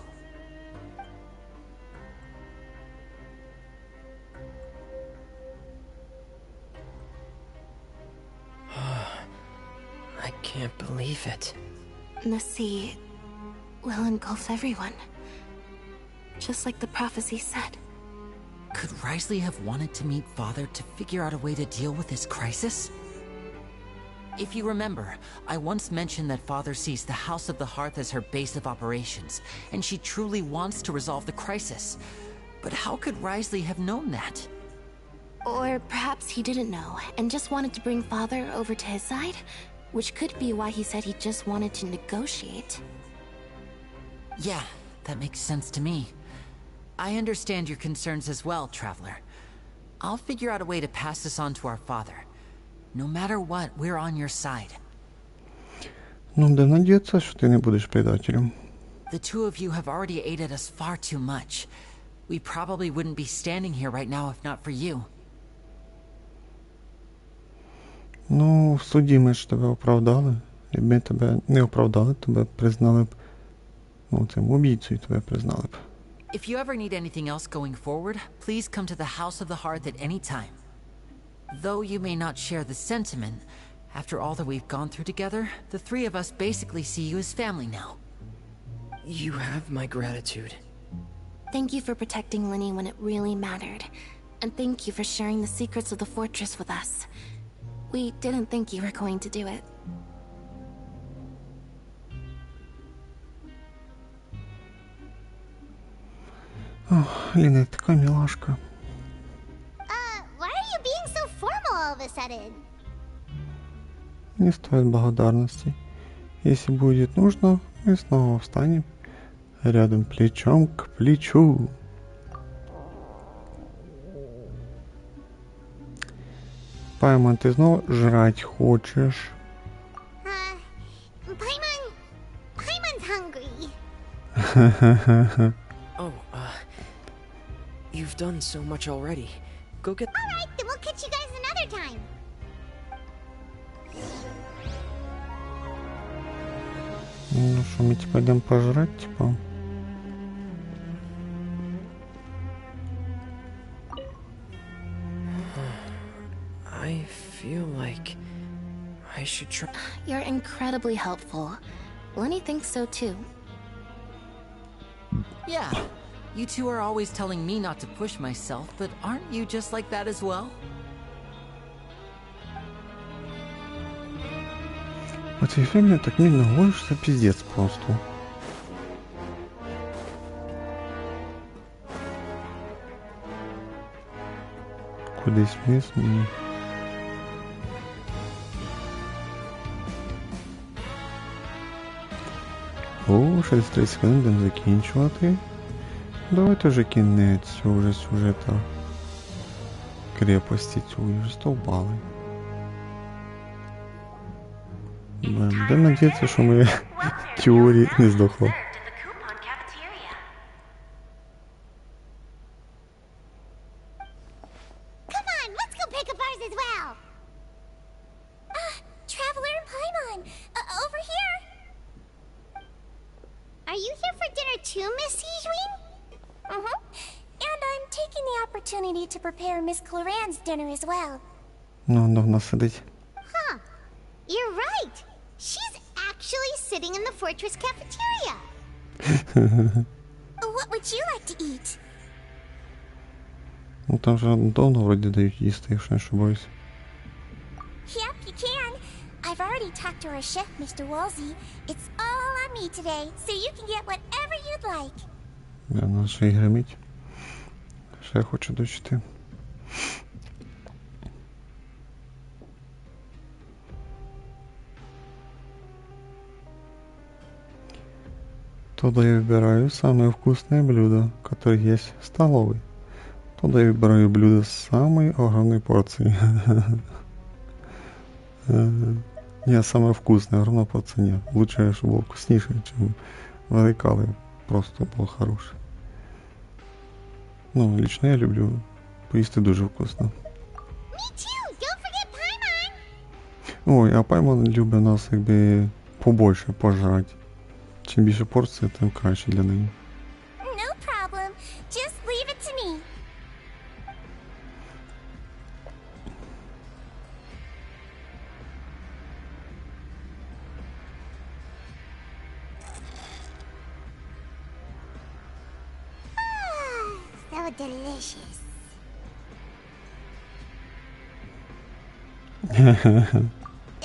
I can't believe it. The sea will engulf everyone. Just like the prophecy said. Could Wriothesley have wanted to meet Father to figure out a way to deal with this crisis? If you remember, I once mentioned that Father sees the House of the Hearth as her base of operations, and she truly wants to resolve the crisis. But how could Wriothesley have known that? Or perhaps he didn't know, and just wanted to bring Father over to his side? Which could be why he said he just wanted to negotiate. Yeah, that makes sense to me. I understand your concerns as well, Traveler. I'll figure out a way to pass this on to our father. No matter what, we're on your side. Ну, будемо надіятися, що ти не будеш предателем. The two of you have already aided us far too much. We probably wouldn't be standing here right now if not for you. Ну, в суді ми ж тебе оправдали. Якби тебе не оправдали, тебе признали б, ну, цим убійцею тебе признали б. If you ever need anything else going forward, please come to the House of the Hearth at any time. Though you may not share the sentiment, after all that we've gone through together, the three of us basically see you as family now. You have my gratitude. Thank you for protecting Linny when it really mattered. And thank you for sharing the secrets of the fortress with us. We didn't think you were going to do it. Ох, Ліна, така милашка. Why are you being so formal all of a sudden? Не стоит благодарности. Если будет нужно, мы снова встанем рядом плечом к плечу. Пайман, ты снова жрать хочешь? Paimon's hungry. Oh, you've done so much already. Go get... Alright, then we'll catch you guys another time. Ну что, мы типа идем пожрать, типа? I feel like I should try... You're incredibly helpful. Lenny thinks so too. Yeah, you two are always telling me not to push myself, but aren't you just like that as well? В этой фильме так медленно говоришься, пиздец просто. Кудись вниз мені. О, 63 секунди, будемо закінчувати. Давайте вже кінець цього вже сюжета крепості цієї вже стовбали. Будемо надіятися, що моя теорія не здохла. Come on, let's go pick up ours as well. Traveler and Paimon, over here. Are you here for dinner too, Miss Sijwin? Mm-hmm. And I'm taking the opportunity to prepare Miss Claran's dinner as well. Ну, вона сидить. Huh. You're right. She's actually sitting in the fortress cafeteria. What would you like to eat? Ну там же давно вроде дають їсти, якщо не ошибаюсь. Yep, you can. I've already talked to our chef, Mr. Wolsey. It's all on me today, so you can get whatever you'd like. Да, нас ще й гримить. Ще я хочу дочити. Туда я выбираю самые вкусные блюда, которые есть в столовой. Туда я выбираю блюда с самой огромной порцией. Не, самое вкусное, огромная порция нет. Лучше, чтобы было вкуснейше, чем велика, але просто было хорошее. Ну, лично я люблю поїсти дуже вкусно. Me too. Don't forget Paimon. Ой, а Паймон любить нас якби побольше пожрати. Чим більше порцій, тим краще для неї. No problem. Just leave it to me. So delicious.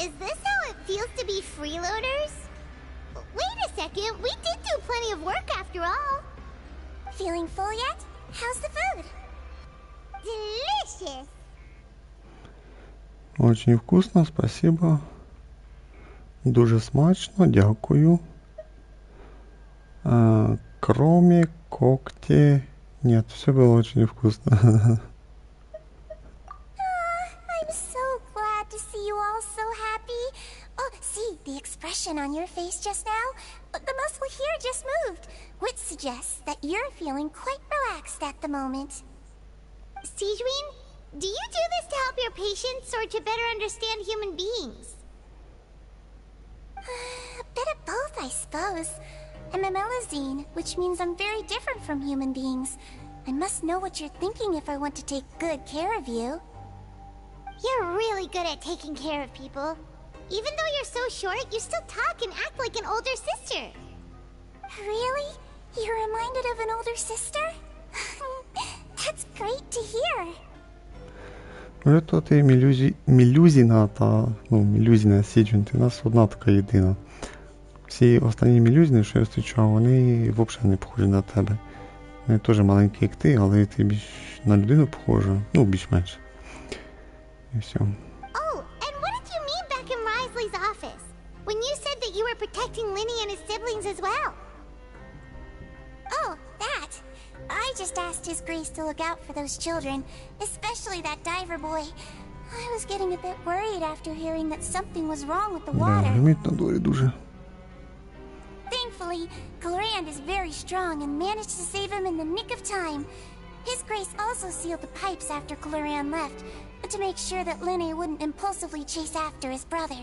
Is this how it feels to be freeloaders? Wait a second, we did do plenty of work after all. Feeling full yet? How's the food? Delicious. Очень вкусно, спасибо. Дуже смачно, дякую. Кроме когти... Нет, все было очень вкусно. I'm so glad to see you all so happy. Oh, see, the expression on your face just now? The muscle here just moved, which suggests that you're feeling quite relaxed at the moment. Sijwin, do you do this to help your patients or to better understand human beings? I suppose. I'm a Melusine, which means I'm very different from human beings. I must know what you're thinking if I want to take good care of you. You're really good at taking care of people. Even though you're so short, you still talk and act like an older sister. Really? You're reminded of an older sister? That's great to hear. Вже то ти Мелюзіна та, Мелюзіна Сіджвін, у нас одна така єдина. Всі останні Мелюзіни, що я зустрічав, вони взагалі не похожі на тебе. Вони теж маленькі, як ти, але ти більш на людину похожа, більш-менш. І все. Oh, and what did you mean back in Risley's office? When you said that you were protecting Linny and his siblings as well? Oh, that. I just asked His Grace to look out for those children, especially that diver boy. I was getting a bit worried after hearing that something was wrong with the water. Гримить на дворі дуже. Thankfully, Colorand is very strong and managed to save him in the nick of time. His Grace also sealed the pipes after Colorand left, to make sure that Linny wouldn't impulsively chase after his brother.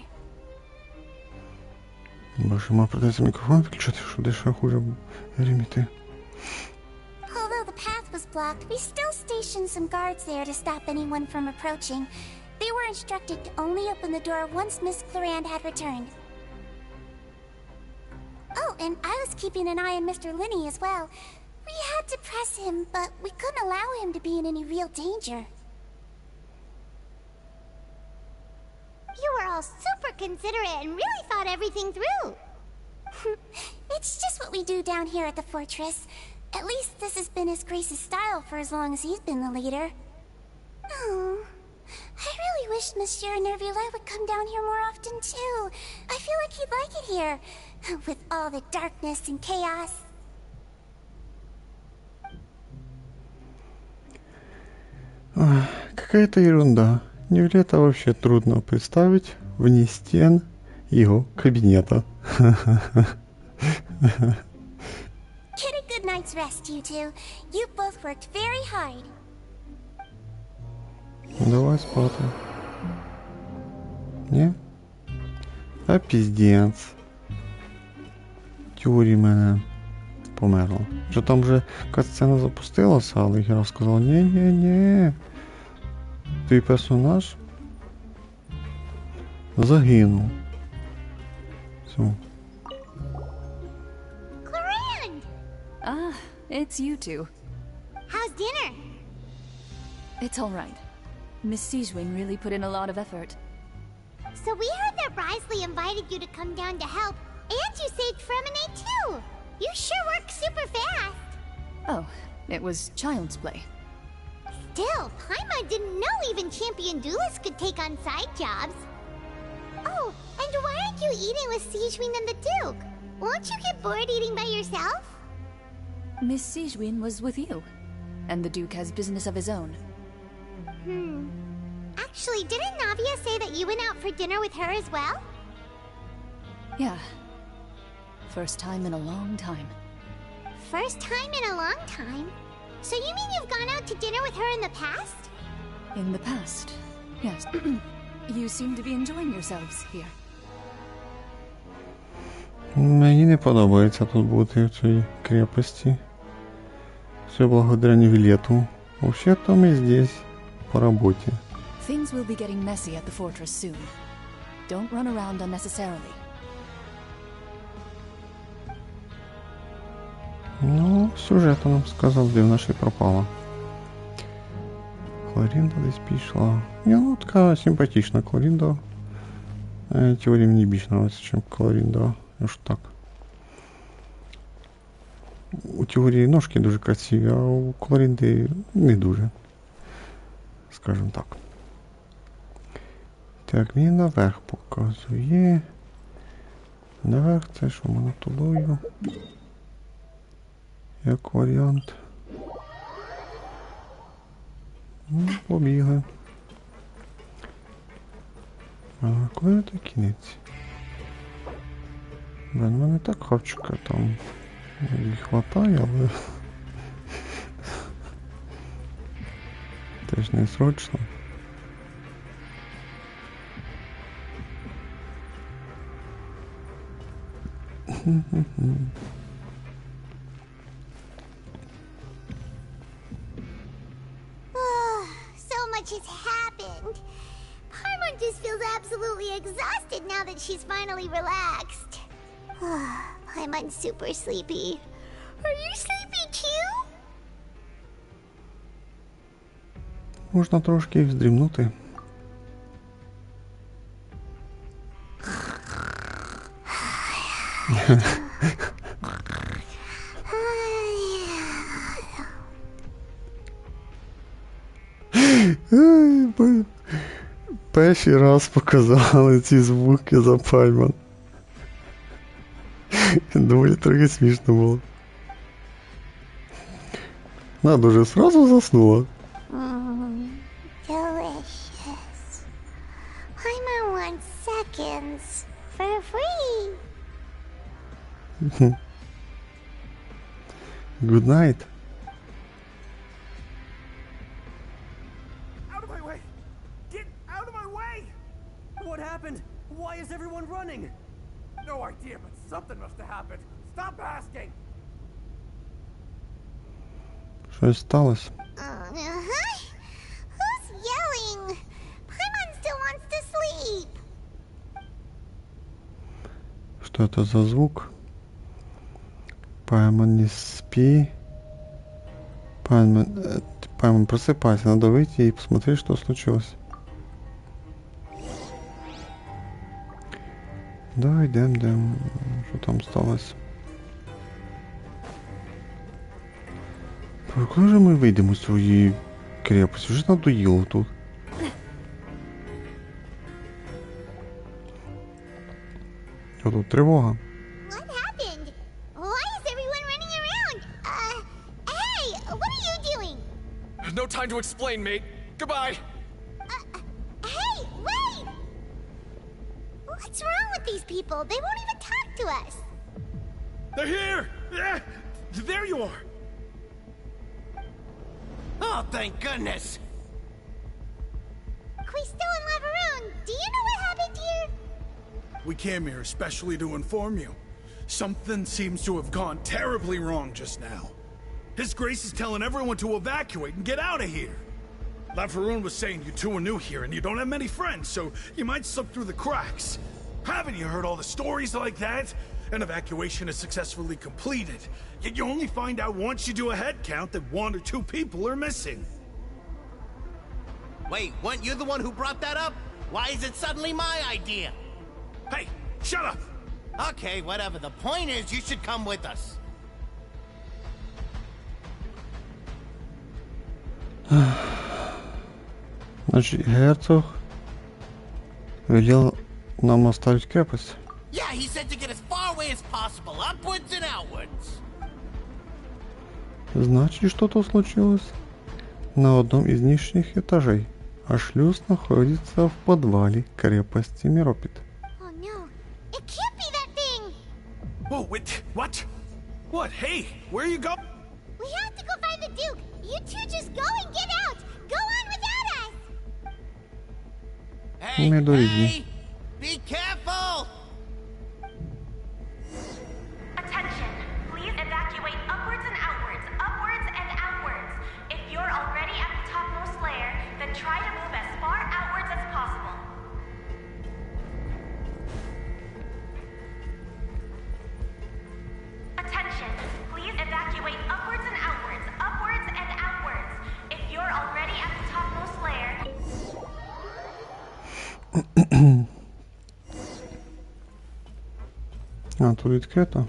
Боже, мені придеться мікрофон включити, щоб дещо хуже гриміти. Although the path was blocked, we still stationed some guards there to stop anyone from approaching. They were instructed to only open the door once Miss Clorand had returned. Oh, and I was keeping an eye on Mr. Linny as well. We had to press him, but we couldn't allow him to be in any real danger. You were all super considerate and really thought everything through. It's just what we do down here at the fortress. At least this has been His Grace's style for as long as he's been the leader. Oh, I really wish Monsieur Nervula would come down here more often too. I feel like he'd like it here, with all the darkness and chaos. Ой, какая-то ерунда. Неужели вообще трудно представить вне стен его кабинета? Get a good night's rest, you two. You both worked very hard. Давай спати. Ні? А піздець. Тюрі мене померла. Що там вже катсцена запустилася, але гра сказала, ні-ні-ні. Твій персонаж загинув. Все. Clorand! Ah, it's you two. How's dinner? It's all right. Miss Sijwing really put in a lot of effort. So we heard that Risley invited you to come down to help, and you saved Fremine too! You sure work super fast! Oh, it was child's play. Still, Paimon didn't know even champion duelists could take on side jobs. Oh, and why aren't you eating with Sijwin and the Duke? Won't you get bored eating by yourself? Miss Sijwin was with you, and the Duke has business of his own. Actually, didn't Navia say that you went out for dinner with her as well? Yeah. First time in a long time. First time in a long time? So you mean you've gone out to dinner with her in the past? In the past, yes. You seem to be enjoying yourselves here. Мені не подобається тут бути в цій крепості. Все благодаря Невилету. Вообще-то мы здесь по работе. Things will be getting messy at the fortress soon. Don't run around unnecessarily. Ну, сюжет нам сказав, де вона ще пропала. Кларінда десь пішла. Ну, така симпатична Кларінда. Теорія мені більше подобається, ніж Кларінда. Аж так. У теорії ножки дуже красиві, а у Кларінди не дуже. Скажем так. Так, мені наверх показує. Наверх це що, монотулою. Як варіант. Ну, побігли. А коли це кінець? Блин, в мене так хавчика там не хватає, але теж не срочно. So much has happened. Paimon just feels absolutely exhausted now that she's finally relaxed. Paimon's super sleepy. Are you sleepy too? Можна трошки вздрімнути. Перший раз показали ці звуки за Пайман. Доволі трохи смішно було. Надо вже сразу заснула. Delicious. Paimon wants seconds for free. Good night. Out of my way! Get out of my way! What happened? Why is everyone running? No idea, but something must have happened. Stop asking! Щось сталося. Who's yelling? Paimon still wants to sleep. Что это за звук? Пайман, не спи. Пайман, просыпайся. Надо выйти и посмотреть, что случилось. Давай, йдем. Що там сталося? Коли же ми вийдемо з цієї крепості? Вже надоїло тут. Що тут? Тривога. What happened? Why is everyone running around? Hey, what are you doing? No time to explain, mate. Goodbye. Hey, wait! What's wrong with these people? They won't even talk to us. They're here! There you are! Oh, thank goodness! Quisto and Laveroon, do you know what happened here? We came here especially to inform you. Something seems to have gone terribly wrong just now. His Grace is telling everyone to evacuate and get out of here. Laveroon was saying you two are new here and you don't have many friends, so you might slip through the cracks. Haven't you heard all the stories like that? An evacuation is successfully completed, yet you only find out once you do a head count that 1 or 2 people are missing. Wait, weren't you the one who brought that up? Why is it suddenly my idea? Hey, shut up! Okay, whatever. The point is, you should come with us. Значит, герцог велел нам оставить крепость. Yeah, he said to get as far away as possible, upwards and outwards. Значит, что-то случилось на одном из нижних этажей, а шлюз находится в подвале крепости Миропит. Oh no, it can't be that thing! Whoa, wait, what? What? Hey, where are you going? We have to go find the Duke! You two just go and get out! Go on without us! Hey, hey! Be careful! Attention! Please evacuate upwards and outwards, upwards and outwards. If you're already at the topmost layer, then try to move as far outwards as possible. Attention! Please evacuate upwards and outwards, upwards and outwards. If you're already at the topmost layer... А, тут відкрито.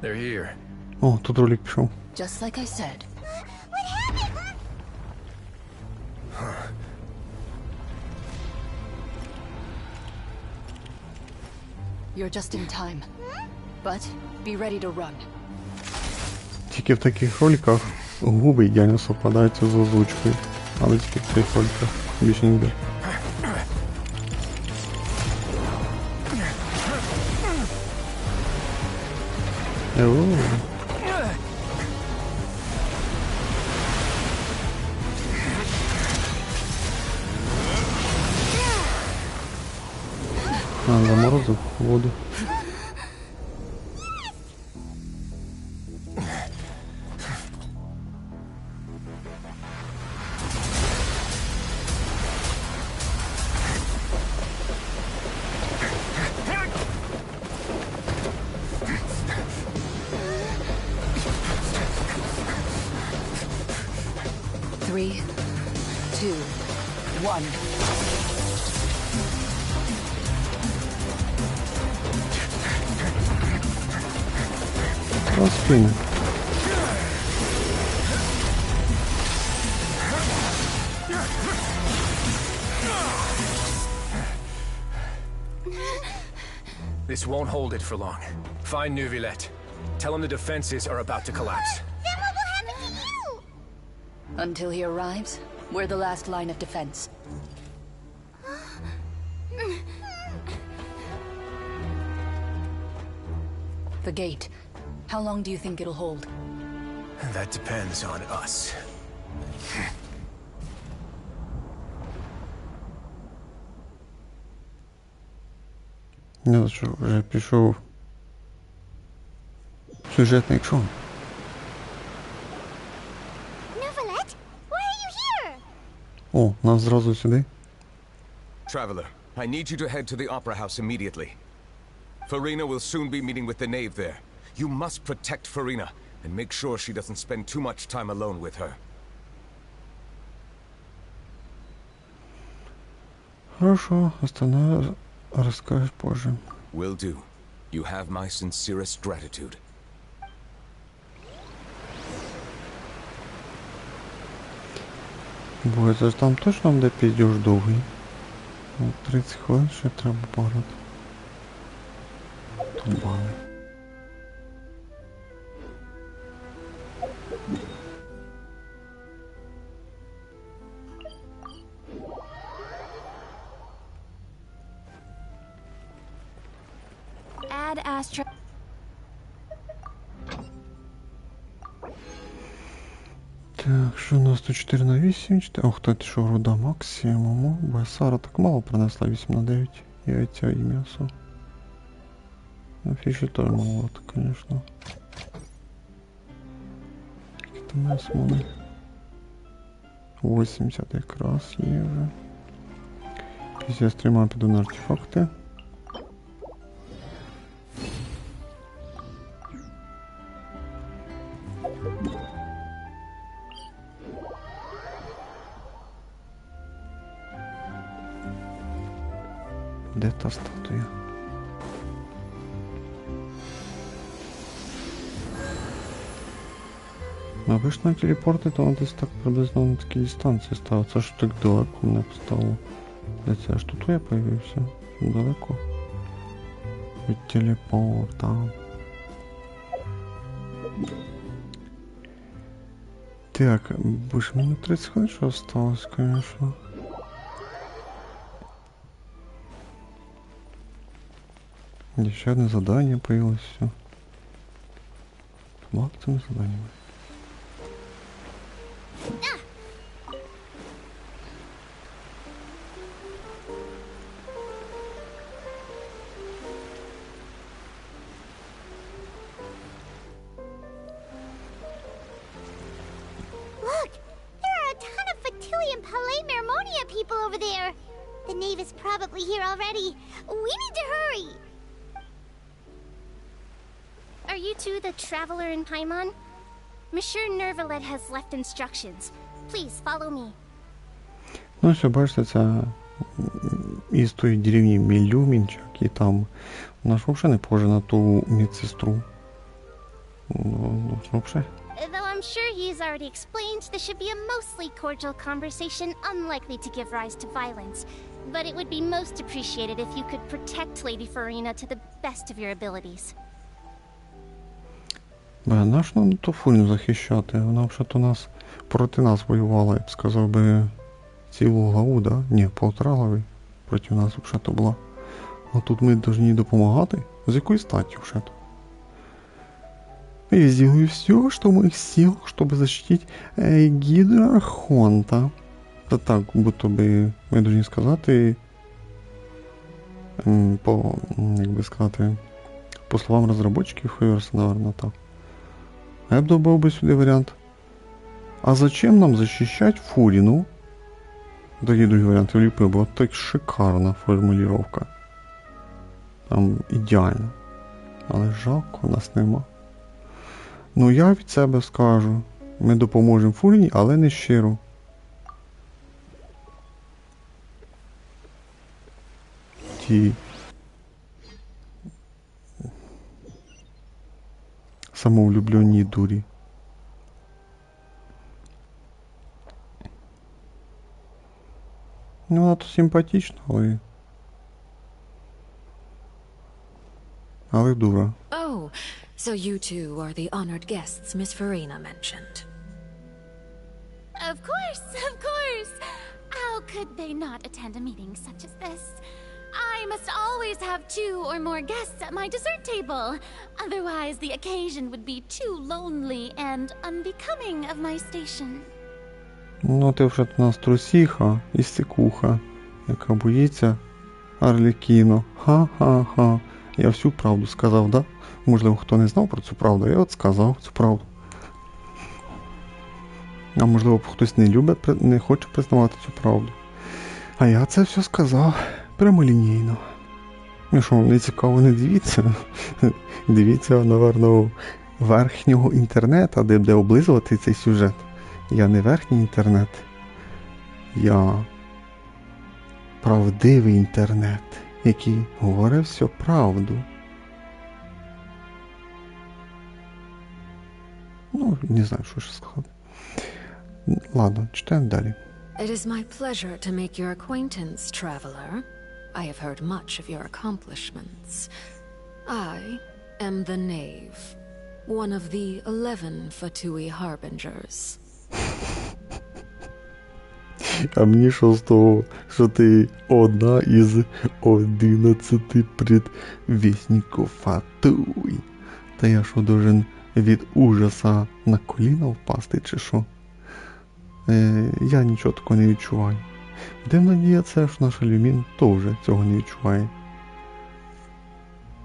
They're here. О, тут ролик пішов. Just like I said. What happened? You're just in time. But be ready to run. Тільки в таких роликах губи ідеально совпадаються з озвучкою. Але тільки в цих роликах. Більше ніде. Заморозив воду. Three, two, one. Розкине. This won't hold it for long. Find Neuvillette. Tell him the defenses are about to collapse. Then what will happen to you? Until he arrives, we're the last line of defense. The gate. How long do you think it'll hold? That depends on us. Ну що, вже пішов сюжетний екшон. Neuvillette, why are you here? О, нас зразу сюди. Traveler, I need you to head to the Opera House immediately. Farina will soon be meeting with the knave there. You must protect Farina, and make sure she doesn't spend too much time alone with her. Хорошо, остальное расскажешь позже. Will do. You have my sincerest gratitude. Бо це ж там точно буде піздюш довгий. 30 хвилин ще треба пограти. Тумбани. Add Astra. Так, що у нас тут 4 на 8? Ох, тут що руда максимуму. Бо Сара так мало принесла 8 на 9. Яйця і м'ясо. Фіші теж маловато, звісно. Скільки там м'ясо вони? 80 якраз є вже. Після стріма піду на артефакти. Де та статуя? Обично телепорти, то десь так приблизно на такій дистанції стало. Це ж так далеко мене поставило. Де це аж тут я появився? Далеко. Від телепорта. Так, бо ж мені 30 хвилин що осталось, конечно. Еще одно задание появилось, все. С акциями заданиями. Look! There are a ton of Fatilian Palais Mermonia people over there! The knave is probably here already. We need to hurry! Are you two the traveler in Paimon? Monsieur Neuvillette has left instructions. Please follow me. Ну, все, бачите, це із тої деревні Мілюмінчак, і там вона ж взагалі не похожа на ту медсестру. Ну, взагалі. Though I'm sure he's already explained, this should be a mostly cordial conversation, unlikely to give rise to violence. But it would be most appreciated if you could protect Lady Farina to the best of your abilities. Наш нам ту фурню захищати? Вона взагалі нас проти нас воювала, я б сказав би, цілу главу, да? Ні, 1,5 глави проти нас взагалі була. А тут ми повинні допомагати? З якої статі взагалі? Я сделаю все, что в моих силах, чтобы защитить Гидрархонта. Та так, будто би, ми повинні сказати, як би сказати, по словам розробників Фейверса, наверное, так. А я б добавив би сюди варіант. А зачем нам защищать Фурину? Такий другий варіант вліпив, бо так шикарна формулировка. Там ідеально. Але жалко, нас нема. Ну я від себе скажу. Ми допоможемо Фуріні, але не щиро. Ті самовлюблені дурі. Ну, вона тут симпатична, але дура. Oh, so you two are the honored guests Miss Farina mentioned. Of course, of course. How could they not attend a meeting such as this? I must always have 2 or more guests at my dessert table. Otherwise, the occasion would be too lonely and unbecoming of my station. Ну, ти вже у нас трусіха і сикуха, яка боїться Арлекіно. Ха-ха-ха. Я всю правду сказав, да? Можливо, хто не знав про цю правду, я от сказав цю правду. А можливо, хтось не любить, не хоче признавати цю правду. А я це все сказав прямолінійно. Ну що, вам не цікаво, не дивіться. Дивіться, напевно, верхнього інтернету, де буде облизувати цей сюжет. Я не верхній інтернет. Я правдивий інтернет, який говорить всю правду. Ну, не знаю, що ще сказати. Ладно, читаємо далі. It is my pleasure to make your acquaintance, traveler. I have heard much of your accomplishments. I am the Knave, one of the 11 Fatui Harbingers. А мені що з того, що ти одна із 11 предвісників Фатуй? Та я що, должен від ужаса на коліна впасти, чи що? Я нічого такого не відчуваю. Будемо надіятися, що наш Люмін теж цього не відчуває.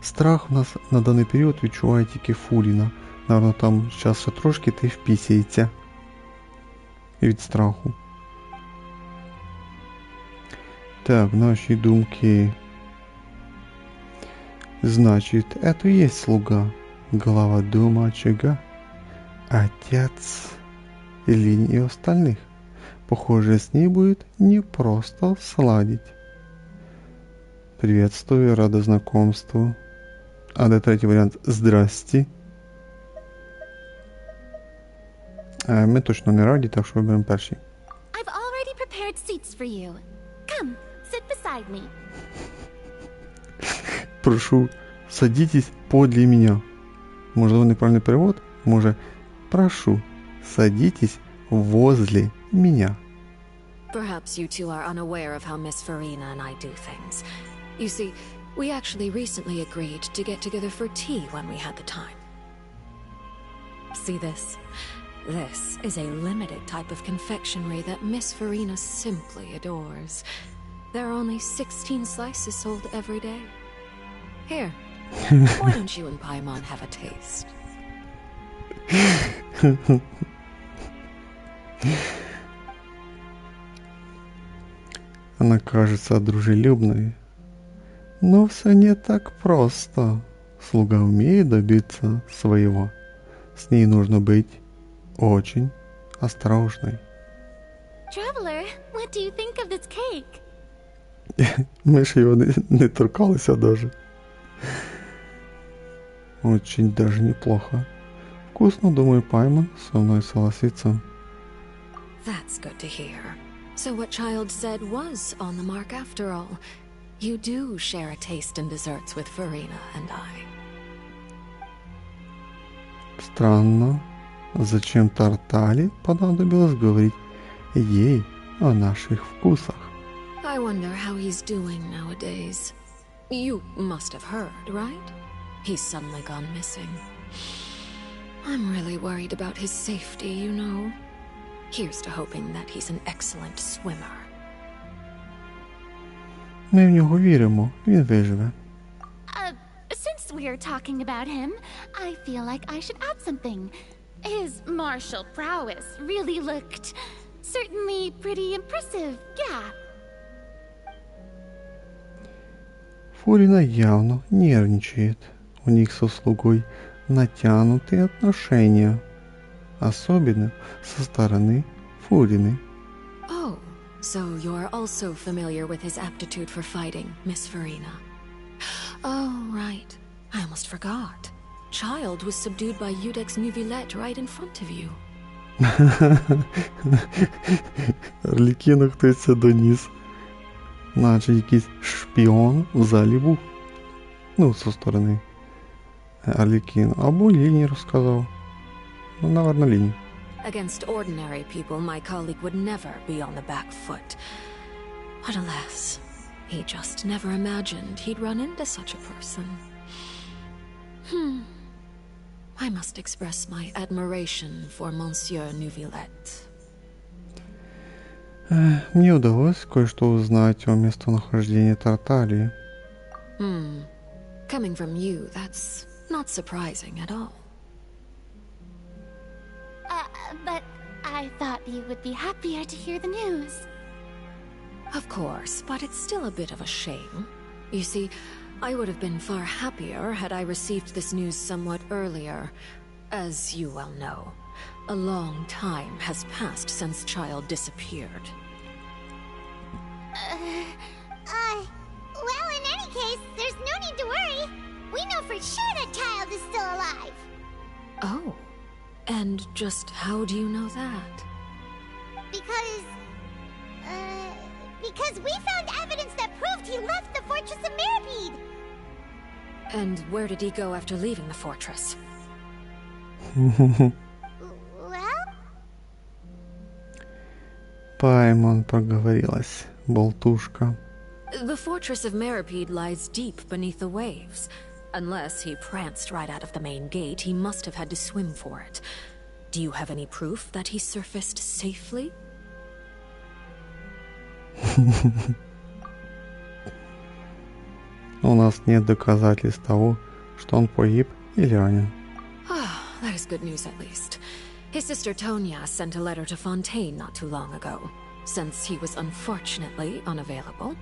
Страх у нас на даний період відчуває тільки Фуріна. Наверно, там зараз ще трошки ти впісяється від страху. Так, наши думки. Значит, это и есть слуга, глава дома очага, отец Линь и остальных. Похоже, с ней будет не просто сладить. Приветствую, рада знакомству. А да, третий вариант. Здрасте. Ми точно не раді, так що виберемо перший. I've already prepared seats for you. Come, sit beside me. Прошу, садитесь подле меня. Можливо, неправильний перевод? Може, прошу, садитесь возле меня. Perhaps you two are unaware of how Miss Farina and I do things. You see, we actually recently agreed to get together for tea when we had the time. See this? This is a limited type of confectionery that Miss Farina simply adores. There are only 16 slices sold every day. Here, why don't you and Paimon have a taste? Она кажется дружелюбной, но все не так просто. Слуга умеет добиться своего. С ней нужно быть очень осторожной. Traveler, what do you think of this cake? Мы же его не торкалися даже. Очень даже неплохо. Вкусно, думаю, Паймон со мной согласится. That's good to hear. So what Child said was on the mark after all. You do share a taste in desserts with Farina and I. Странно. Зачем Тартали понадобилось говорить ей о наших вкусах? I wonder how he's doing nowadays. You must have heard, right? He's suddenly gone missing. I'm really worried about his safety, you know. Here's to hoping that he's an excellent swimmer. Ми в нього віримо, він виживе. Since we're talking about him, I feel like I should add something. His martial prowess really looked certainly pretty impressive, yeah. Фурина явно нервничает. У них со слугой натянутые отношения. Особенно со стороны Фурины. Oh, so you're also familiar with his aptitude for fighting, Miss Farina. Oh, right. I almost forgot. Child was subdued by Eudex Neuvillette right in front of you. Арлекіна хтось це доніс. Наче якийсь шпіон в залі був. Ну, со сторони Арлекіна. Або Ліні розказав. Ну, наверно, Ліні. Against ordinary people, my colleague would never be on the back foot. But alas, he just never imagined he'd run into such a person. I must express my admiration for Monsieur Neuvillette. Мне удалось кое-что узнать о местонахождении Тарталии. Coming from you, that's not surprising at all. But I thought you would be happier to hear the news. Of course, but it's still a bit of a shame. You see, I would have been far happier had I received this news somewhat earlier. As you well know, a long time has passed since Child disappeared. Well, in any case, there's no need to worry. We know for sure that Child is still alive. Oh, and just how do you know that? Because we found evidence that proved he left the Fortress of Mirapede. And where did he go after leaving the fortress? Well? Паймон проговорилась, болтушка. The Fortress of Mirapede lies deep beneath the waves. Unless he pranced right out of the main gate, he must have had to swim for it. Do you have any proof that he surfaced safely? У нас нет доказательств того, что он погиб или ранен. That is good news at least. His sister Tonya sent a letter to Fontaine not too long ago. Since he was unfortunately unavailable,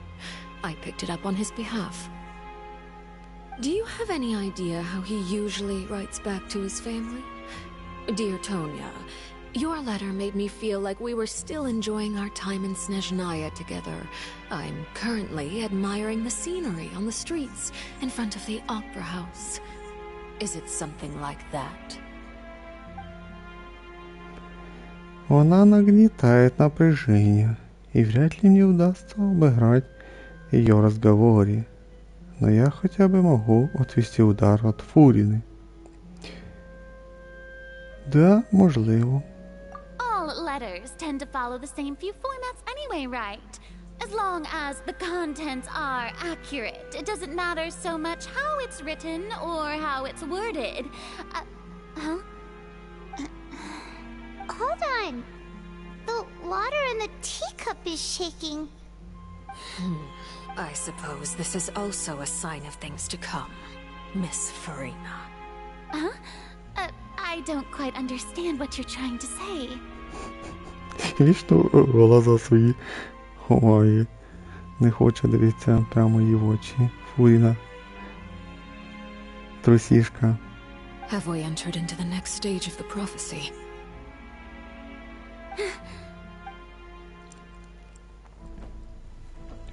I picked it up on his behalf. Do you have any idea how he usually writes back to his family? Dear Tonya, your letter made me feel like we were still enjoying our time in Snezhnaya together. I'm currently admiring the scenery on the streets in front of the opera house. Is it something like that? Она нагнетает напряжение, и вряд ли мне удастся обыграть ее разговоре. Но я хотя бы могу отвести удар от Фурины. Да, можливо. All letters tend to follow the same few formats anyway, right? As long as the contents are accurate, it doesn't matter so much how it's written or how it's worded. Hold on. The water in the teacup is shaking. I suppose this is also a sign of things to come, Miss Farina. Huh? I don't quite understand what you're trying to say. Вічно глаза свої ховає. Не хоче дивитися прямо їй в очі. Фуріна. Трусішка. Have we entered into the next stage of the prophecy?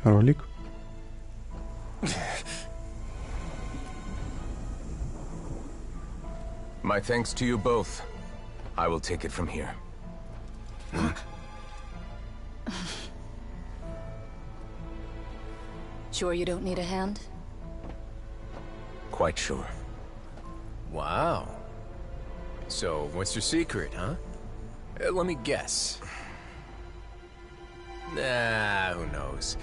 Ролик. My thanks to you both. I will take it from here. Sure you don't need a hand? Quite sure. Wow. So, what's your secret, huh? Let me guess. Nah, who knows?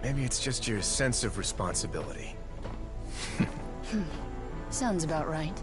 Maybe it's just your sense of responsibility. Sounds about right.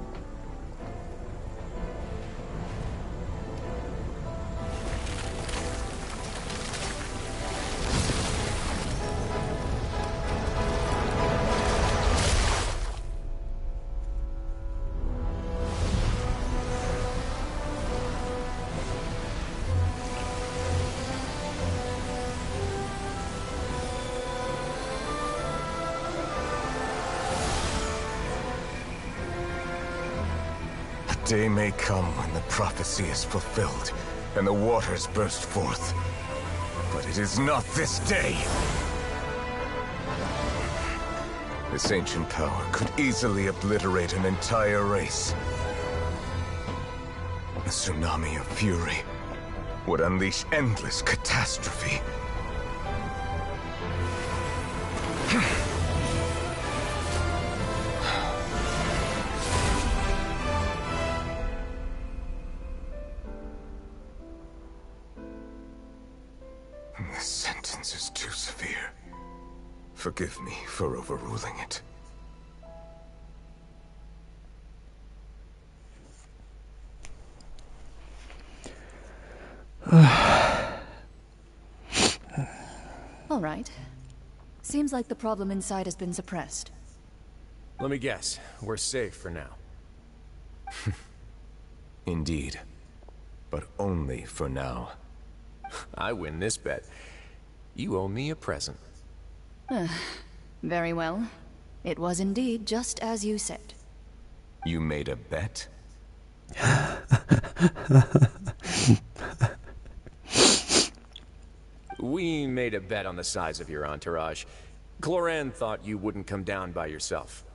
day may come when the prophecy is fulfilled and the waters burst forth. But it is not this day. This ancient power could easily obliterate an entire race. A tsunami of fury would unleash endless catastrophe. This sentence is too severe. Forgive me for overruling it. All right. Seems like the problem inside has been suppressed. Let me guess. We're safe for now. Indeed. But only for now. I win this bet. You owe me a present. Very well. It was indeed just as you said. You made a bet? We made a bet on the size of your entourage. Cloran thought you wouldn't come down by yourself.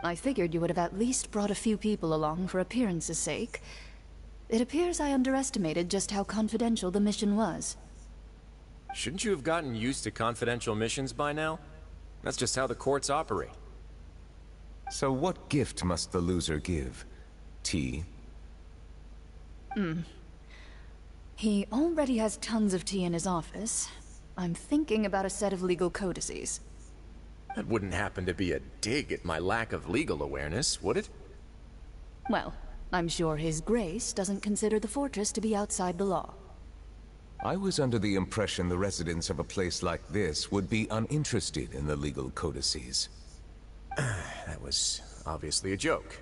I figured you would have at least brought a few people along for appearance's sake. It appears I underestimated just how confidential the mission was. Shouldn't you have gotten used to confidential missions by now? That's just how the courts operate. So what gift must the loser give? Tea? He already has tons of tea in his office. I'm thinking about a set of legal codices. That wouldn't happen to be a dig at my lack of legal awareness, would it? Well, I'm sure His Grace doesn't consider the fortress to be outside the law. I was under the impression the residents of a place like this would be uninterested in the legal codices. That was obviously a joke.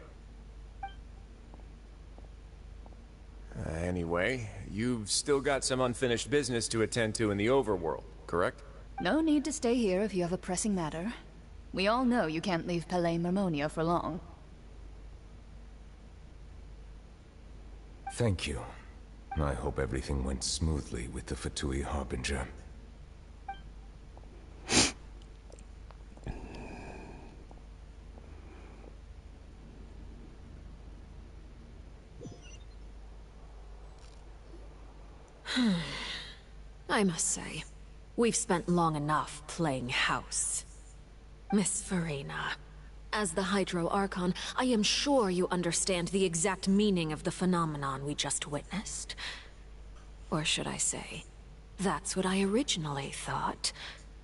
Anyway, you've still got some unfinished business to attend to in the overworld, correct? No need to stay here if you have a pressing matter. We all know you can't leave Palais Mermonia for long. Thank you. I hope everything went smoothly with the Fatui Harbinger. I must say, we've spent long enough playing house. Miss Farina, as the Hydro Archon, I am sure you understand the exact meaning of the phenomenon we just witnessed. Or should I say, that's what I originally thought.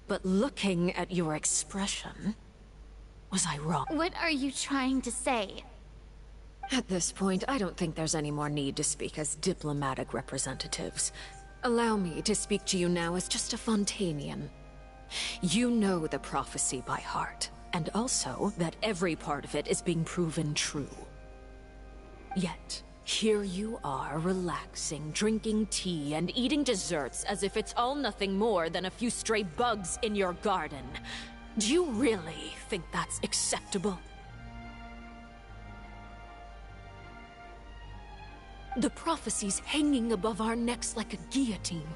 But looking at your expression, was I wrong? What are you trying to say? At this point, I don't think there's any more need to speak as diplomatic representatives. Allow me to speak to you now as just a Fontanian. You know the prophecy by heart, and also that every part of it is being proven true. Yet, here you are, relaxing, drinking tea, and eating desserts as if it's all nothing more than a few stray bugs in your garden. Do you really think that's acceptable? The prophecy's hanging above our necks like a guillotine.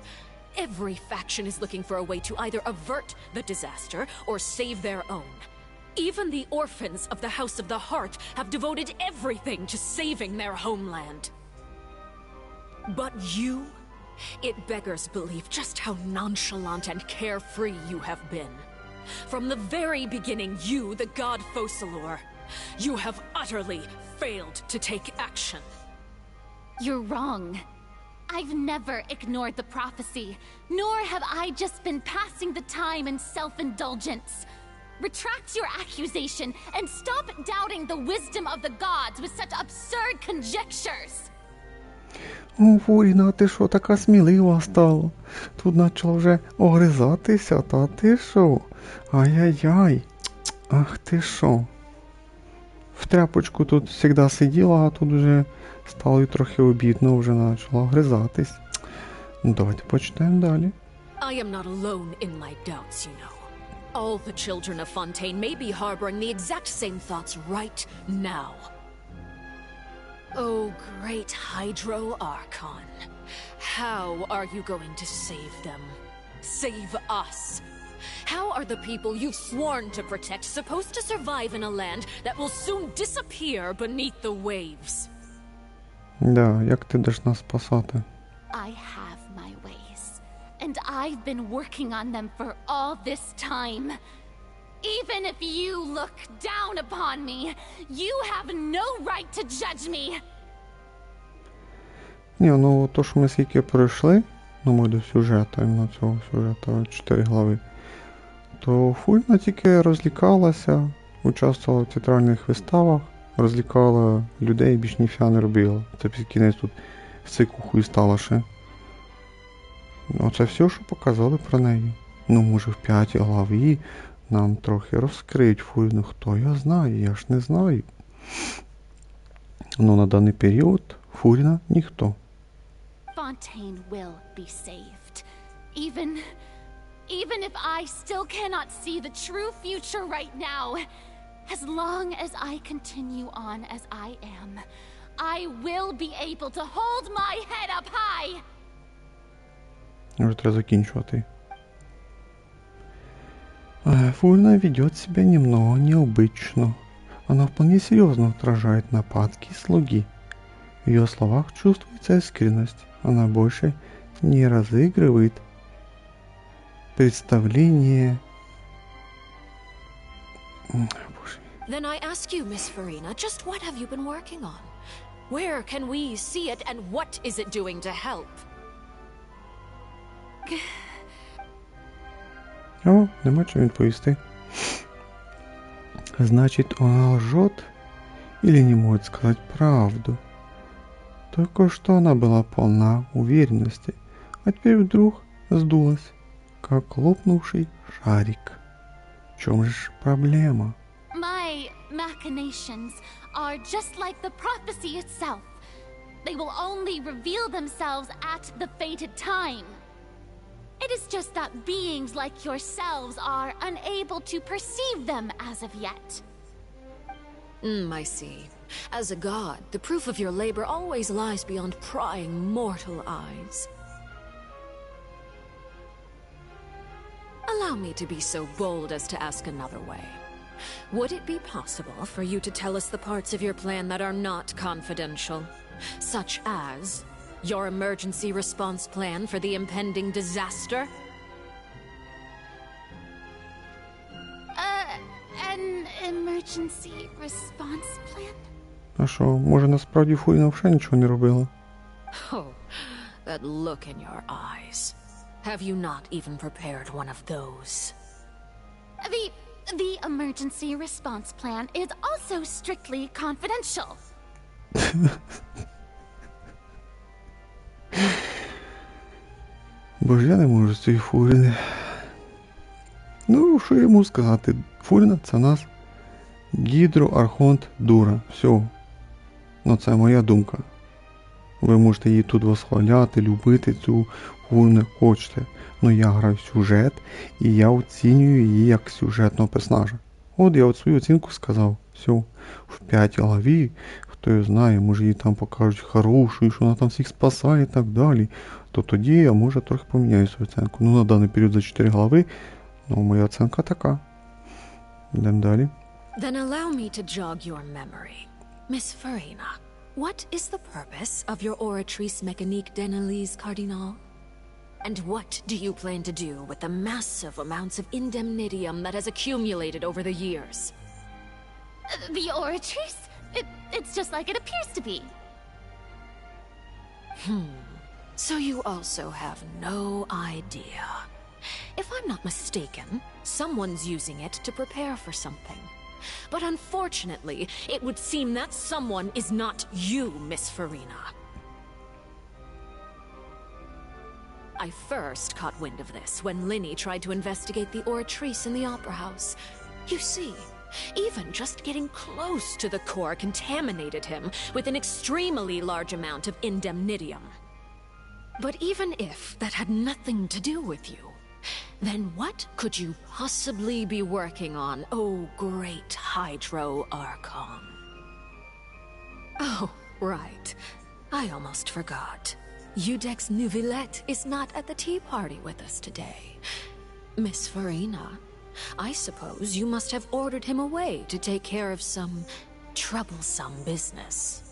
Every faction is looking for a way to either avert the disaster or save their own. Even the orphans of the House of the Heart have devoted everything to saving their homeland. But you? It beggars belief just how nonchalant and carefree you have been. From the very beginning, you, the god Focalor, you have utterly failed to take action. You're wrong. I've never ignored the prophecy, nor have I just been passing the time in self-indulgence. Retract your accusation and stop doubting the wisdom of the gods with such absurd conjectures. О, Фуріна, ти що, така смілива стала? Тут почала вже огризатися, та ти що? Ай-яй-яй. Ах ти що? В тряпочку тут завжди сиділа, а тут вже стало трохи обідно, вже почала огризатись. Ну, давайте почнемо далі. I am not alone in my doubts, you know. All the children of Fontaine may be harboring the exact same thoughts right now. Oh, great Hydro Archon. How are you going to save them? Save us? How are the people you've sworn to protect supposed to survive in a land that will soon disappear beneath the waves? Да, як ти даш нас спасати? I have my ways, and I've been working on them for all this time. Even if you look down upon me, you have no right to judge me. Ні, ну то, що ми скільки пройшли, ну ми до сюжету, іменно цього сюжету, 4 глави, то Фуріна тільки розлікалася, участвувала в театральних виставах, розлікала людей, більш ніфіга не робила. Це під кінець тут сикухою стала ще. Оце все, що показали про неї. Ну, може в 5 главі нам трохи розкриють Фуріну, хто я знаю, я ж не знаю. Ну, на даний період Фуріна ніхто. Fontaine will be saved. Even if I still cannot see the true future right now, as long as I continue on as I am, I will be able to hold my head up high. Уже треба закінчувати. Фурина ведет себя немного необычно. Она вполне серьезно отражает нападки слуги. В ее словах чувствуется искренность. Она больше не разыгрывает представление. Then I ask you, Miss Farina, just what have you been working on? Where can we see it, and what is it doing to help? О, нема чого відповісти. Значит, она лжет или не может сказать правду? Только что она была полна уверенности, а теперь вдруг сдулась, как лопнувший шарик. В чем же проблема? My machinations are just like the prophecy itself. They will only reveal themselves at the fated time. It is just that beings like yourselves are unable to perceive them as of yet. I see. As a god, the proof of your labor always lies beyond prying mortal eyes. Allow me to be so bold as to ask another way. Would it be possible for you to tell us the parts of your plan that are not confidential? Such as your emergency response plan for the impending disaster? An emergency response plan? А що, може насправді Фуріна вже нічого не робила? Oh, that look in your eyes. Have you not even prepared one of those? The emergency response plan is also strictly confidential. Бо ж я не можу з цієї Фуріни. Ну, що я можу сказати? Фуріна це у нас гідроархонт дура. Все. Ну, це моя думка. Ви можете її тут восхваляти, любити цю Фуріну, як хочете. Ну, я граю в сюжет, і я оцінюю її як сюжетного персонажа. От я от свою оцінку сказав. Все. В 5 главі, хто її знає, може її там покажуть хорошою, що вона там всіх спасає і так далі. То тоді я, може, трохи поміняю свою оцінку. Ну, на даний період за 4 глави, ну, моя оцінка така. Йдемо далі. Then allow me to jog your memory. Miss Farina, what is the purpose of your oratrice mécanique d'analyse cardinal? And what do you plan to do with the massive amounts of indemnitium that has accumulated over the years? The oratrice? It's just like it appears to be. So you also have no idea. If I'm not mistaken, someone's using it to prepare for something. But unfortunately, it would seem that someone is not you, Miss Farina. I first caught wind of this when Linny tried to investigate the oratrice in the Opera House. You see, even just getting close to the core contaminated him with an extremely large amount of indemnitium. But even if that had nothing to do with you, then what could you possibly be working on, oh great Hydro Archon? Oh, Right. I almost forgot. Udex Nuvilette is not at the tea party with us today. Miss Farina, I suppose you must have ordered him away to take care of some troublesome business.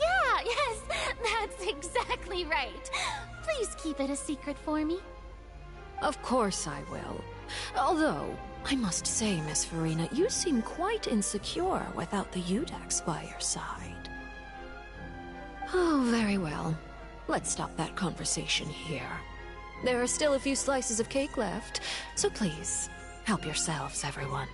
Yeah, yes, that's exactly right. Please keep it a secret for me. Of course I will. Although, I must say, Miss Farina, you seem quite insecure without the Udex by your side. Oh, very well. Let's stop that conversation here. There are still a few slices of cake left, so please, help yourselves, everyone.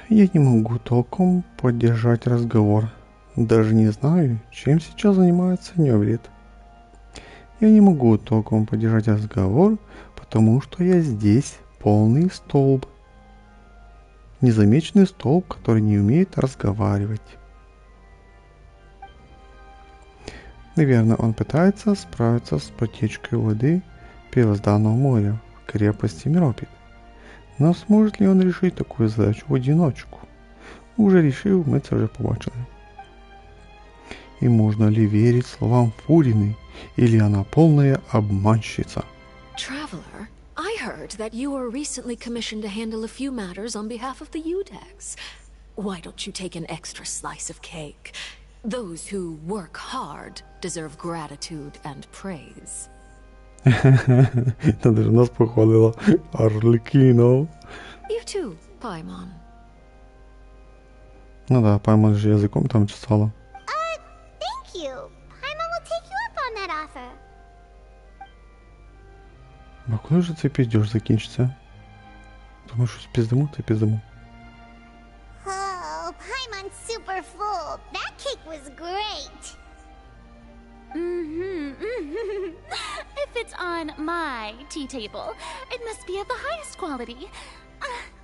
Я не могу толком поддержать разговор. Даже не знаю, чем сейчас занимается Неврит. Я не могу толком поддержать разговор, потому что я здесь полный столб. Незамеченный столб, который не умеет разговаривать. Наверное, он пытается справиться с потечкой воды первозданного моря в крепости Миропит. Но сможет ли он решить такую задачу в одиночку? Уже решил, мы это уже побачили. И можно ли верить словам Фурины, или она полная обманщица? Traveler, I heard that you were recently commissioned to handle a few matters on behalf of the Udex. Why don't you take an extra slice of cake? Those who work hard deserve gratitude and praise. Та даже нас похвалила Арлекіно. You too, Paimon. Ну да, Paimon же язиком там чесала. Thank you. Paimon will take you up on that offer. А коли ж цей піздьош закінчиться? Тому що піздимо, це піздимо. Oh, Paimon's super full. That cake was great. If it's on my tea table, it must be of the highest quality.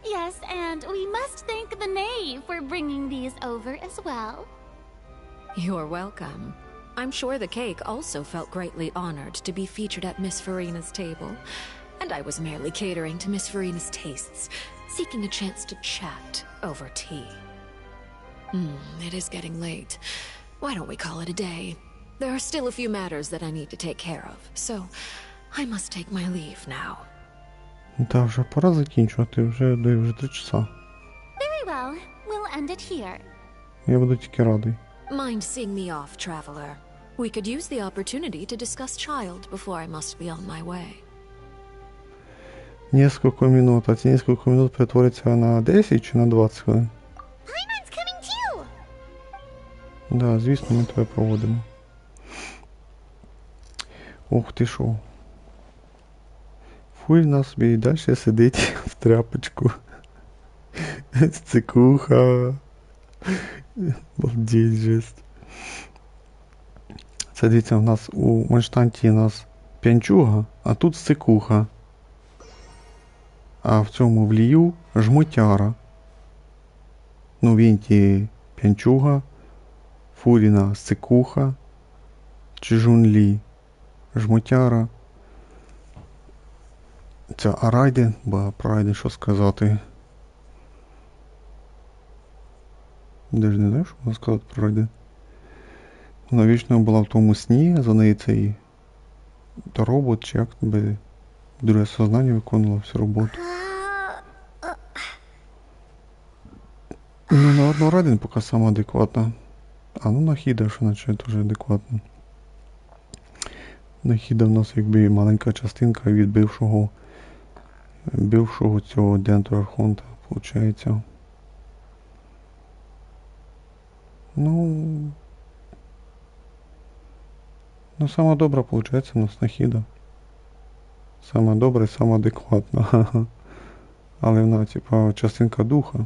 Yes, and we must thank the knave for bringing these over as well. You're welcome. I'm sure the cake also felt greatly honored to be featured at Miss Farina's table. And I was merely catering to Miss Farina's tastes, seeking a chance to chat over tea. It is getting late. Why don't we call it a day? There are still a few matters that I need to take care of, so I must take my leave now. Та вже пора закінчувати, вже 3 часа. Very well. We'll end it here. Я буду тільки радий. Mind seeing me off, traveler? We could use the opportunity to discuss Child before I must be on my way. Несколько минут, а ці несколько минут перетвориться на 10 чи на 20 хвилин? Paimon's coming too. Да, звісно, ми тебе проводимо. Ох ти шо. Фуріна собі і далі сидить в тряпочку. Цикуха. Балдеть, жесть. Це, дивіться, у нас у Манштанті у нас п'янчуга, а тут цикуха. А в цьому влію жмотяра. Ну, Вінті п'янчуга, Фуріна цикуха, Чжунлі жмотяра. Це Арайден, бо про Райден що сказати. Де ж не знаю, що вона сказати про Райден. Вона вічно була в тому сні, за неї цей робот, чи як би друге сознання виконувало всю роботу. Ну, на Райден поки сама адекватна. А ну Нахіда, що наче теж адекватна. Нахіда в нас якби маленька частинка від бившого цього Дентро Архонта, виходить. Ну, сама добра, виходить, у нас Нахіда. Сама добра і сама адекватна. Але вона, типа, частинка духа.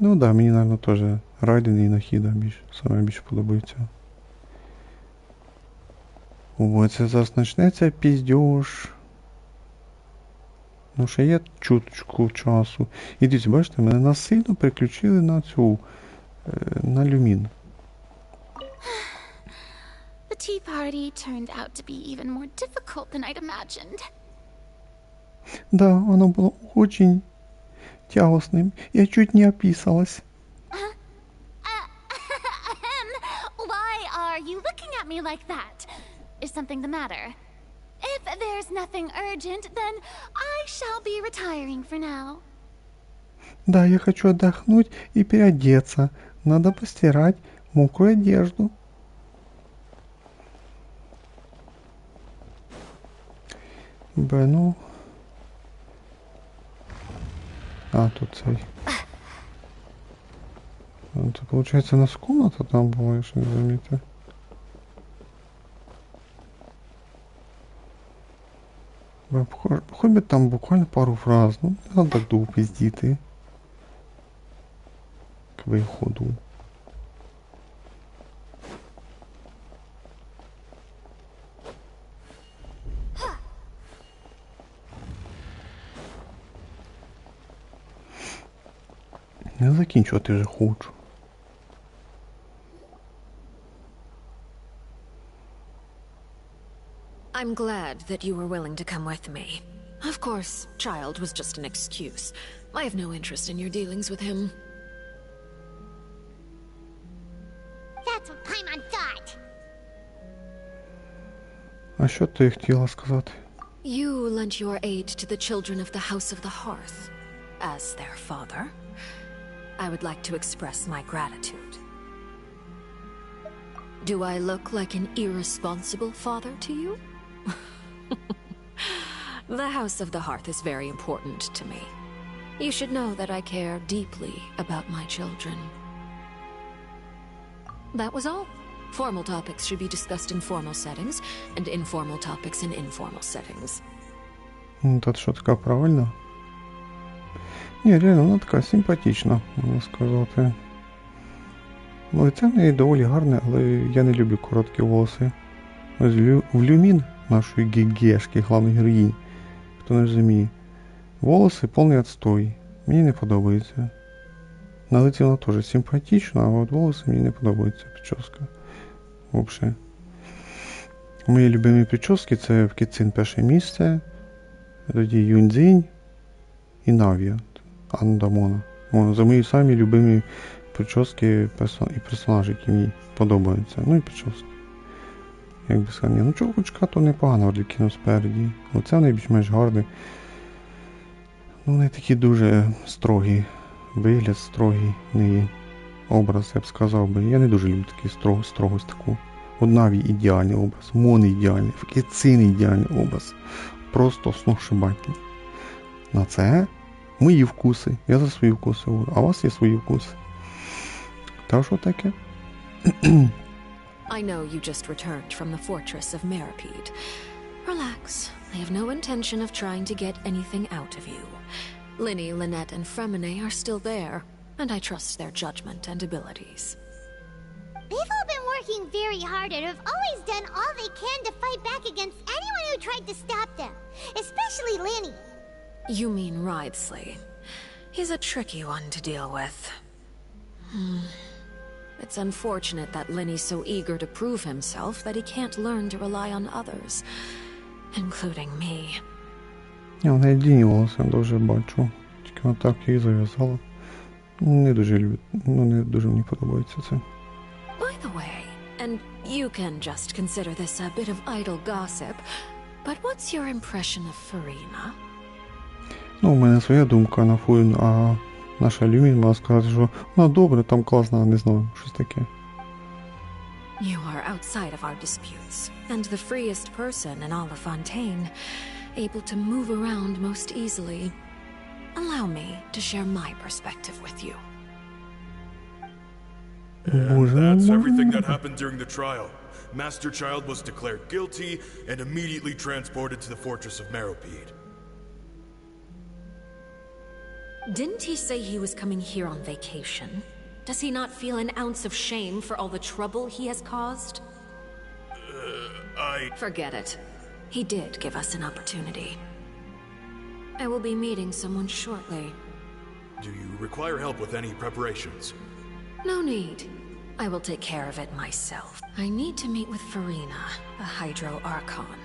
Ну да, мені, мабуть, теж Райден і Нахіда саме більше подобаються. О, це зараз почнеться піздьош. Ну, ще є чуточку часу. І дивіться, бачите, мене насильно переключили на цю, на люмін. The tea party turned out to be even more difficult than I'd imagined. Да, оно было очень тягостным. Я чуть не описалась. Why are you looking at me like that? Is something the matter? If there's nothing urgent, then I shall be retiring for now. Да, я хочу отдохнуть и переодеться. Надо постирать мокрую одежду. Ну... А, тут цей... Это, получается, у нас комната там была, я что не заметил. Хоть бы там буквально пару фраз, ну, не надо так довго пиздіти. К виходу. Не закінчувати вже хочу. I'm glad that you were willing to come with me. Of course, Child was just an excuse. I have no interest in your dealings with him. That's what Paimon thought. А що ти хотіла сказати? You lent your aid to the children of the House of the Hearth. As their father, I would like to express my gratitude. Do I look like an irresponsible father to you? The House of the Hearth is very important to me. You should know that I care deeply about my children. That was all. Formal topics should be discussed in formal settings, and informal topics in informal settings. Тут що така правильно? Ні, реально, вона така симпатична, можна сказати. Лице в неї доволі гарне, але я не люблю короткі волоси. Ось в Люмін, нашої гігешки, главної героїні, хто не розуміє, волоси повний отстой. Мені не подобається. На лиці вона теж симпатична, а от волоси мені не подобається, прическа. Взагалі. Мої любимі прически це в Кіцин перше місце, тоді Юньцзінь і Навія. Андамона. За мої самі любимі прически і персонажі, які мені подобаються. Ну і прически. Як би сказати, ну чоловічка то непогано одлікіно спереді. Оце вони більш-менш гарні. Ну вони такі дуже строгі. Вигляд строгий, не образ, я б сказав би. Я не дуже люблю такий строгость таку. У Наві ідеальний образ, Мон ідеальний, в Кіцин ідеальний образ. Просто сногсшибательний. На це мої вкуси. Я за свої вкуси говорю, а у вас є свої вкуси. Та що таке? I know you just returned from the fortress of Meripede. Relax. I have no intention of trying to get anything out of you. Linny, Lynette, and Fremine are still there, and I trust their judgment and abilities. They've all been working very hard and have always done all they can to fight back against anyone who tried to stop them. Especially Linny. You mean Wriothesley. He's a tricky one to deal with. It's unfortunate that Linny's so eager to prove himself that he can't learn to rely on others, including me. Я вона єдині волоси, я дуже бачу. Тільки вона так її зав'язала. Не дуже люблю, не дуже мені подобається це. By the way, and you can just consider this a bit of idle gossip, but what's your impression of Furina? Ну, у мене своя думка на Фурін, а наша Люмін мала сказати, що вона добре, там класна, не знаю, щось таке. You are outside of our disputes, and the freest person in all of Fontaine, able to move around most easily. Allow me to share my perspective with you. And that's everything that happened during the trial. Master Child was declared guilty and immediately transported to the fortress of Meripede. Didn't he say he was coming here on vacation? Does he not feel an ounce of shame for all the trouble he has caused? Forget it. He did give us an opportunity. I will be meeting someone shortly. Do you require help with any preparations? No need. I will take care of it myself. I need to meet with Furina, the Hydro Archon.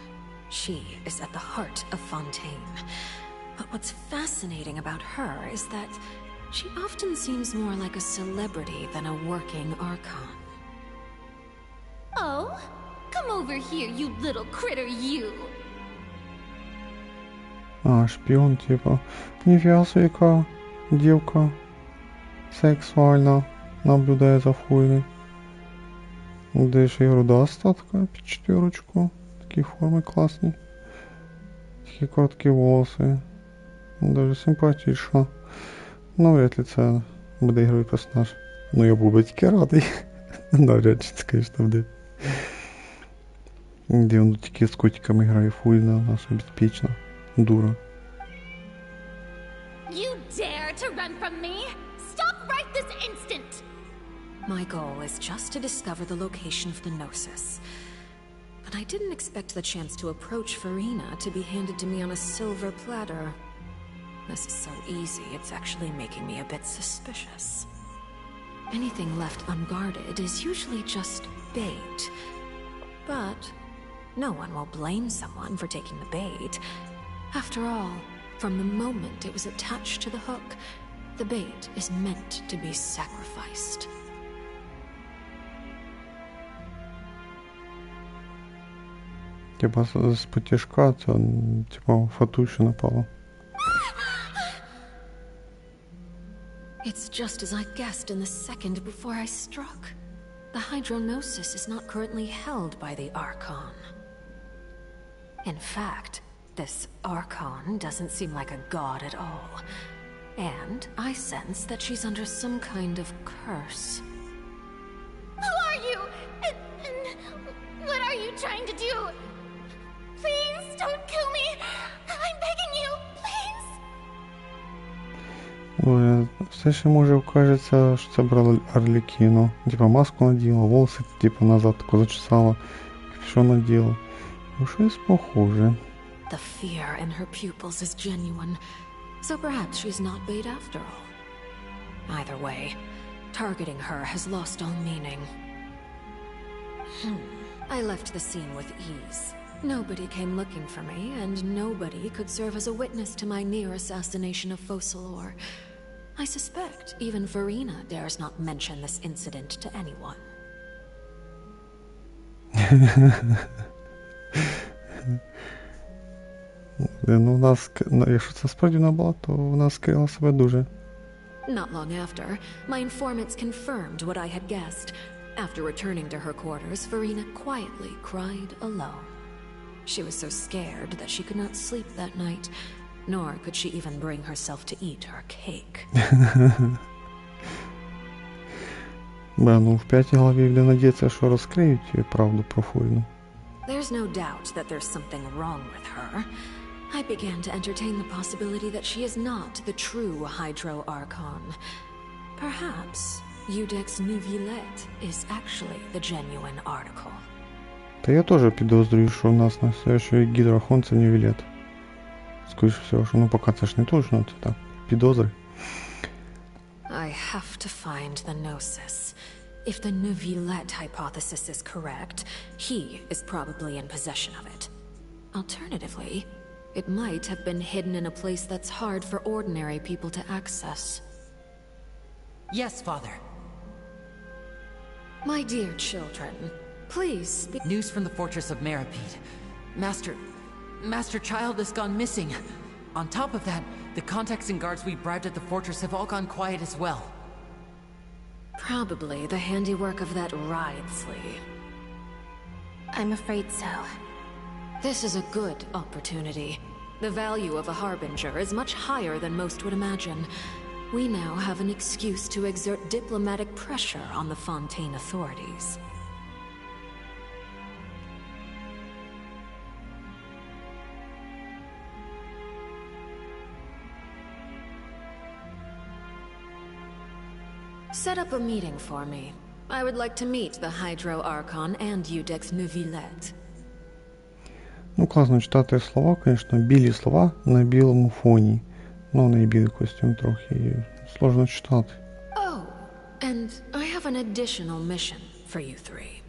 She is at the heart of Fontaine. But what's fascinating about her is that she often seems more like a celebrity than a working Archon. Oh? Come over here, you little critter, you! А, шпион, типа. Нифига себе, какая девка сексуально наблюдает за Фуриной. Да еще и рудастая такая, 4. Такие формы классные. Такие короткие волосы. Даже симпатично. Ну, вряд ли це буде ігровий персонаж. Ну, я був би тільки радий. Навряд чи це, звісно, буде. Де він тільки з котиками грає Фуріна, наша безпечна дура. You dare to run from me? Stop right this instant! My goal is just to discover the location of the Gnosis. But I didn't expect the chance to approach Farina to be handed to me on a silver platter. This is so easy, it's actually making me a bit suspicious. Anything left unguarded is usually just bait. But no one will blame someone for taking the bait. After all, from the moment it was attached to the hook, the bait is meant to be sacrificed. Типа з потяжка, це, типа, фатуще напало. It's just as I guessed in the second before I struck. The Hydronosis is not currently held by the Archon. In fact, this Archon doesn't seem like a god at all. And I sense that she's under some kind of curse. Who are you? And what are you trying to do? Please, don't kill me! I'm begging you, please! Ой, все ще може кажеться, що це брала Арлекіно. Типа маску наділа, волоси типа назад тако зачесала, капюшон наділа. Ну щось похоже. The fear in her pupils is genuine, so perhaps she's not bait after all. Either way, targeting her has lost all meaning. I left the scene with ease. Nobody came looking for me, and nobody could serve as a witness to my near assassination of Focalor. I suspect even Farina dares not mention this incident to anyone. Ну, якщо це справді вона була, то вона скрила себе дуже. Not long after, my informants confirmed what I had guessed. After returning to her quarters, Farina quietly cried alone. She was so scared that she could not sleep that night, nor could she even bring herself to eat her cake. Ну, в 5-й главі буде надіятися, що розкриють правду про Фуріну. There's no doubt that there's something wrong with her. I began to entertain the possibility that she is not the true Hydro Archon. Perhaps Iudex Neuvillette is actually the genuine article. Та я теж підозрюю, що у нас настоящий гідрохон це Нювілет. Скоріше всього, що ну поки це ж не точно, це так, підозри. I have to find the Gnosis. If the Neuvillette hypothesis is correct, he is probably in possession of it. Alternatively, it might have been hidden in a place that's hard for ordinary people to access. Yes, Father. My dear children, please speak. News from the fortress of Meripede. Master Child has gone missing. On top of that, the contacts and guards we bribed at the fortress have all gone quiet as well. Probably the handiwork of that Ridesley. I'm afraid so. This is a good opportunity. The value of a Harbinger is much higher than most would imagine. We now have an excuse to exert diplomatic pressure on the Fontaine authorities. Set up a meeting for me. I would like to meet the Hydro Archon and Iudex Neuvillette. Ну, класно читати слова, звісно, білі слова на білому фоні. Ну, не білий костюм трохи, і сложно читати. Oh, and I have an additional mission for you three.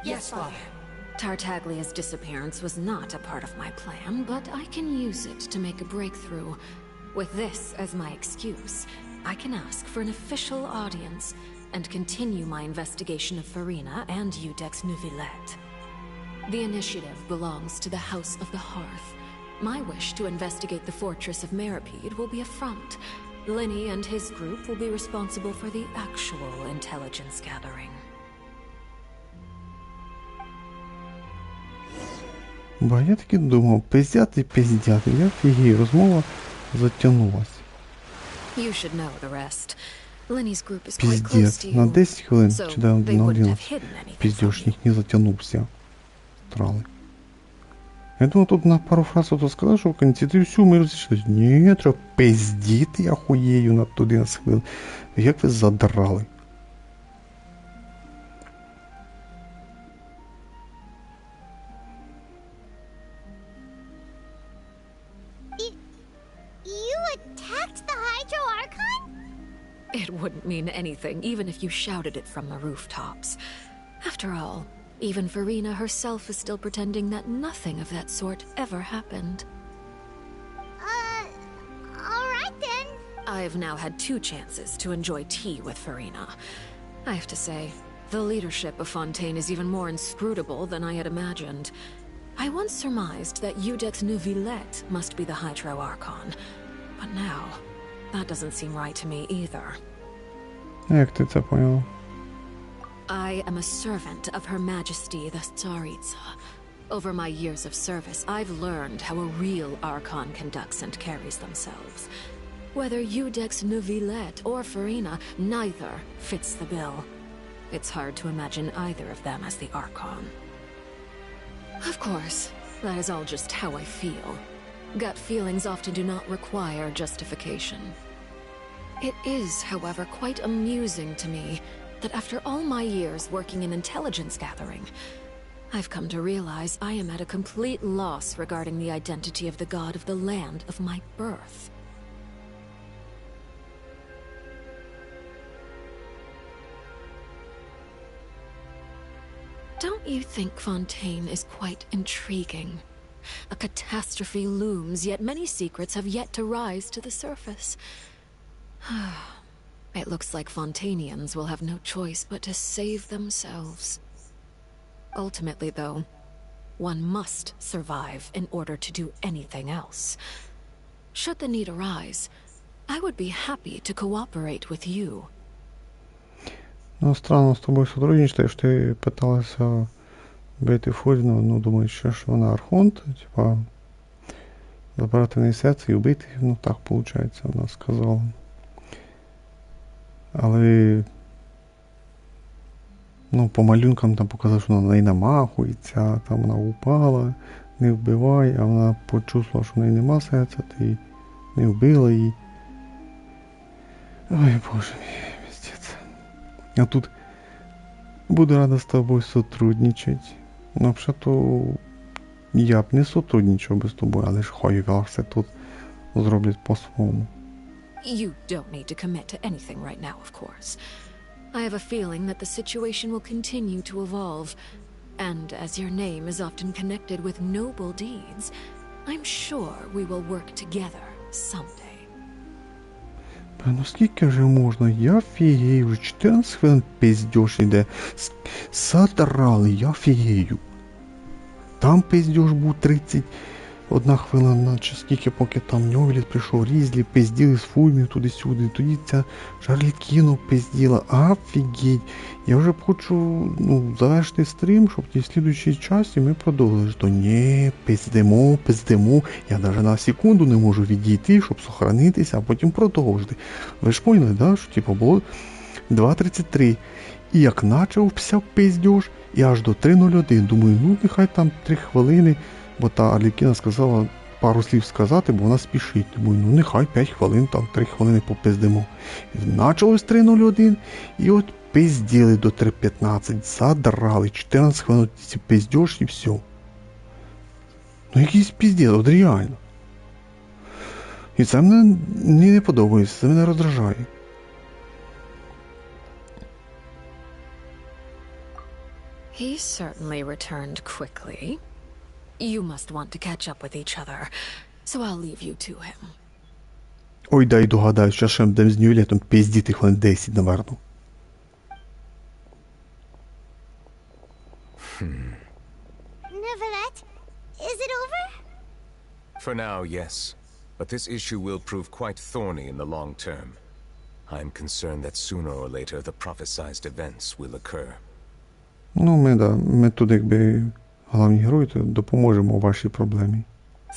Yes, Father. Tartaglia's disappearance was not a part of my plan, but I can use it to make a breakthrough. With this as my excuse, I can ask for an official audience and continue my investigation of Farina and Iudex Neuvillette. The initiative belongs to the House of the Hearth. My wish to investigate the fortress of Meropide will be a front. Linny and his group will be responsible for the actual intelligence gathering. Бо я таки думав, пиздяти, я фігію, розмова затягнулась. You should know the rest. Linny's group is quite close Пиздец, to на you, 10 хвилин, so чи на they wouldn't 11, have hidden anything. пиздюшник не затягнувся. Трали. Я думав, тут на пару фраз то сказав, що в кінці ти всю ми розійшлися. Ні, треба пиздіти, я хуєю на 11 хвилин. Як ви задрали. It wouldn't mean anything, even if you shouted it from the rooftops. After all, even Farina herself is still pretending that nothing of that sort ever happened. Alright then. I've now had 2 chances to enjoy tea with Farina. I have to say, the leadership of Fontaine is even more inscrutable than I had imagined. I once surmised that Iudex Neuvillette must be the Hydro Archon, but now, that doesn't seem right to me either. Як ти це поняла? I am a servant of Her Majesty the Tsaritsa. Over my years of service, I've learned how a real Archon conducts and carries themselves. Whether Iudex Neuvillette or Farina, neither fits the bill. It's hard to imagine either of them as the Archon. Of course, that is all just how I feel. Gut feelings often do not require justification. It is, however, quite amusing to me that after all my years working in intelligence gathering, I've come to realize I am at a complete loss regarding the identity of the god of the land of my birth. Don't you think Fontaine is quite intriguing? A catastrophe looms, yet many secrets have yet to rise to the surface. It looks like Fontainians will have no choice but to save themselves. Ultimately, though, one must survive in order to do anything else. Should the need arise, I would be happy to cooperate with you. Ну, странно з тобою сотрудничати, що ти питалася бити Фуріну, ну, думаю, що ж вона архонт, типа, забрати неї серце і вбити, ну, так, виходить, вона сказала. Але, ну, по малюнкам там показав, що вона на неї намахується, там вона упала, не вбивай, а вона почувствувала, що в неї нема серця, ти не вбила її. Ой, боже мій, пиздец. А тут буду рада з тобою сотрудничати. Ну, взагалі-то я б не сотрудничав би з тобою, але ж хай все тут зроблять по-своєму. You don't need to commit to anything right now, of course. I have a feeling that the situation will continue to evolve, and as your name is often connected with noble deeds, I'm sure we will work together someday. Ну скільки вже можна? Я фігею, вже 14 хвилин пиздеж іде. Задрали, я фігею. Там пиздеж був 31 хвилина, наче скільки, поки там Ньовіліт прийшов, різлі, пизділи з фульмів туди-сюди. Тоді ця Шарлікіно пизділа. Офігеть. Я вже хочу, ну, завершити стрім, щоб в слідуючій часті ми продовжили. Що ні, пиздимо. Я навіть на секунду не можу відійти, щоб сохранитися, а потім продовжити. Ви ж поняли, да? Що типу було 2.33. І як начався пиздеж, і аж до 3.01. Думаю, ну нехай там 3 хвилини. Бо та Арлікіна сказала пару слів сказати, бо вона спішить. Думаю, ну нехай 5 хвилин, там 3 хвилини попиздимо. Началось 3.01, і от пизділи до 3.15, задрали, 14 хвилин пиздєш і все. Ну якийсь пиздець, от реально. І це мені не подобається, це мене роздражає. He certainly returned quickly. You must want to catch up with each other, so I'll leave you to him. Ой, дай догадаюсь, що ще будемо з Ньюлітом пиздіти хвилин 10, наверно. Neuvillette, is it over? For now, yes. But this issue will prove quite thorny in the long term. I'm concerned that sooner or later the prophesized events will occur. Ну, ми тут якби головні герої, то допоможемо у вашій проблемі.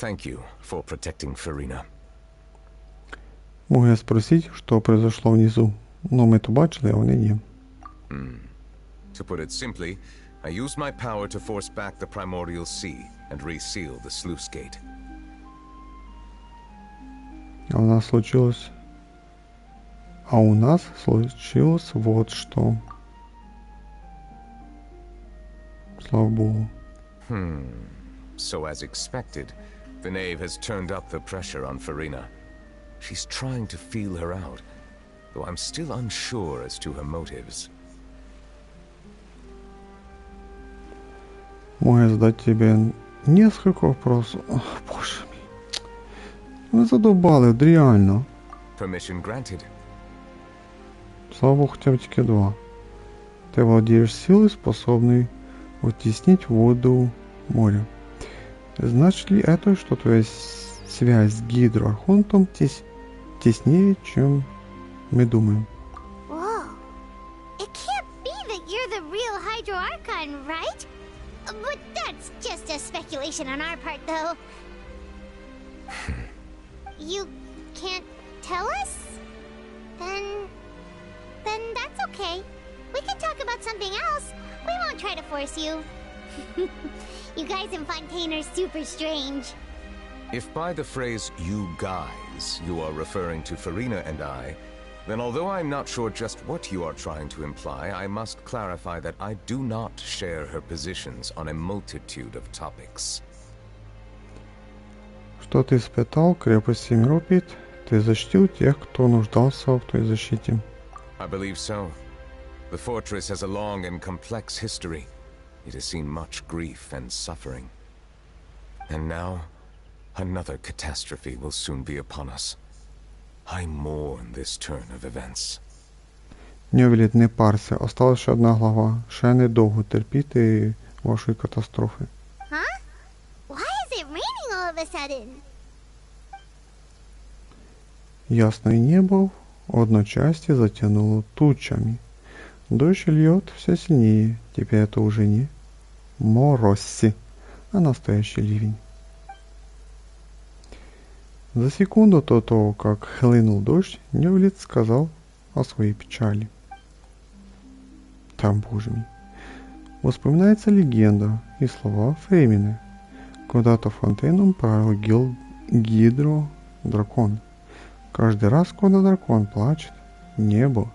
Thank you for protecting Farina. Могу я спросить, что произошло внизу? Ну, ми то бачили, а вони ні. To put it simply, I used my power to force back the primordial sea and reseal the sluice gate. А у нас случилось вот что. Слава Богу. So as expected, the knave has turned up the pressure on Farina. She's trying to feel her out, though I'm still unsure as to her motives. Могу я задать тебе несколько вопросов? Ах, боже мой. Вы задолбали, реально. Permission granted. Слава Богу, хотя бы тільки 2. Ты владеешь силой, способной утеснить воду моря. Значит ли это, что твоя связь с гидроархонтом теснее, чем мы думаем? Whoa. It can't be that you're the real Hydro Archon, right? But that's just a speculation on our part, though. You can't tell us? Then that's okay. We can talk about something else. We won't try to force you. You guys in Fontaine are super strange. If by the phrase "you guys" you are referring to Farina and I, then although I'm not sure just what you are trying to imply, I must clarify that I do not share her positions on a multitude of topics. Что ты испытал в крепости Меропит, ты защитил тех, кто нуждался в твоей защите. I believe so. The fortress has a long and complex history. It has seen much grief and suffering. And now, another catastrophe will soon be upon us. I mourn this turn of events. Ньюліт, не парся. Осталась ще одна глава. Ще недовго терпіти вашої катастрофи. Huh? Why is it raining all of a sudden? Ясное небо в одночасье затянуло тучами. Дождь льет все сильнее. Теперь это уже не моросси, а настоящий ливень. За секунду до того, как хлынул дождь, Ньюлит сказал о своей печали. Там, боже мой. Вспоминается легенда и слова Феймины. Когда-то Фонтейном правил гидро-дракон. Каждый раз, когда дракон плачет, небо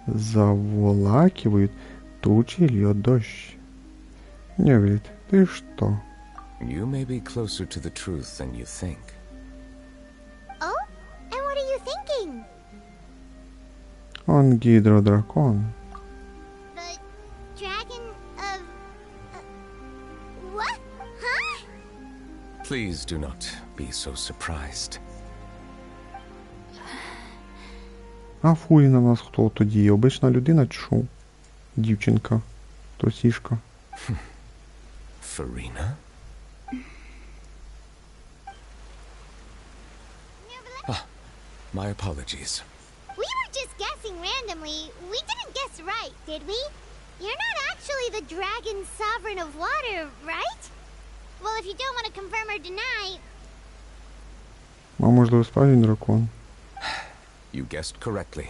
заволакивают тучи и льет дождь. Ньюлит, ты что? You may be closer to the truth than you think. Oh? And what are you thinking? Он гидро-дракон. The dragon of... what? Huh? Please do not be so surprised. А фурі на нас хто тоді? Обична людина чи що? Дівчинка. Тосішка. Farina? My apologies. We were just guessing randomly. We didn't guess right, did we? You're not actually the dragon sovereign of water, right? Well, if you don't want to confirm or deny... А можливо, справді дракон? You guessed correctly.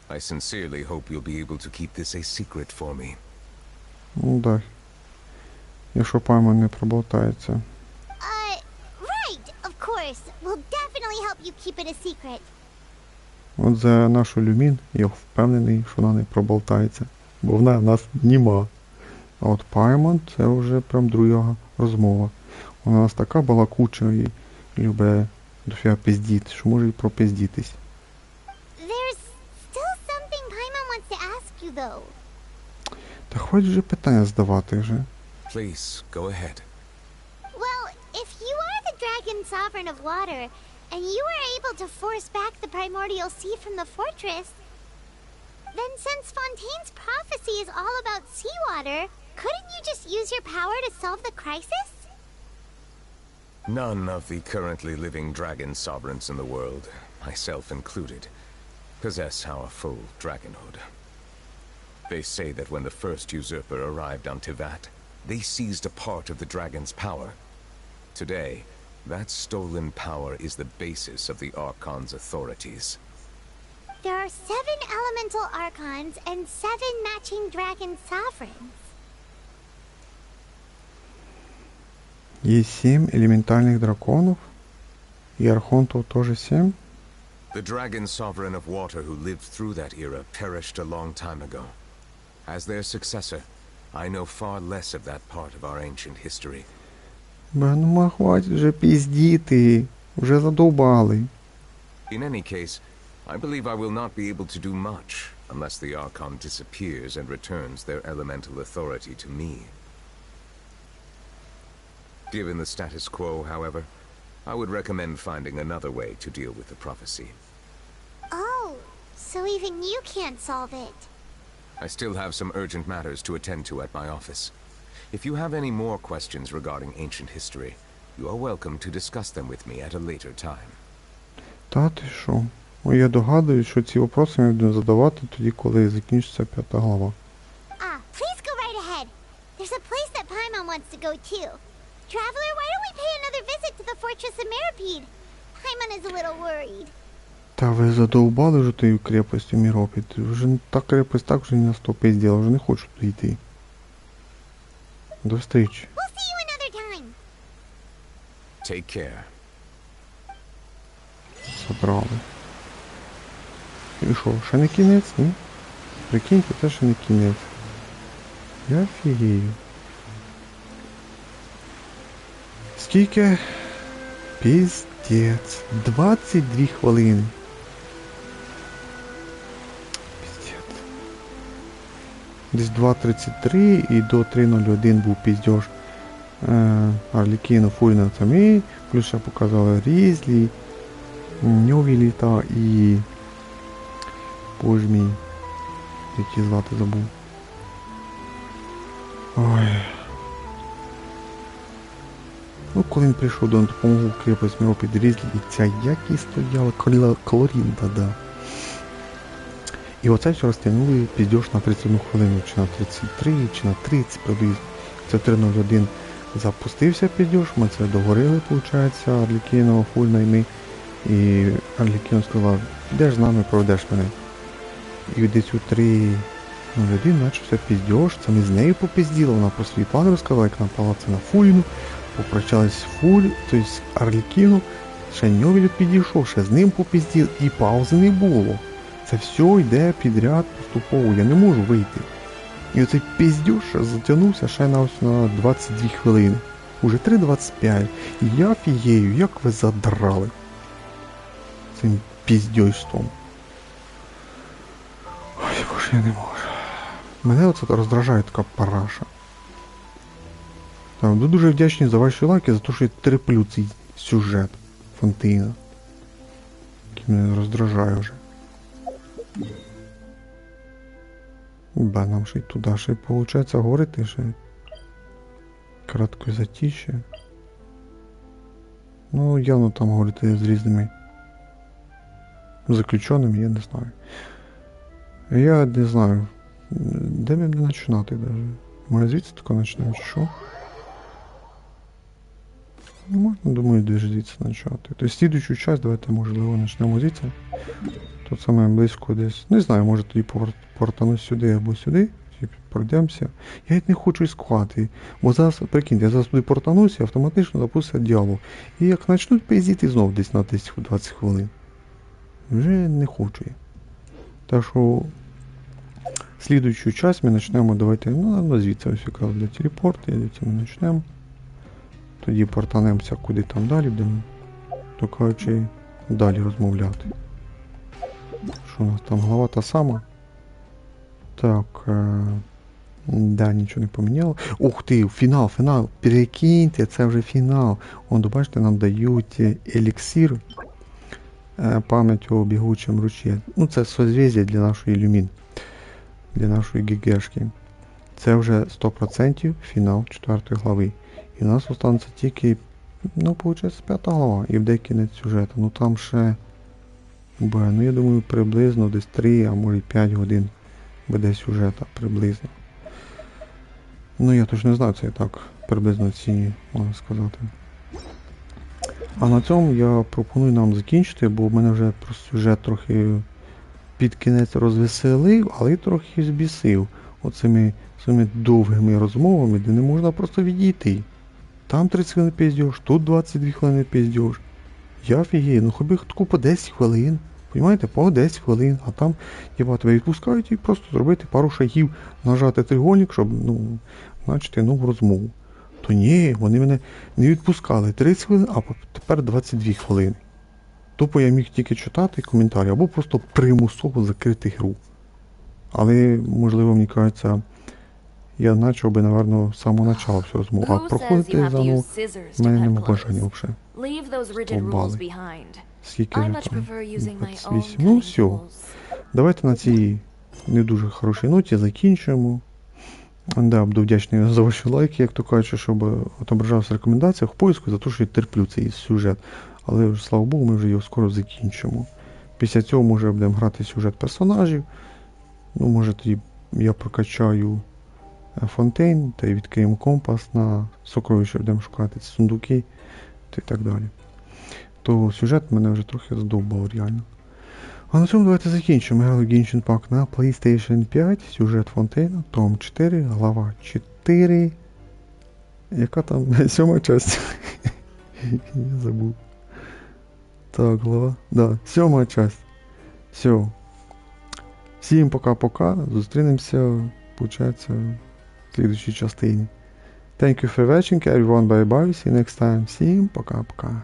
I sincerely hope you'll be able to keep this a secret for me. Ну так. Якщо пайман не проболтається. Right, of course. We'll definitely help you keep it a secret. От за нашу Люмін я впевнений, що вона не проболтається. Бо вона в нас німа. А от Паймон це вже прям друга розмова. Вона у нас така балакуча і любить дофіга пиздіти, що може і пропиздітись. There's still something Paimon wants to ask you, though. Та хоч вже питання здавати вже. Please, go ahead. Well, if you are the dragon sovereign of water, and you were able to force back the primordial sea from the fortress, then since Fontaine's prophecy is all about seawater, couldn't you just use your power to solve the crisis? None of the currently living dragon sovereigns in the world, myself included, possess our full dragonhood. They say that when the first usurper arrived on Tivat, they seized a part of the dragon's power. Today, that stolen power is the basis of the Archon's authorities. There are 7 elemental archons and 7 matching dragon sovereigns. Є 7 елементальних драконів. І архонтов теж 7. The dragon sovereign of water who lived through that era perished a long time ago. As their successor, I know far less of that part of our ancient history. Ну, хватить вже піздіти. Вже задовбали. In any case, I believe I will not be able to do much unless the Archon disappears and returns their elemental authority to me. Given the status quo, however, I would recommend finding another way to deal with the prophecy. Oh, so even you can't solve it. I still have some urgent matters to attend to at my office. If you have any more questions regarding ancient history, you are welcome to discuss them with me at a later time. Та ти що? Я догадуюсь, що ці вопроси ми будемо задавати тоді, коли закінчиться 5 глава. Please go right ahead. There's a place that Paimon wants to go too. Traveler, why don't we pay another visit to the fortress of Meropide? Paimon is a little worried. Та ви задовбали вже тою крепостю Міропід. Вже та крепость так вже на 100 пизділа, вже не хочу туди йти. До встречи. We'll see you another time. Take care. Забрали. І що, ще не кінець, ні? Прикиньте, це ще не кінець. Я офігею. Скільки? Піздець. 22 хвилини. Піздець. Десь 2.33 і до 3.01 був піздьош. Арлікіно, Фуріна, Тамі. Плюс ще показали Різлі. Ньові літа і... Боже мій. Які звати забув. Ой. Ну, коли він прийшов до допомогу в крепость Міропід Різлі, і ця які стояла Клорінда, да. І оце все розтягнули піздьош на 31 хвилину, чи на 33, чи на 30 приблизно. Це 3.01 запустився піздьош, ми це договорили, виходить, Арлікіно, Фульна і ми. І Арлікіно сказав, йдеш з нами, проведеш мене. І десь у 3.01 начався піздьош, це ми з нею попізділи, вона про свій план розказала, як напала це на Фуліну, попрощалась з тобто Арлікіно, ще Ньовіль підійшов, ще з ним попізділ, і паузи не було. Це все йде підряд поступово, я не можу вийти. І оцей піздьош затягнувся ще на 22 хвилини. Уже 3.25. І я фігею, як ви задрали цим піздьойством. Ой, боже, я не можу. Мене оце роздражає така параша. Так, дуже вдячні за ваші лайки, за те, що я треплю цей сюжет Фонтейна. Який мене роздражає вже. Ба, нам ще й туди ще й виходить говорити ще. Краткою затіще. Ну, явно там говорити з різними заключеними, я не знаю. Я не знаю, де мені починати навіть. Може звідси тако почнемо, чи що? Ну, можна, думаю, дуже звідси почати. Тобто, слідуючу часть, давайте, можливо, почнемо звідси. Тут саме близько десь, не знаю, може тоді повертанусь сюди або сюди, пройдемося. Я навіть не хочу іскувати, бо зараз, прикиньте, я зараз туди повертанусь і автоматично запуститься діалог. І як почнуть пиздіти знов десь на 10-20 хвилин. Вже не хочу я. Так що, слідуючу часть ми почнемо, давайте, ну, звідси ось якраз для телепорту, і ми почнемо. Тоді портанемося куди там далі, будемо, то кажучи, далі розмовляти. Що у нас там, глава та сама? Так, Да, нічого не поміняло. Ух ти, фінал. Перекиньте, це вже фінал. Бачите, нам дають еліксир. Пам'ять о бігучому ручі. Ну, це созвездя для нашої люмін. Для нашої гігешки. Це вже 100% фінал 4 глави. І у нас останеться тільки, ну, виходить, 5 глава. І буде кінець сюжету. Ну, там ще, ну, я думаю, приблизно десь 3, а може 5 годин буде сюжета, приблизно. Ну, я точно не знаю, це я так приблизно оцінюю, можна сказати. А на цьому я пропоную нам закінчити, бо в мене вже просто сюжет трохи під кінець розвеселив, але й трохи збісив оцими своїми довгими розмовами, де не можна просто відійти. Там 30 хвилин піздєш, тут 22 хвилини піздєш. Я офігею, ну хоби таку по 10 хвилин. Понімаєте, по 10 хвилин, а там тебе відпускають і просто зробити пару шагів, нажати треугольник, щоб, ну, начати нову розмову. То ні, вони мене не відпускали 30 хвилин, а тепер 22 хвилини. Тупо я міг тільки читати коментарі, або просто примусово закрити гру. Але, можливо, мені кажеться, я почав би, напевно, з самого початку всю розмову, а проходити заново в мене нема бажання взагалі. Стовбали. Скільки вже там? 28. Ну, все. Давайте на цій не дуже хорошій ноті закінчуємо. Да, буду вдячний за ваші лайки, як то кажуть, щоб отображався в рекомендаціях в поиску, за те, що я терплю цей сюжет. Але вже, слава Богу, ми вже його скоро закінчимо. Після цього, може, будемо грати сюжет персонажів. Ну, може, тоді я прокачаю Фонтейн та й відкриємо компас на сокровища, будемо шукати ці сундуки та й так далі. То сюжет мене вже трохи задовбав, реально. А на цьому давайте закінчимо. Грали Genshin Impact на PlayStation 5, сюжет Фонтейна, том 4, глава 4. Яка там? 7 часть. Я забув. Так, глава. Да, 7 часть. Все. Всім пока-пока. Зустрінемося, получається, в слідчій частині. Thank you for watching, everyone. Bye-bye. See you next time. Всім пока-пока.